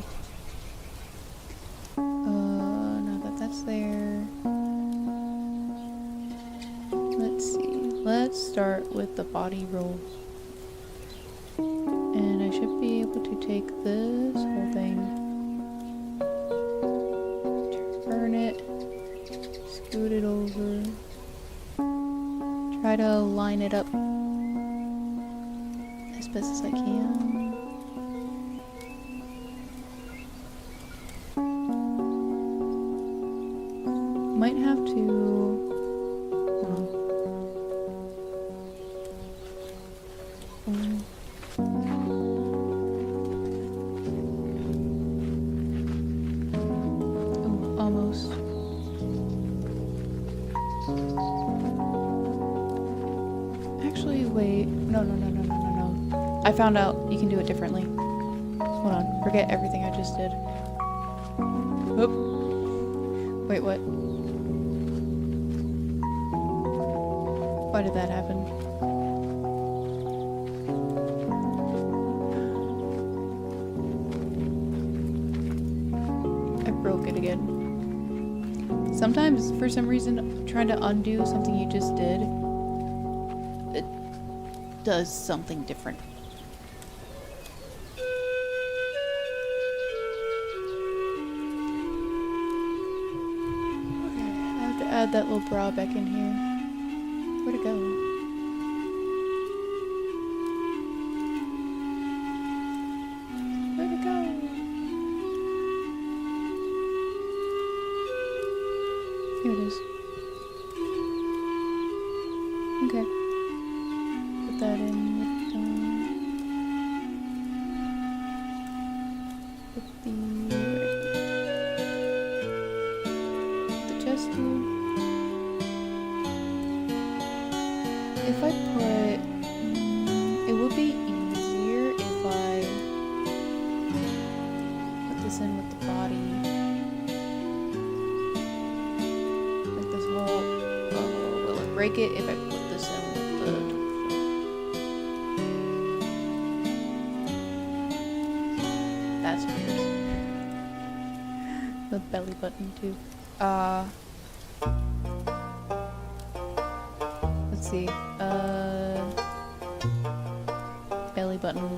now that that's there, let's see. Let's start with the body roll. And I should be able to take this whole thing, turn it, scoot it over, try to line it up as best as I can. Might have to... Hold on. Ooh, almost. Actually, wait. No. I found out you can do it differently. Hold on. Forget everything I just did. Oop. Wait, what? Why did that happen? I broke it again. Sometimes, for some reason, trying to undo something you just did, it does something different. Okay, I have to add that little bra back in here. Where'd it go? Where'd it go? Here it is. Okay. Put that in with the chest here. If I put, it would be easier if I put this in with the body. Like this whole, will it break it if I put this in with the torso? That's weird. The belly button too. Let's see. Belly button.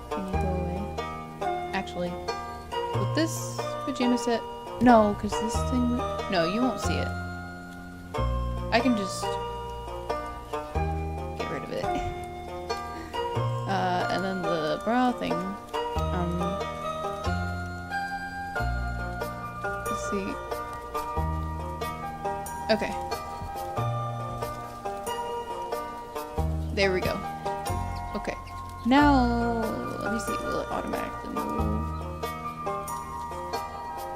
Can you go away? Actually, with this pajama set, no, because this thing, no, you won't see it. I can just get rid of it. And then the bra thing, let's see. Okay. There we go. Okay. Now, let me see. Will it automatically move?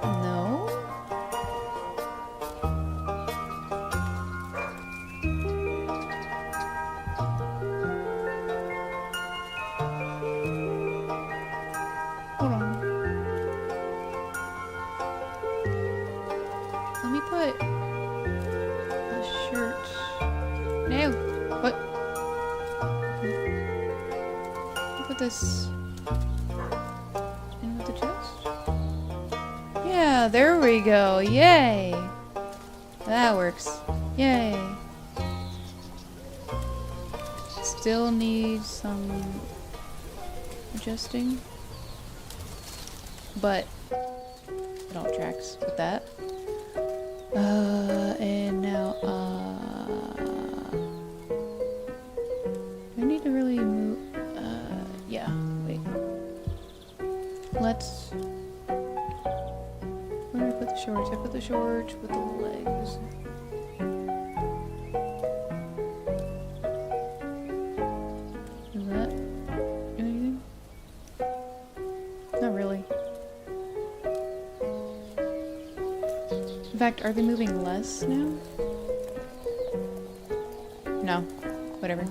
No? Hold on. Let me put the shirt. No. What? Put this in with the chest. Yeah, there we go. Yay. That works. Yay. Still need some adjusting, but it all tracks with that. And now, do I need to really move? Yeah, wait. Let's, where did I put the shorts? I put the shorts with the legs. Does that do anything? Not really. In fact, are they moving less now? No. Whatever.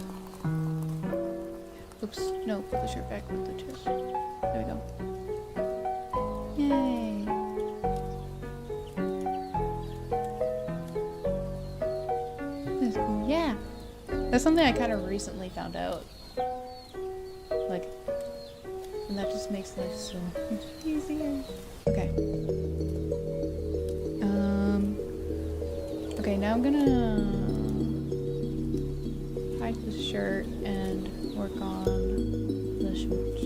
Oops. No, put the shirt back with the chest. There we go. Yay. That's cool. Yeah. That's something I kind of recently found out. Like, and that just makes life so much easier. Okay. Okay, now I'm gonna hide the shirt and work on the shorts.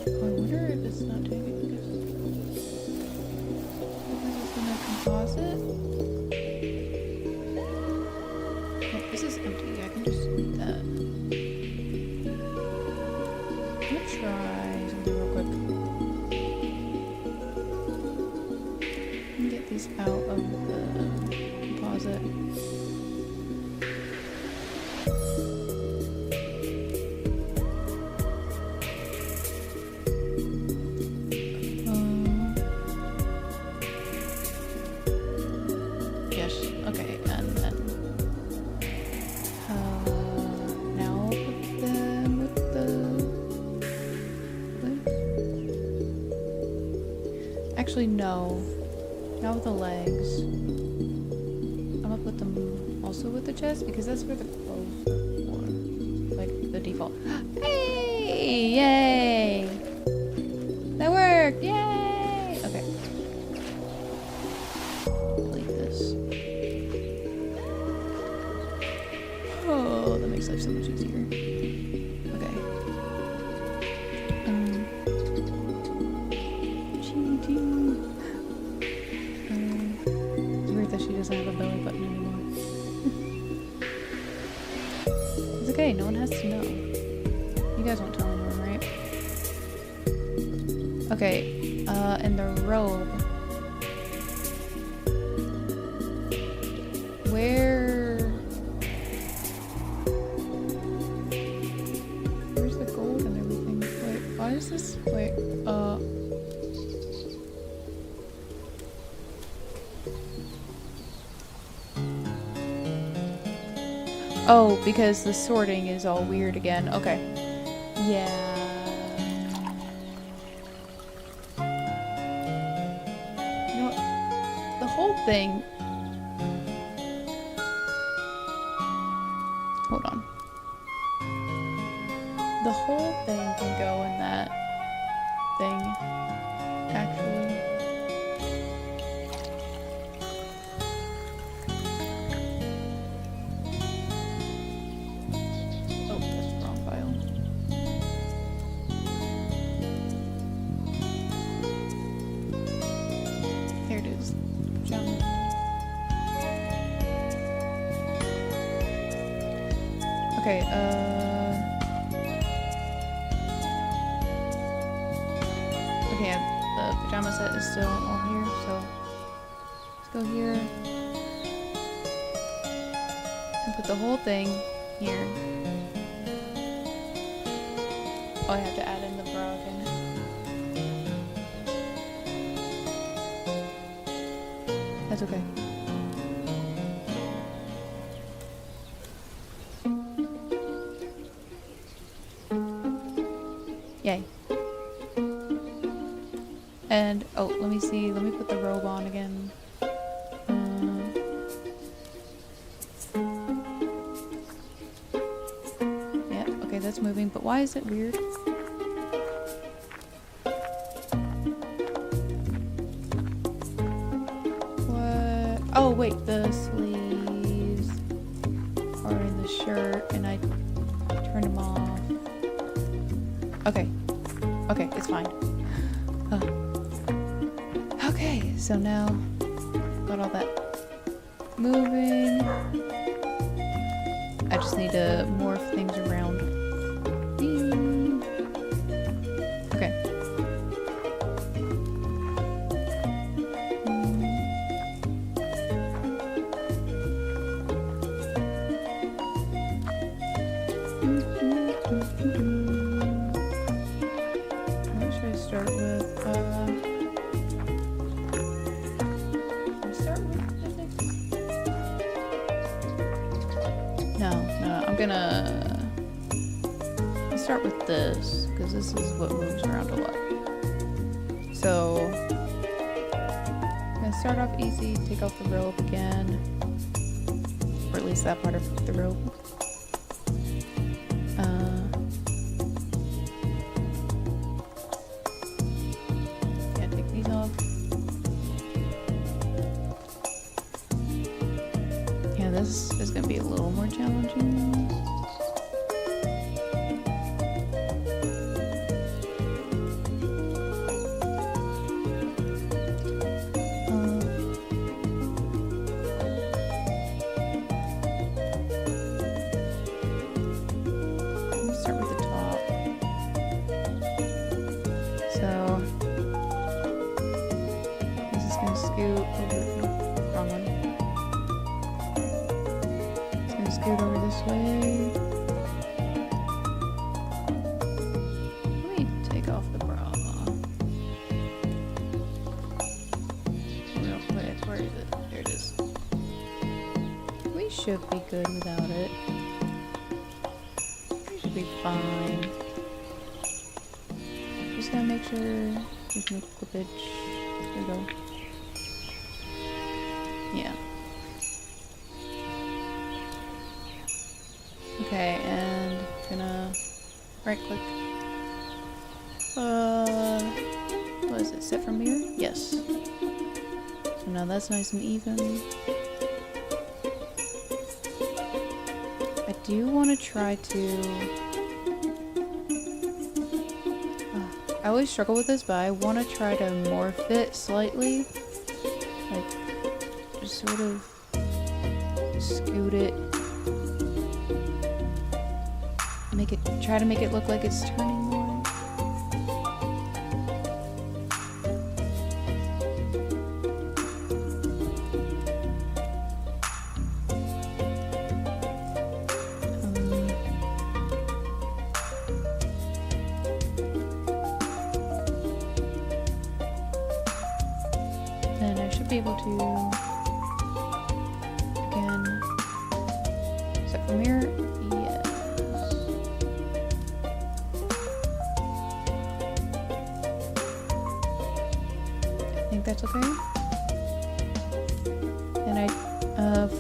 Oh, I wonder if it's not taking because it's in a composite. Oh, this is empty. I can just delete that. these out of the composite. Yes, okay, and then now I'll put them with the... Actually, no. Not with the legs. I'm gonna put them also with the chest because that's where the clothes are for. Like the default. Hey! Yay! That worked! Yay! Okay. Delete this. Oh, that makes life so much easier. Okay. It's weird that she doesn't have a belly button anymore. It's okay, no one has to know. You guys won't tell anyone, right? Okay, and the robe. Where's the gold and everything? Wait, why is this? Wait, oh, because the sorting is all weird again. Okay. Yeah. You know what? The whole thing... Hold on. The whole thing can go in that thing, actually. Oh, that's the wrong file. Here it is. Jump. Okay, okay, the pajama set is still all here, so let's go here and put the whole thing here. Oh, I have to add in the bra again. That's okay. Yay. And, oh, let me see. Let me put the robe on again. Yeah, okay, that's moving. But why is it weird? What? Oh, wait, the sleeves are in the shirt, and I turned them off. Okay. Okay, it's fine. Okay, so now got all that moving. I just need to morph things around. Okay. What should I start with? Let's start with this, because this is what moves around a lot. So, I'm going to start off easy, take off the robe again, or at least that part of the robe. Yeah, take these off. Yeah, this is going to be a little more challenging. gonna scoot over. No, wrong one. It's gonna scoot over this way. Let me take off the bra. Real quick. Where is it? There it is. We should be good without it. We should be fine. Just gotta make sure there's no clippage. There we go. Yeah. Okay, and gonna right click. What is it? Set from mirror? Yes. So now that's nice and even. I do want to try to. I always struggle with this, but I want to try to morph it slightly. Like, just sort of scoot it. Try to make it look like it's turning more. Then I should be able to, again, set from here. Yes. I think that's okay. And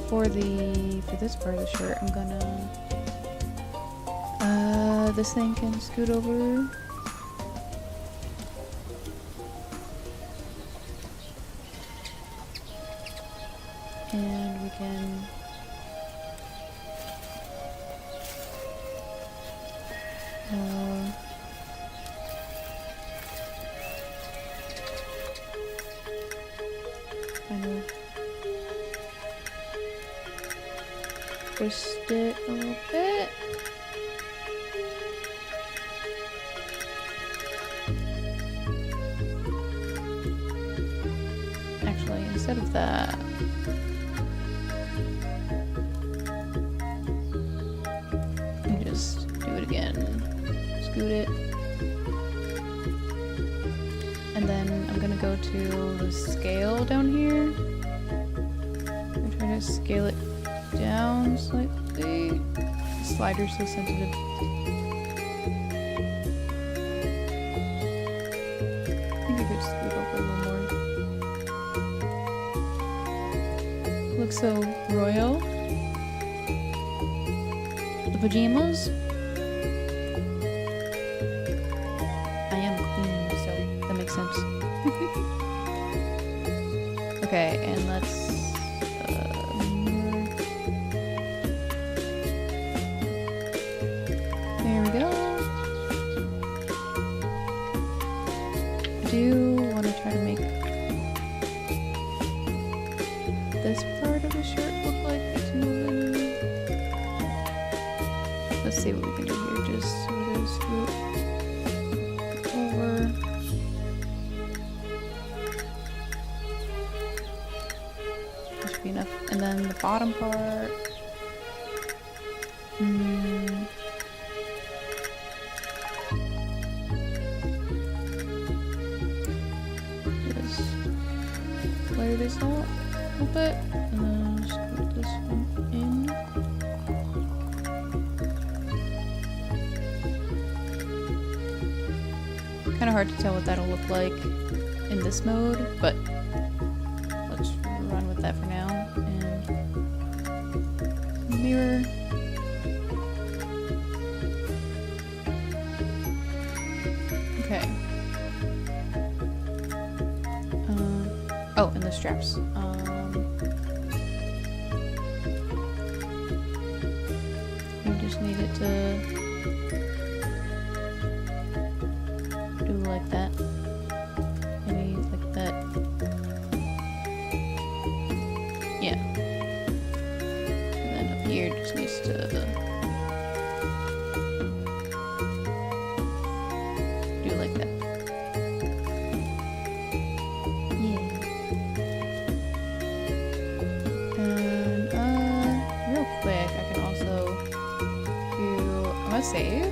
for this part of the shirt, I'm gonna, this thing can scoot over. And we can kind of twist it a little bit. Actually, instead of that, do it again. Scoot it. And then I'm gonna go to the scale down here. I'm trying to scale it down slightly. The slider's so sensitive. I think I could scoot over a little more. Looks so royal. The pajamas. I am queen, so that makes sense. Okay, and let's there we go. I do want to try to make this part of the shirt look like it's moving. Let's see what we can do here. Just sort of scoot over. That should be enough. And then the bottom part. Just layer this out a little bit. And then scoot this one in. Kind of hard to tell what that'll look like in this mode, but let's run with that for now. And mirror. Okay. Oh, and the straps. We just need it to like that. Maybe like that. Yeah. And then up here just needs to do like that. Yeah. save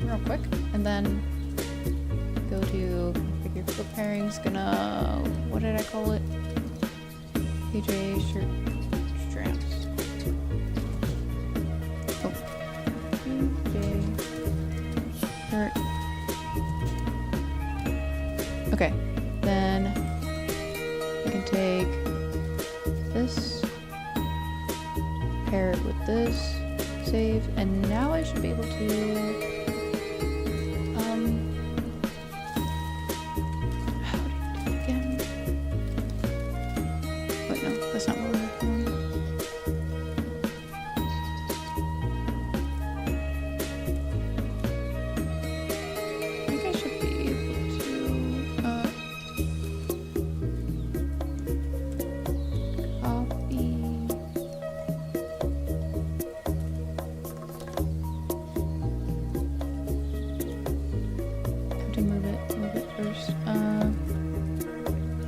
real quick, and then go to configure flip pairings. Gonna, what did I call it? PJ shirt straps. Oh, PJ shirt. Okay, then I can take this, pair it with this, save, and now I should be able to how do you do it again? Wait, no, that's not what we're doing. I think I should be able to copy. Have to move it first.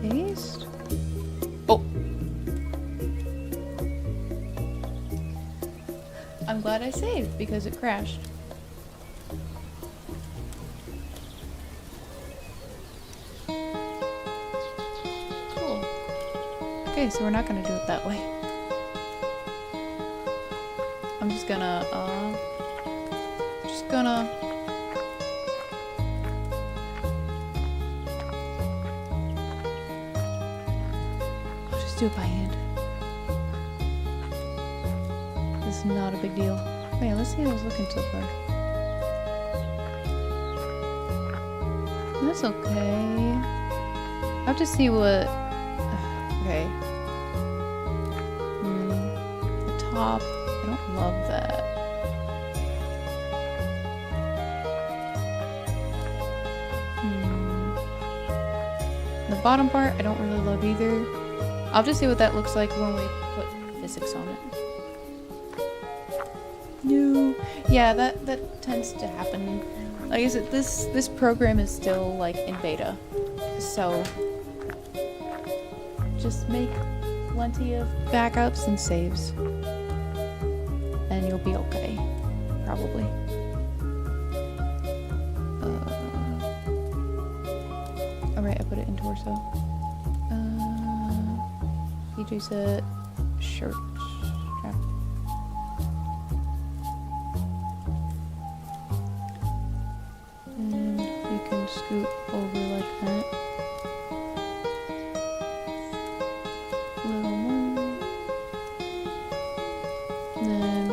Paste. Oh, I'm glad I saved because it crashed. Cool. Okay, so we're not gonna do it that way. I'm just gonna, I'll just do it by hand. This is not a big deal. Wait, let's see how it's looking so far. That's okay. I have to see what, okay. The top, I don't love that. The bottom part, I don't really love either. I'll have to see what that looks like when we put physics on it. No. Yeah, that tends to happen. Like I said, this program is still like in beta. So just make plenty of backups and saves. And you'll be okay. Probably. Alright, I put it in torso. PJ set shirt strap. And you can scoot over like that. A little more. Then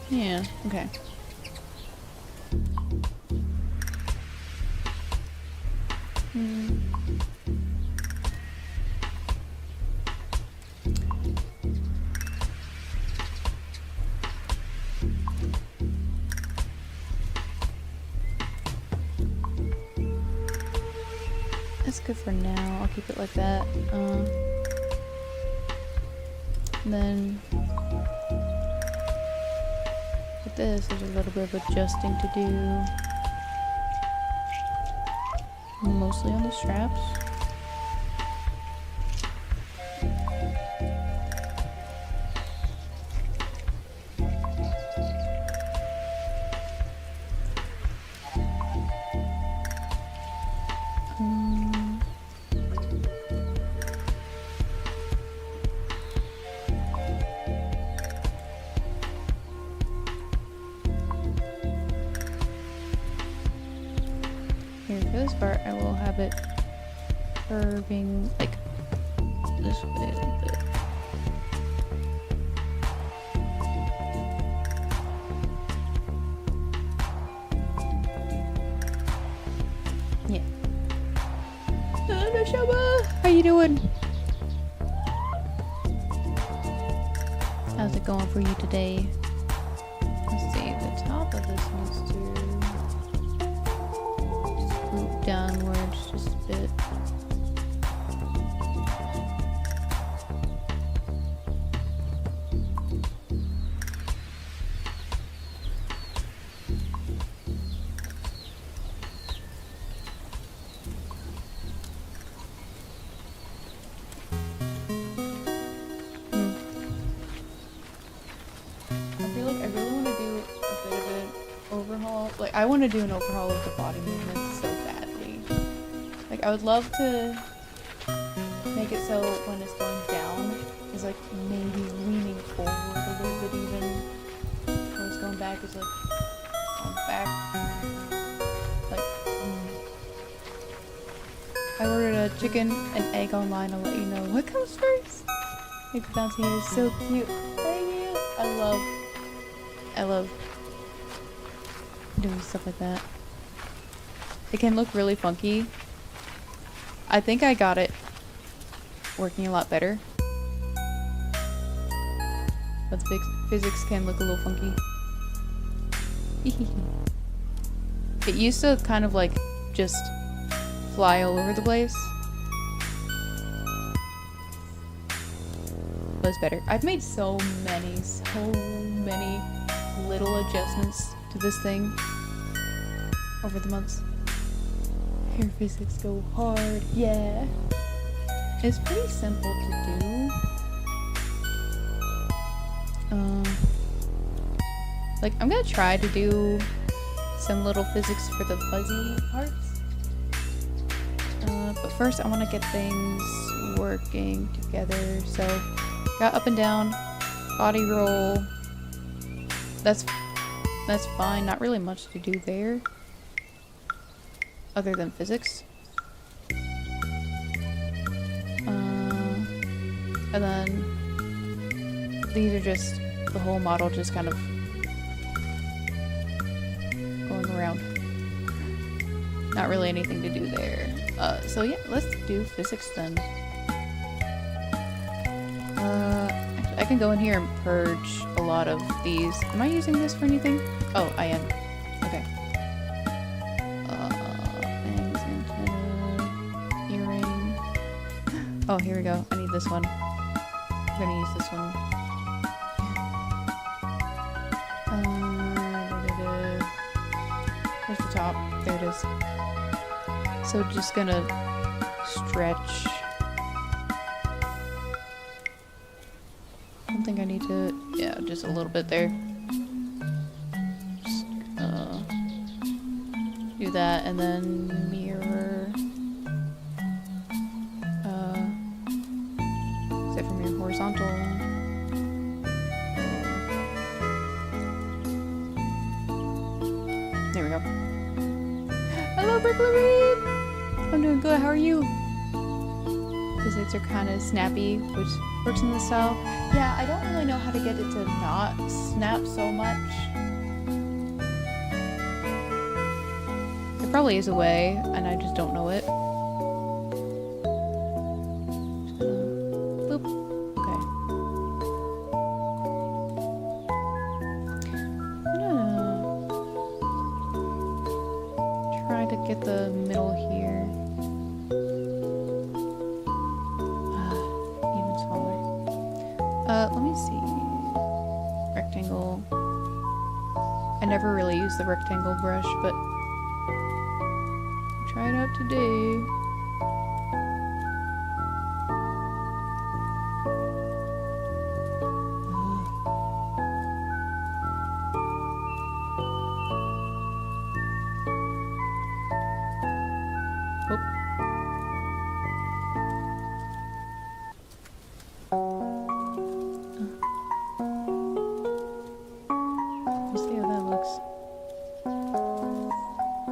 yeah, okay. That's good for now. I'll keep it like that. Then with this, there's a little bit of adjusting to do. Mostly on the straps. Here, for this part, I will have it curving like this way a little bit. Yeah. Nashama, how you doing? How's it going for you today? Let's see, the top of this needs to scoot downwards just a bit. like, I want to do an overhaul of the body movements so badly. Like, I would love to make it so when it's going down, it's like maybe leaning forward a little bit even. When it's going back, it's like going back. Like, I ordered a chicken and egg online. I'll let you know what comes first. Like, the bouncy hair is so cute. Thank you. I love doing stuff like that. It can look really funky. I think I got it working a lot better. But the physics can look a little funky. It used to kind of like just fly all over the place. But it's better. I've made so many little adjustments to this thing over the months. Hair physics go hard, yeah. It's pretty simple to do. Like, I'm gonna try to do some little physics for the fuzzy parts. But first I want to get things working together. So, got up and down, body roll. That's fine. Not really much to do there, other than physics. And then these are just the whole model, just kind of going around. Not really anything to do there. So yeah, let's do physics then. Actually, I can go in here and purge a lot of these. Am I using this for anything? Oh, I am. Okay. Bangs, antenna, earring. Oh, here we go. I need this one. I'm gonna use this one. Where's the top? There it is. So just gonna stretch. I don't think I need to, yeah, just a little bit there. Just, do that and then mirror. Except for mirror horizontal. There we go. Hello, Bricklery! I'm doing good, how are you? Physics are kind of snappy, which works in this style. Yeah, I don't really know how to get it to not snap so much. There probably is a way, and I just don't know it. Boop. Okay. I'm gonna try to get the middle here. Even smaller. Let me see. Rectangle. I never really use the rectangle brush, but try it out today. Let's see how that looks.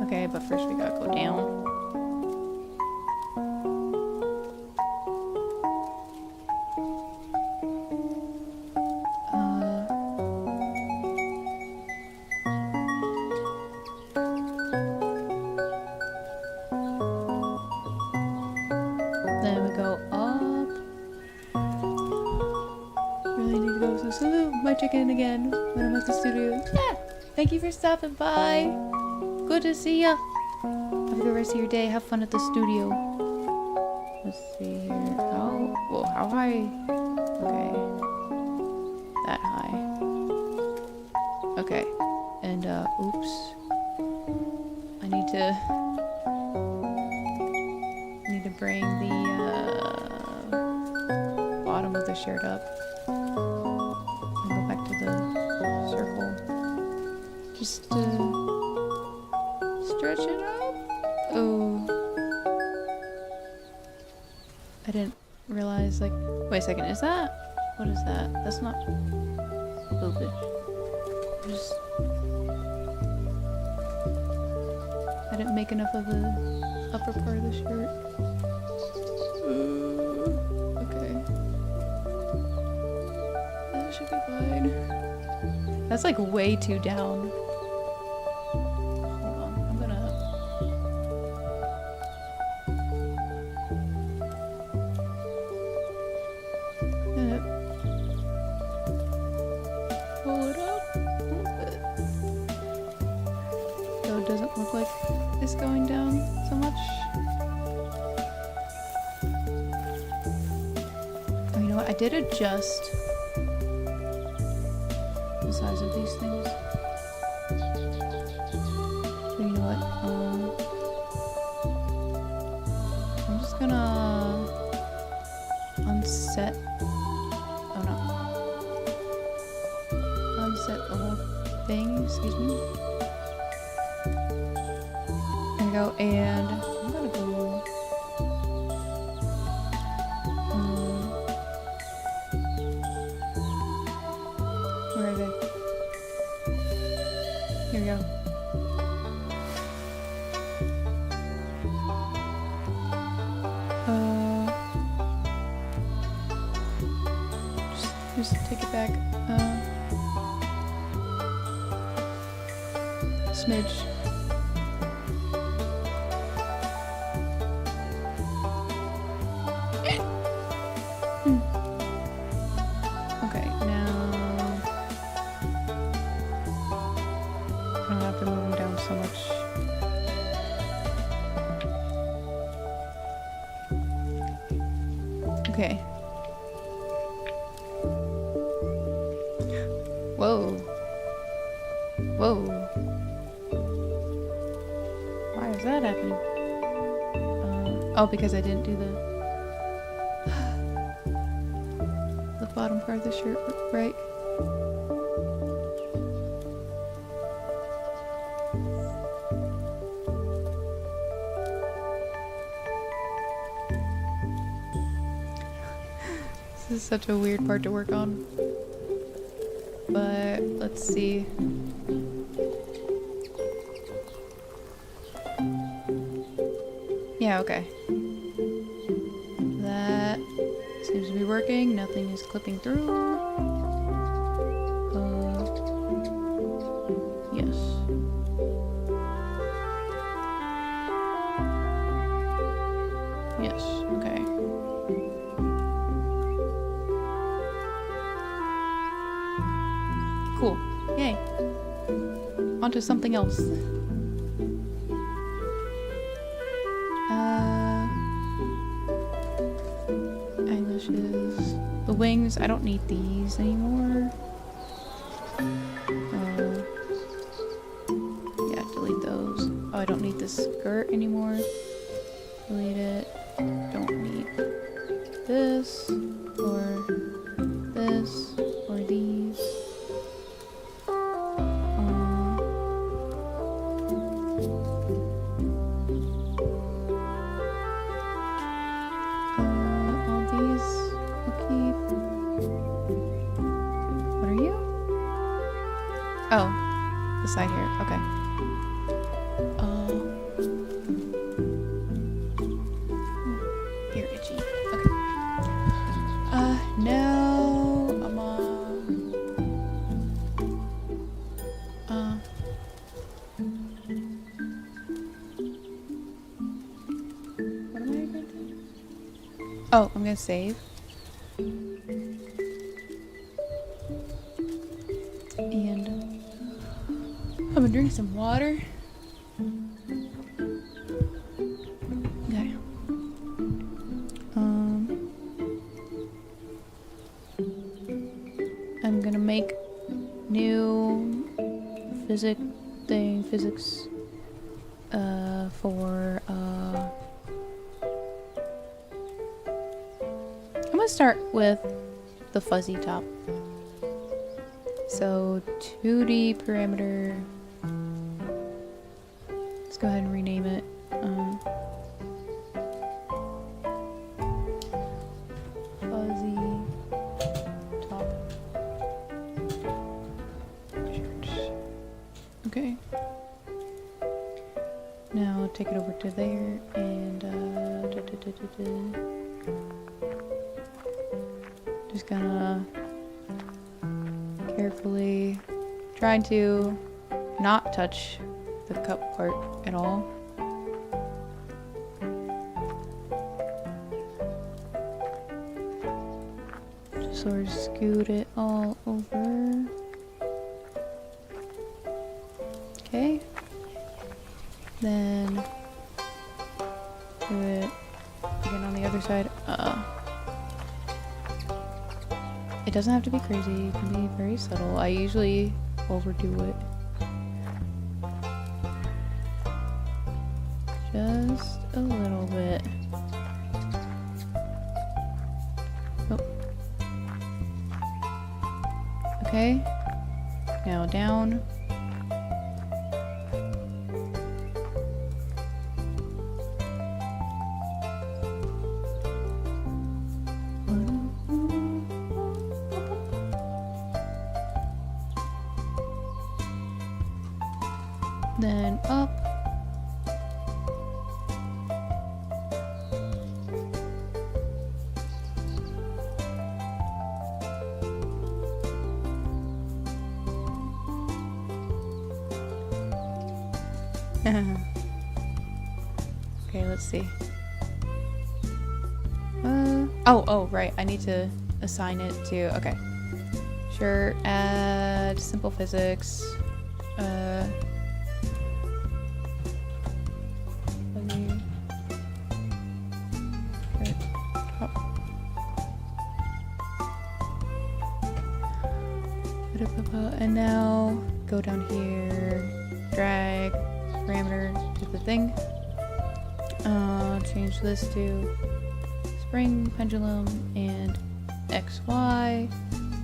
Okay, but first we gotta go down. Then we go up. Really need to go, so salute my chicken again when I'm at the studio. Yeah! Thank you for stopping by. Good to see ya. Have a good rest of your day. Have fun at the studio. Let's see here. How high? Okay. That high. Okay. And, oops. I need to bring the, bottom of the shirt up. And go back to the circle. Just to stretch it up. Oh. I didn't realize, like, wait a second, is that? What is that? That's not boobage. I didn't make enough of the upper part of the shirt. Okay. That should be fine. That's like way too down. Hold on, I'm gonna... pull it up a little bit. So it doesn't look like it's going down so much. Oh, you know what? I did adjust the size of these things. So you know what? I'm just gonna unset. Oh no. Unset the whole thing. Excuse me. There we go. And I'm gonna go. Where are they? Here we go. Just take it back. Smidge. Okay, now I don't have to move them down so much. Okay. Whoa. Whoa. Why is that happening? Oh, because I didn't do the bottom part of the shirt right. This is such a weird part to work on. But let's see. Yeah, okay. That seems to be working. Nothing is clipping through. Yes. Yes, okay. Cool. Yay. Onto something else. Eyelashes. The wings, I don't need these anymore. Yeah, delete those. Oh, I don't need this skirt anymore. Delete it. Don't need this, or this, or these. All these I'll keep. What are you? Oh, the side here. Okay. You're itchy. Okay. Now I'm what am I going to do? Oh, I'm gonna save. And I'm gonna drink some water. Okay. I'm gonna make new physics for I'm gonna start with the fuzzy top. So 2D parameter Let's go ahead and rename it. Fuzzy top shirt. Okay. Now take it over to there and just gonna carefully trying to not touch the cup part at all. Just sort of scoot it all over. Okay. Then do it again on the other side. It doesn't have to be crazy, it can be very subtle. I usually overdo it. Just a little bit. Oh. Okay. Now down. Then up. Okay, let's see. Oh, right. I need to assign it to, okay. Sure, add simple physics. And now go down here, drag parameter to the thing. Change this to spring, pendulum, and XY.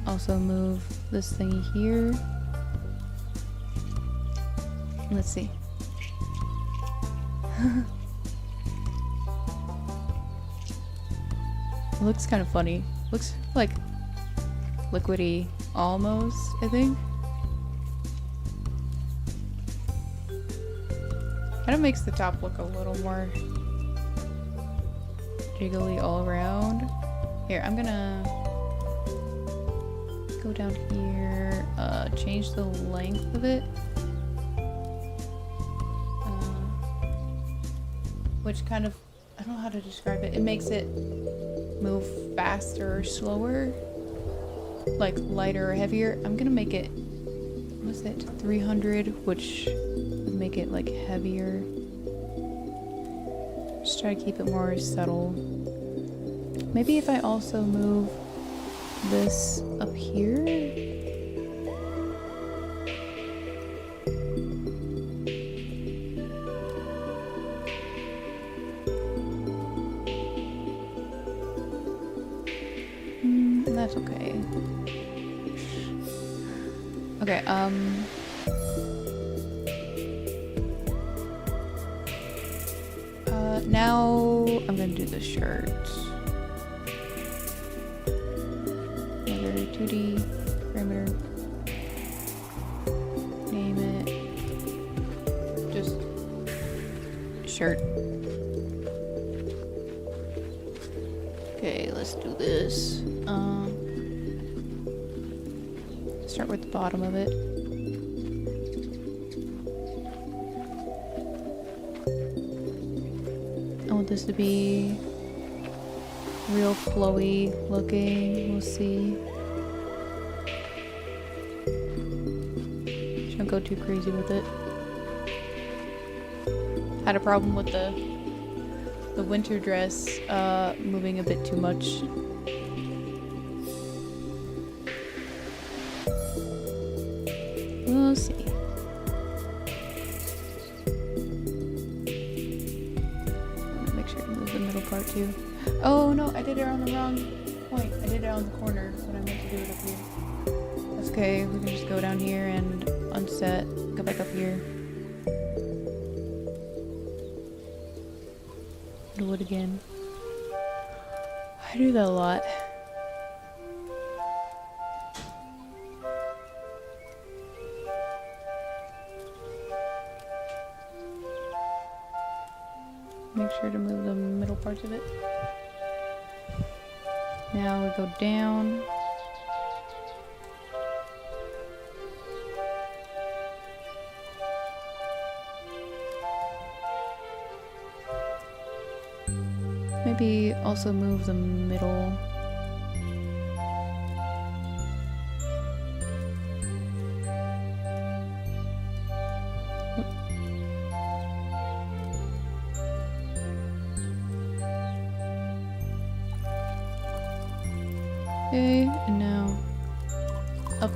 Also move this thingy here. Let's see. It looks kind of funny. Looks like liquidy almost, I think. Kind of makes the top look a little more jiggly all around. Here, I'm gonna go down here, change the length of it. Which kind of, I don't know how to describe it. It makes it move faster or slower. Like lighter or heavier. I'm gonna make it, what's it, 300, which would make it like heavier. Just try to keep it more subtle. Maybe if I also move this up here. That's okay. Okay, now I'm gonna do the shirt. Another 2D parameter. Name it. Just shirt. Okay, let's do this. Start with the bottom of it. I want this to be real flowy looking. We'll see. Don't go too crazy with it. Had a problem with the winter dress moving a bit too much. We'll see. Make sure to move the middle part too. Oh no, I did it on the wrong point. I did it on the corner when I meant to do it up here. That's okay, we can just go down here and unset, go back up here. do it again. I do that a lot. Make sure to move the middle parts of it. Now we go down. Maybe also move the middle. Okay, and now up.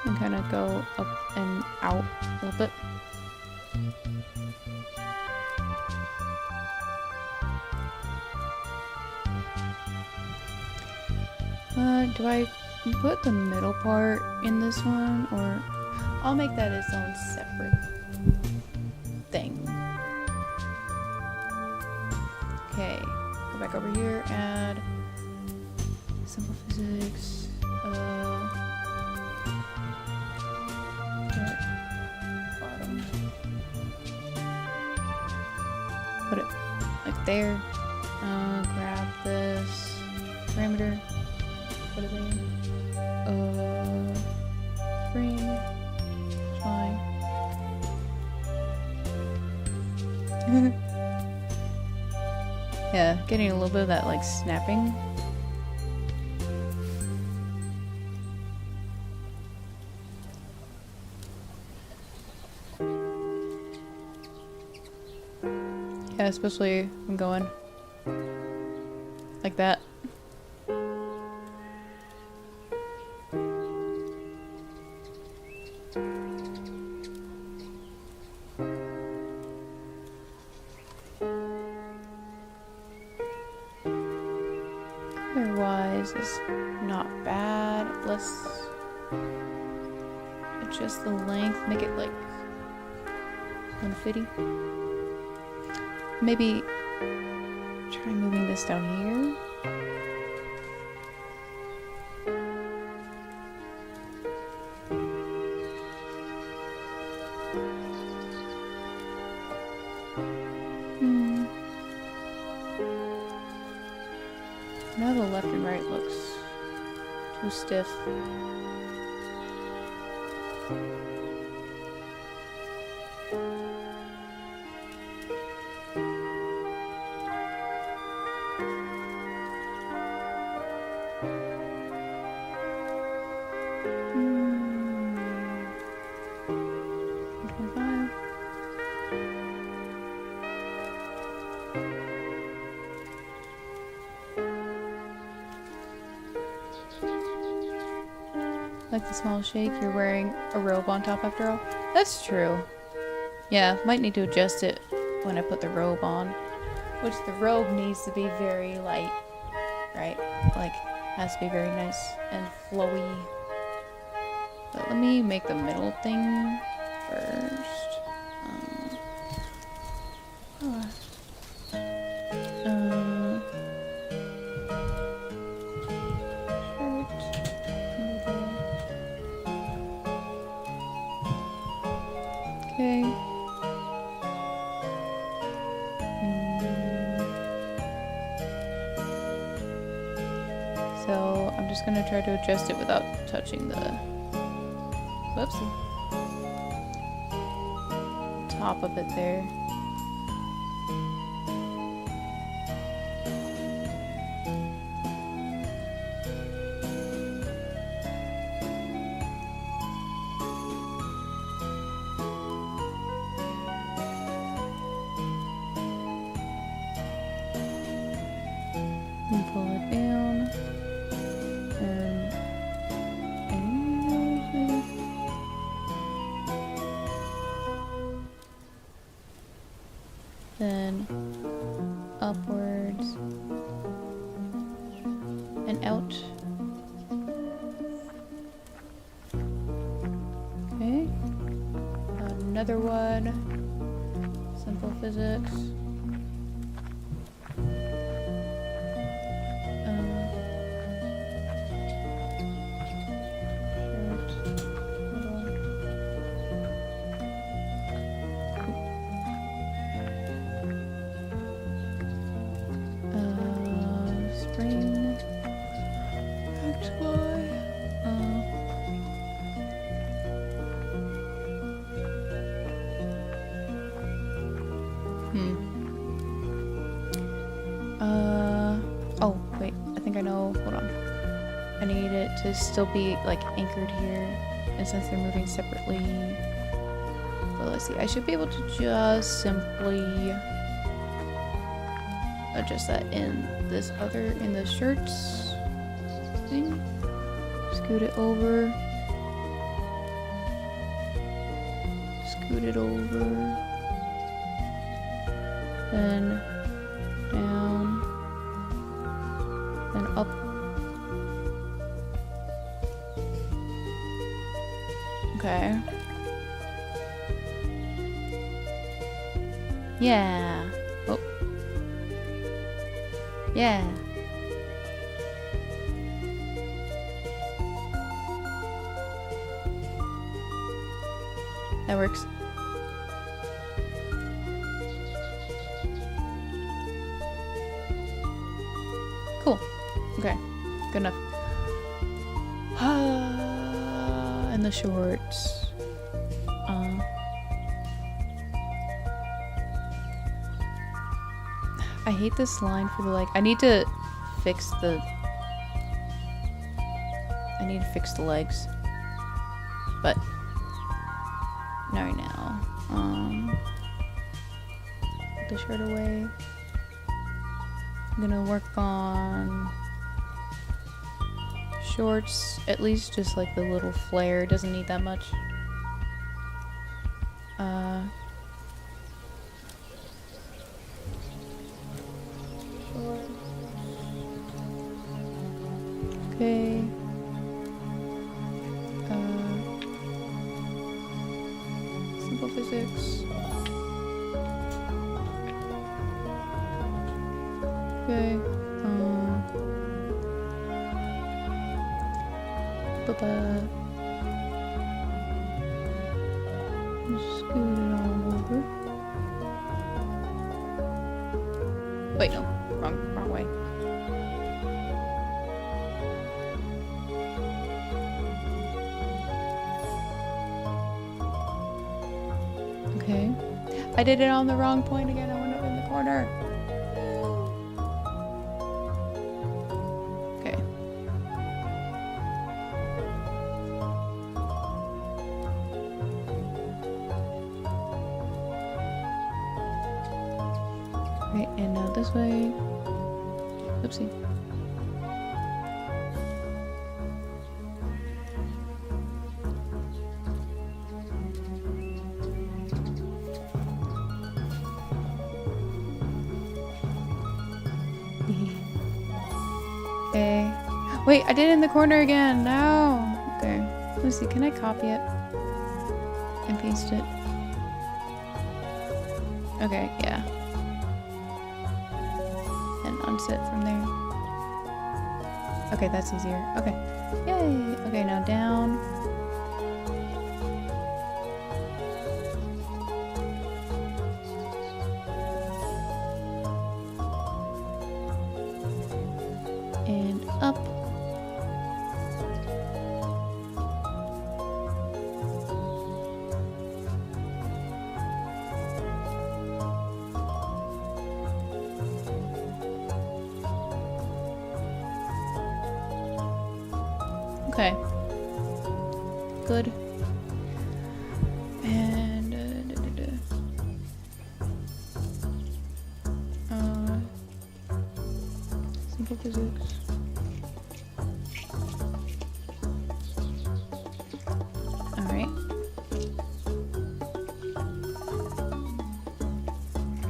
And kind of go up and out a little bit. Do I put the middle part in this one, or I'll make that its own separate thing. Okay, go back over here, add simple physics, bottom, put it like there, grab this parameter, put it in, frame, it's fine. Yeah, getting a little bit of that like snapping. Yeah, especially when going like that. Otherwise, it's not bad. Let's adjust the length, make it like 150. Maybe try moving this down here. Now the left and right looks too stiff. Like the small shake, you're wearing a robe on top after all? That's true. Yeah, might need to adjust it when I put the robe on. Which the robe needs to be very light, right? Like, has to be very nice and flowy. But let me make the middle thing first. Okay. So I'm just gonna try to adjust it without touching the whoopsie top of it there. And pull it down, and then upwards and out. another one. Simple physics. Spring. X, Y. Oh, wait. I think I know. Hold on. I need it to still be, like, anchored here. And since they're moving separately... Well, let's see. I should be able to just simply... adjust that in this other... in the shirts thing. Scoot it over. Scoot it over. Then... down, then up. Okay. Yeah. Oh. Yeah. That works. Cool. Okay. Good enough. And the shorts. I hate this line for the leg. I need to fix the... I need to fix the legs. But... not right now. Put the shirt away. I'm gonna work on shorts, at least just like the little flare. Doesn't need that much. Okay. Simple physics. Okay. Just scoot it all over. Wait, no. Wrong way. Okay. I did it on the wrong point again. I went up in the corner. Okay. Right, and now this way. Oopsie. Okay. Wait, I did it in the corner again. No. Okay. Let's see. Can I copy it and paste it? Okay. Yeah. And unset from there. Okay, that's easier. Okay. Yay. Okay, now down. And up. Okay. Good. And simple physics. Alright.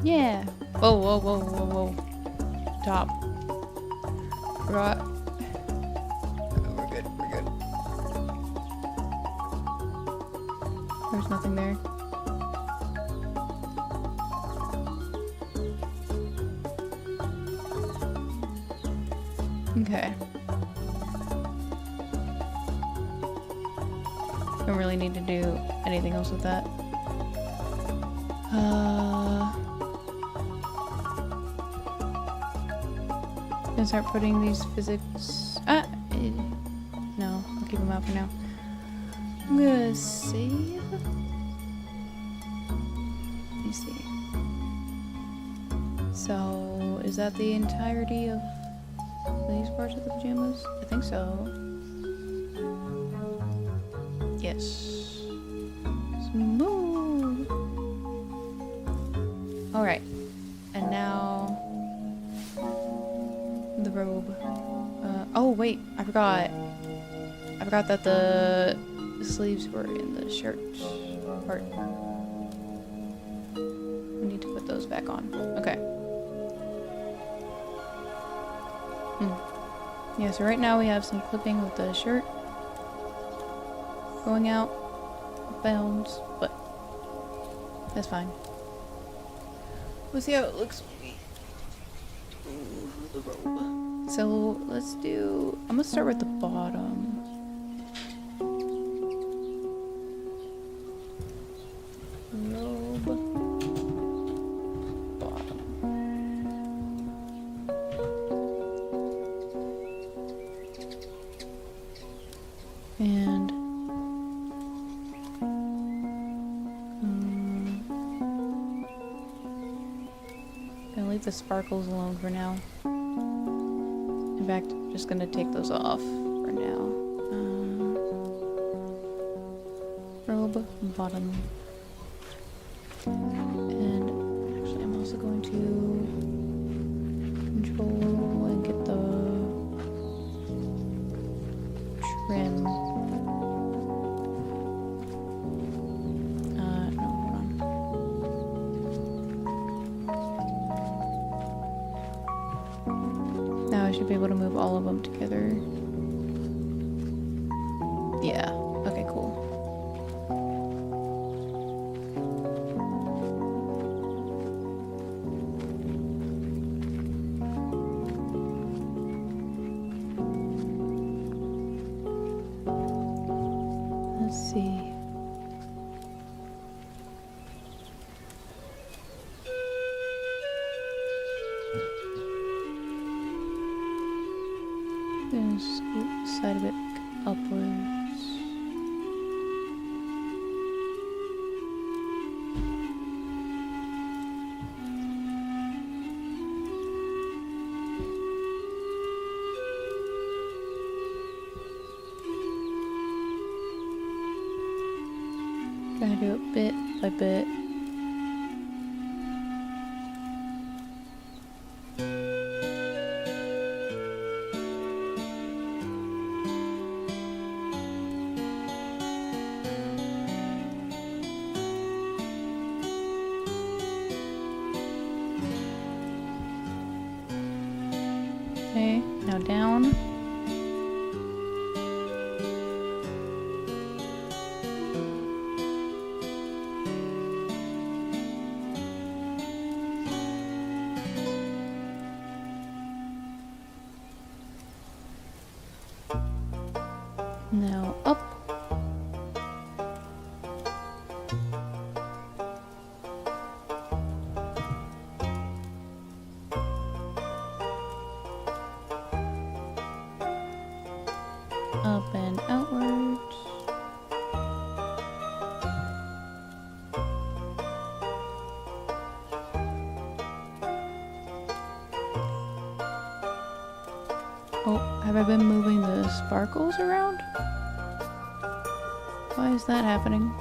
Yeah. Whoa, whoa, whoa, whoa, whoa. Top. Right. We're good, we're good. There's nothing there. Okay. Don't really need to do anything else with that. Gonna start putting these physics. No, I'll keep them out for now. I'm gonna save. Let me see. So, is that the entirety of these parts of the pajamas? I think so. Yes. Smooth. Alright. And now the robe. Oh wait, I forgot. I forgot that the sleeves were in the shirt part. We need to put those back on. Okay. Yeah, so right now we have some clipping with the shirt going out of bounds, but that's fine. We'll see how it looks when we do the robe. So let's do, I'm gonna start with the bottom. Robe. Bottom. And gonna leave the sparkles alone for now. In fact, I'm just gonna take those off for now. Robe bottom. And actually, I'm also going to control and get the trim. No, hold on. Now I should be able to move all of them together. Yeah, okay, cool. Let's see. Gonna scoot the side of it upwards. Gonna do it bit by bit. Okay, now down. Now up. Up and outwards. Oh, have I been moving the sparkles around? Why is that happening?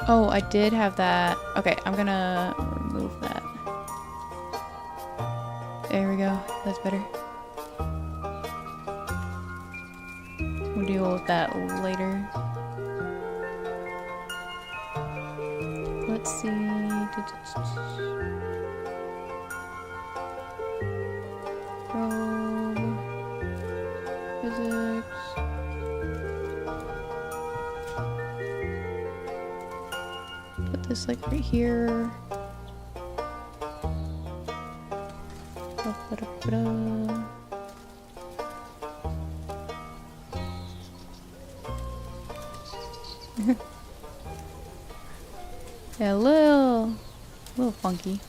Oh, I did have that. Okay, I'm gonna remove that. There we go. That's better. We'll deal with that later. Let's see. Probe. Physics. Put this like right here. Yeah, a little funky.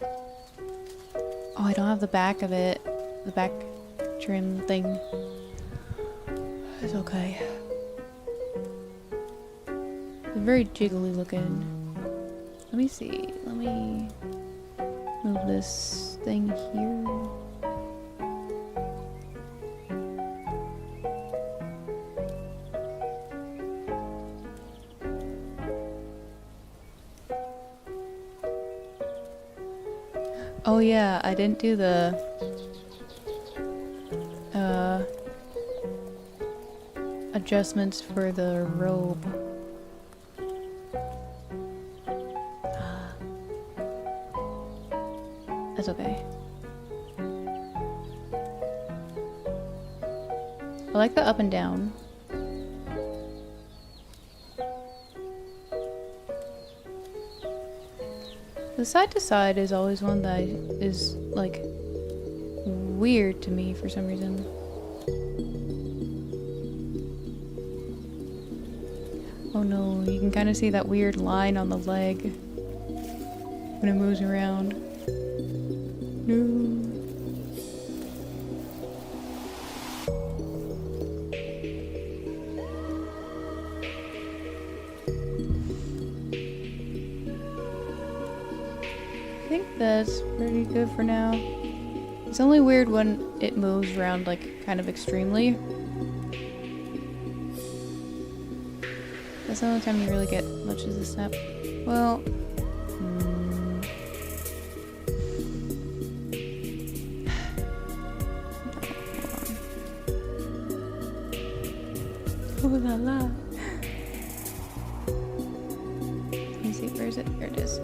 Oh, I don't have the back of it. The back trim thing. It's okay. It's very jiggly looking. Let me see. Let me move this thing here. Oh yeah, I didn't do the adjustments for the robe. That's okay. I like the up and down. The side to side is always one that is like weird to me for some reason. Oh no, you can kind of see that weird line on the leg when it moves around. No. I think that's pretty good for now. It's only weird when it moves around like kind of extremely. That's the only time you really get much of the snap. Well, oh la la. Let me see, where is it? Here it is.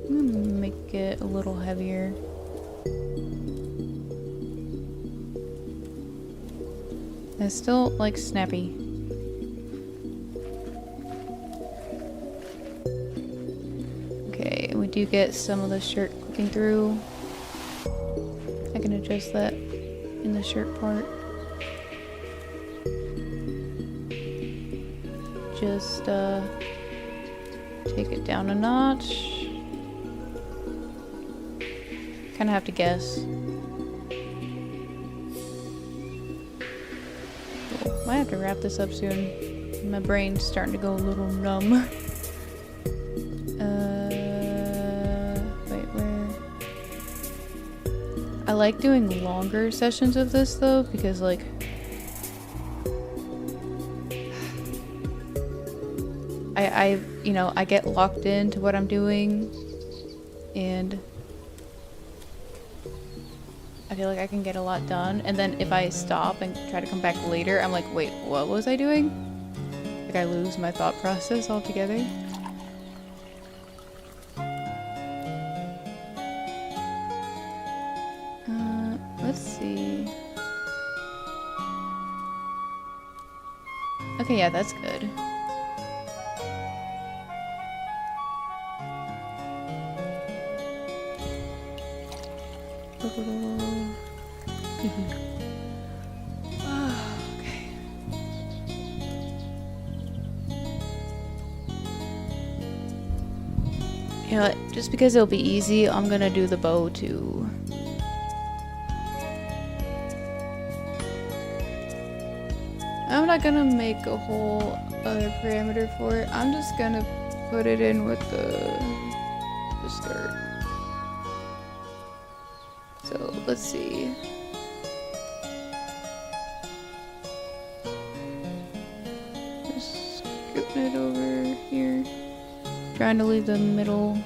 I'm gonna make it a little heavier. It's still like snappy. Okay, we do get some of the shirt clicking through. I can adjust that in the shirt part. Just take it down a notch. Kinda have to guess. Might have to wrap this up soon. My brain's starting to go a little numb. Wait, where? I like doing longer sessions of this though, because like you know, I get locked into what I'm doing and I feel like I can get a lot done, and then if I stop and try to come back later, I'm like, wait, what was I doing? Like I lose my thought process altogether. Let's see. Okay, yeah, that's good. Okay. You know what? Just because it'll be easy, I'm gonna do the bow too. I'm not gonna make a whole other parameter for it. I'm just gonna put it in with the skirt. So let's see. Just scooting it over here. Trying to leave the middle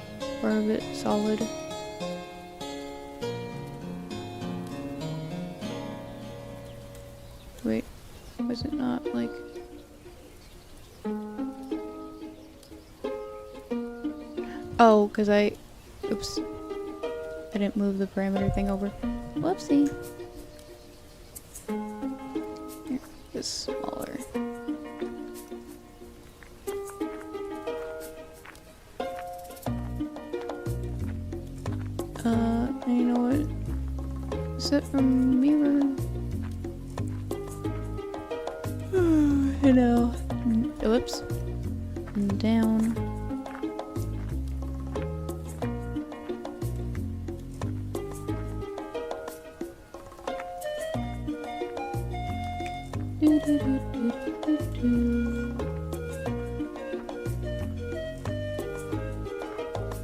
part of it solid. Wait, was it not like... Oh, because oops. I didn't move the parameter thing over. Whoopsie. Here, this smaller. You know. Whoops. Down.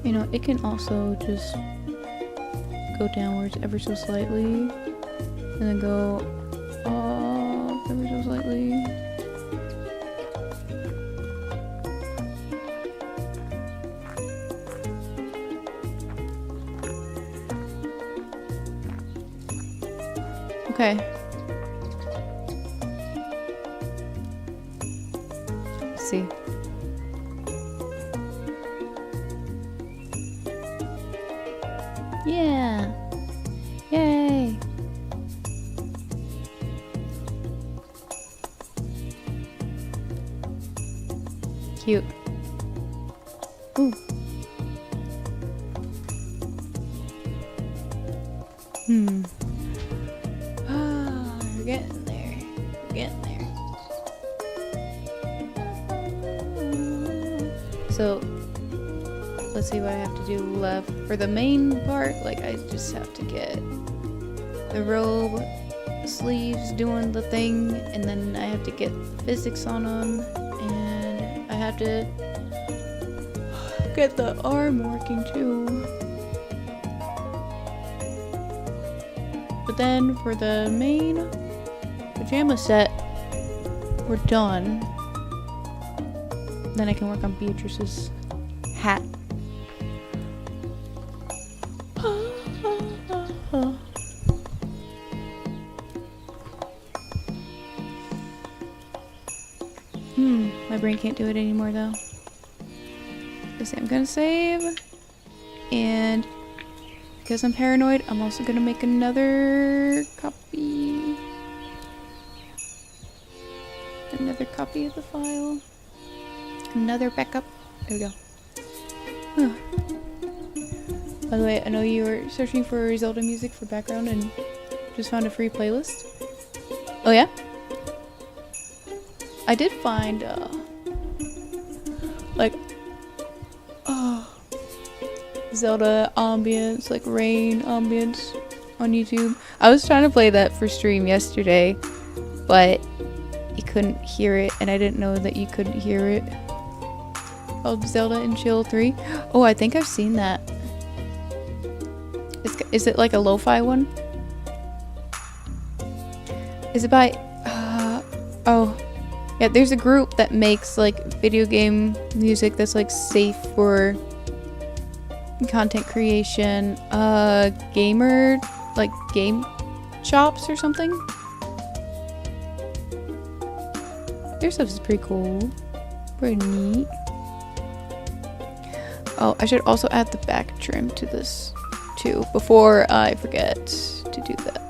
You know, it can also just go downwards ever so slightly, and then go up ever so slightly. Okay. Let's see. Yeah. Yay. Cute. Ooh. We're getting there. We're getting there. So, let's see what I have to do left. For the main part, like, I just have to get the robe, sleeves doing the thing, and then I have to get physics on them, and I have to get the arm working too. But then for the main pajama set, we're done. Then I can work on Beatrice's hat. My brain can't do it anymore though. I'm gonna save, and because I'm paranoid, I'm also gonna make another copy. Another copy of the file. Another backup. There we go. By the way, I know you were searching for Zelda music for background and just found a free playlist. Oh yeah? I did find like Zelda ambience, like rain ambience on YouTube. I was trying to play that for stream yesterday, but you couldn't hear it, and I didn't know that you couldn't hear it. Called Zelda and Chill 3. Oh, I think I've seen that. Is it like a lo-fi one? Is it by oh yeah, there's a group that makes like video game music that's like safe for content creation. Gamer, like game shops or something. Their stuff is pretty cool. Pretty neat. Oh, I should also add the back trim to this too before I forget to do that.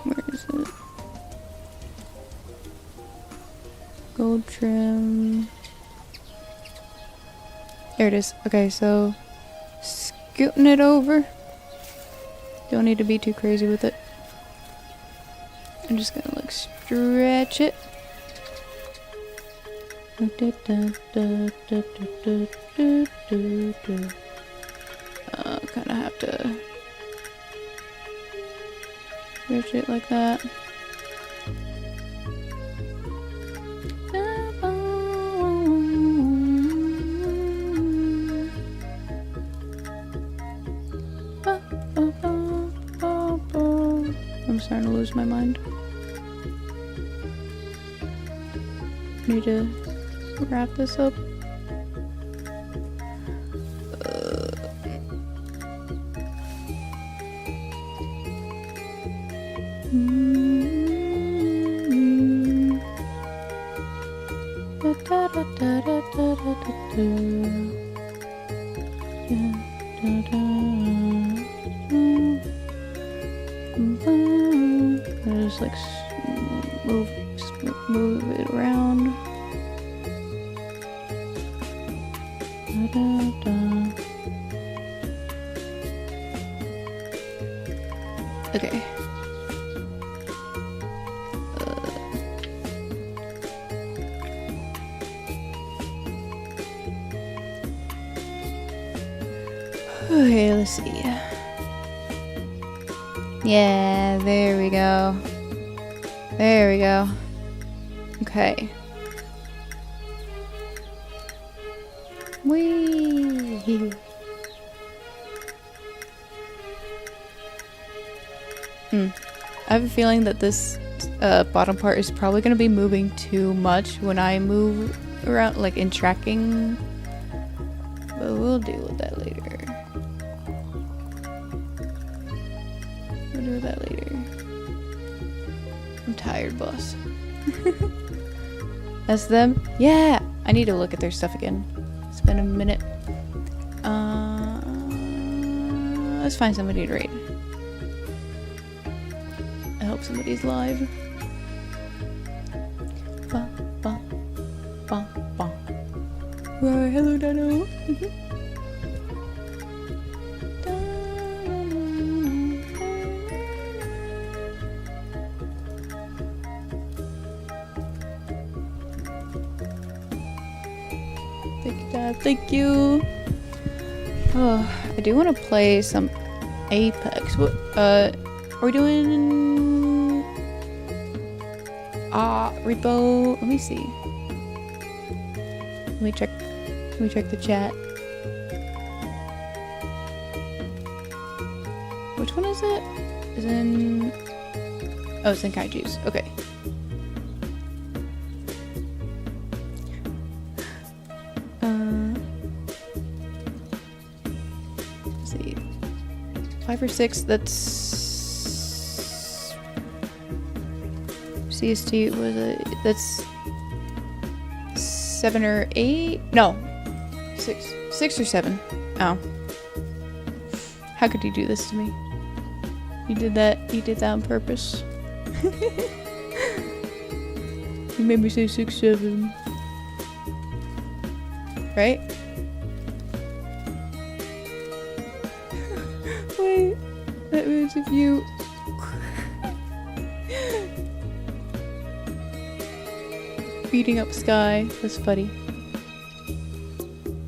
Where is it? Gold trim. There it is. Okay, so scooting it over. Don't need to be too crazy with it. I'm just gonna like stretch it. Kind of have to stretch it like that. I'm starting to lose my mind. Need to wrap this up. Just like move it around. Okay. Okay, let's see. Yeah, there we go. There we go. Okay. Whee! I have a feeling that this bottom part is probably going to be moving too much when I move around, like in tracking. But we'll deal with that later. We'll deal with that later. I'm tired, boss. That's them? Yeah! I need to look at their stuff again. It's been a minute. Let's find somebody to raid. I hope somebody's live. Ba, ba, ba, ba. Right, hello, Dano. Thank you, Dad. Thank you. Oh, I do want to play some Apex. What? Are we doing? Repo. Let me see. Let me check. Let me check the chat. Which one is it? Is in? Oh, it's in Kaiju's. Okay. Let's see. 5 or 6. That's CST. Was it? That's 7 or 8? No, 6. 6 or 7. Oh. How could you do this to me? You did that. You did that on purpose. You made me say 6, 7. Right? Wait. That means if you... beating up Sky. That's funny.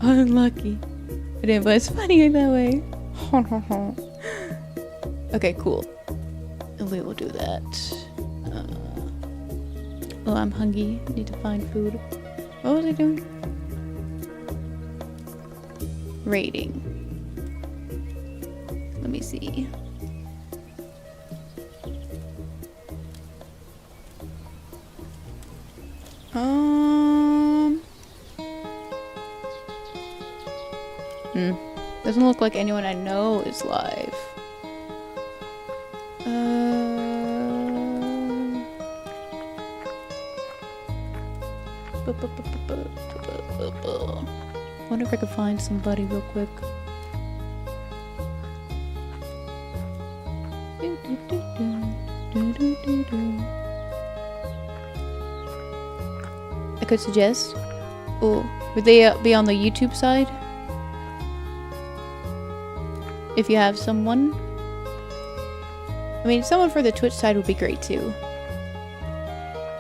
Unlucky. I didn't, but it's funny that way. Okay, cool. And we will do that. Oh, I'm hungry. Need to find food. What was I doing? Rating. Let me see. Doesn't look like anyone I know is live. Wonder if I could find somebody real quick. I could suggest. Oh, would they be on the YouTube side? If you have someone. I mean, someone for the Twitch side would be great too.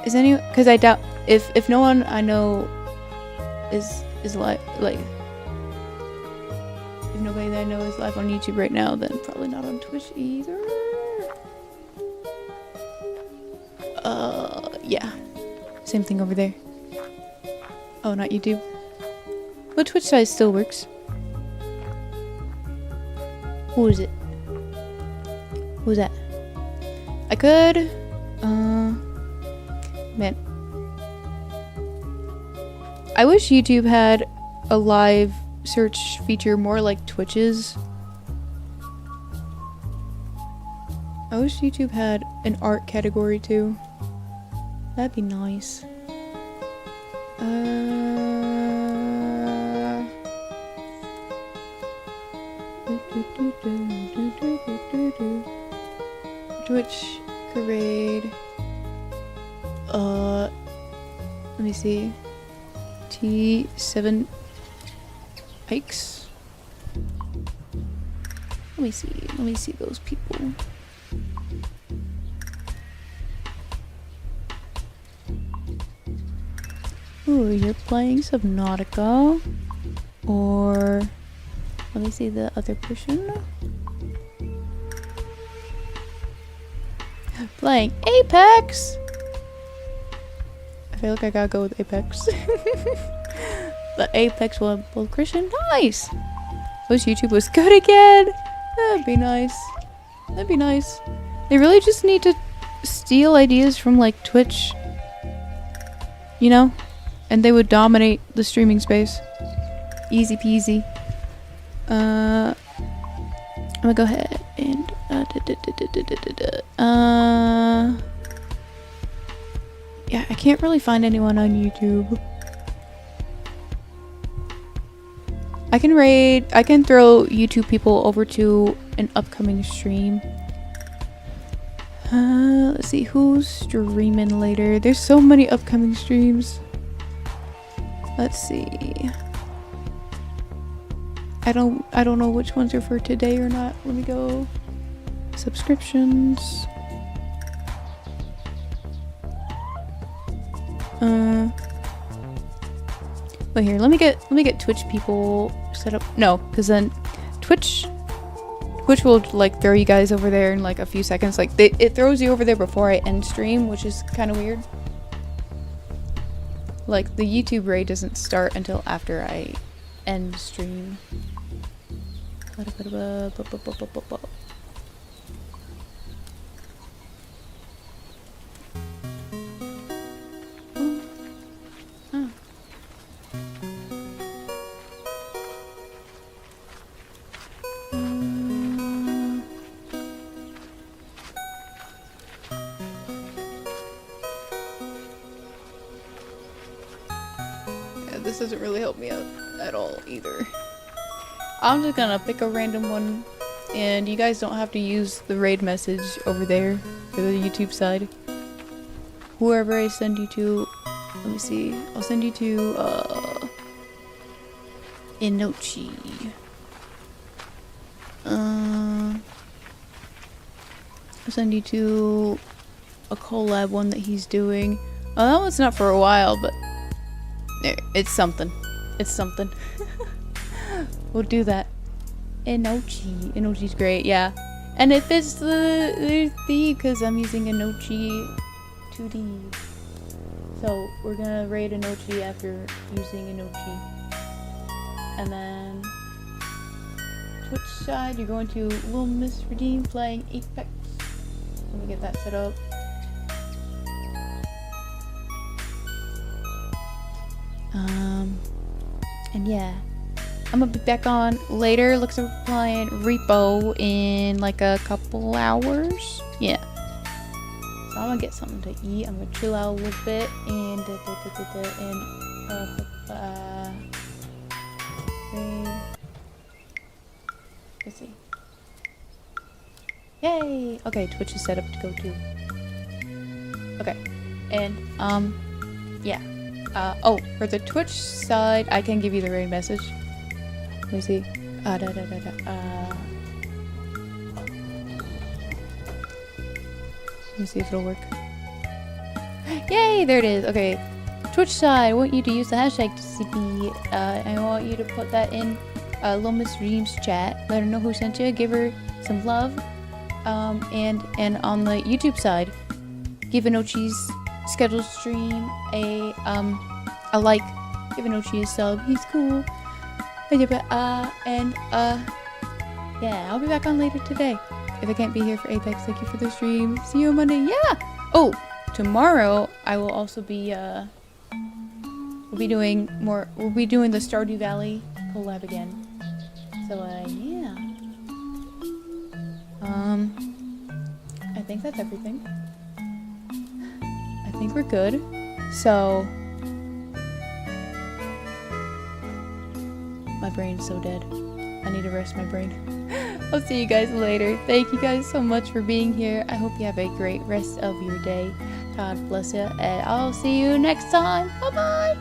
Is any? Because I doubt if no one I know is live, like if nobody that I know is live on YouTube right now, then probably not on Twitch either. Yeah. Same thing over there. Oh, not YouTube. Well, Twitch side still works. Who is it? Who's that? I could, man. I wish YouTube had a live search feature more like Twitch's. I wish YouTube had an art category too. That'd be nice. Twitch grade. Let me see. T7 Pikes. Let me see those people. Ooh, you're playing Subnautica. Or let me see the other person. Playing Apex. I feel like I gotta go with Apex. The Apex one. Well, Christian, nice. Wish YouTube was good again. That'd be nice. That'd be nice. They really just need to steal ideas from like Twitch, you know, and they would dominate the streaming space. Easy peasy. I'm gonna go ahead and yeah, I can't really find anyone on YouTube. I can throw YouTube people over to an upcoming stream. Let's see who's streaming later. There's so many upcoming streams. Let's see. I don't know which ones are for today or not. Let me go. Subscriptions. But here, let me get Twitch people set up. No, because then Twitch will like throw you guys over there in like a few seconds. Like it throws you over there before I end stream, which is kind of weird. Like the YouTube raid doesn't start until after I end stream. This doesn't really help me out at all either. I'm just gonna pick a random one, and you guys don't have to use the raid message over there for the YouTube side. Whoever I send you to, let me see, I'll send you to Inochi. I'll send you to a collab one that he's doing. Oh, that one's not for a while, but it's something. It's something. We'll do that. Inochi's great, yeah. And it fits the theme because I'm using Inochi2D. So we're gonna raid Inochi after using Inochi. And then Twitch side, you're going to Little Miss Redeem playing Apex. Let me get that set up. And yeah, I'm gonna be back on later. Looks like we're playing Repo in like a couple hours. Yeah. So I'm gonna get something to eat. I'm gonna chill out a little bit and let's see. Yay! Okay, Twitch is set up to go to. Okay, and yeah. Oh, for the Twitch side, I can give you the raid message. Let me see. Let me see if it'll work. Yay! There it is. Okay. Twitch side, I want you to use the hashtag TCP. I want you to put that in Little Miss Dreams chat. Let her know who sent you. Give her some love. And on the YouTube side, give Inochi's scheduled stream a like. Give Inochi a sub. He's cool. Yeah, I'll be back on later today. If I can't be here for Apex, thank you for the stream. See you on Monday. Yeah. Oh, tomorrow I will also be we'll be doing the Stardew Valley collab again. So yeah. I think that's everything. I think we're good. So my brain's so dead. I need to rest my brain. I'll see you guys later. Thank you guys so much for being here. I hope you have a great rest of your day. God bless you, and I'll see you next time. Bye bye.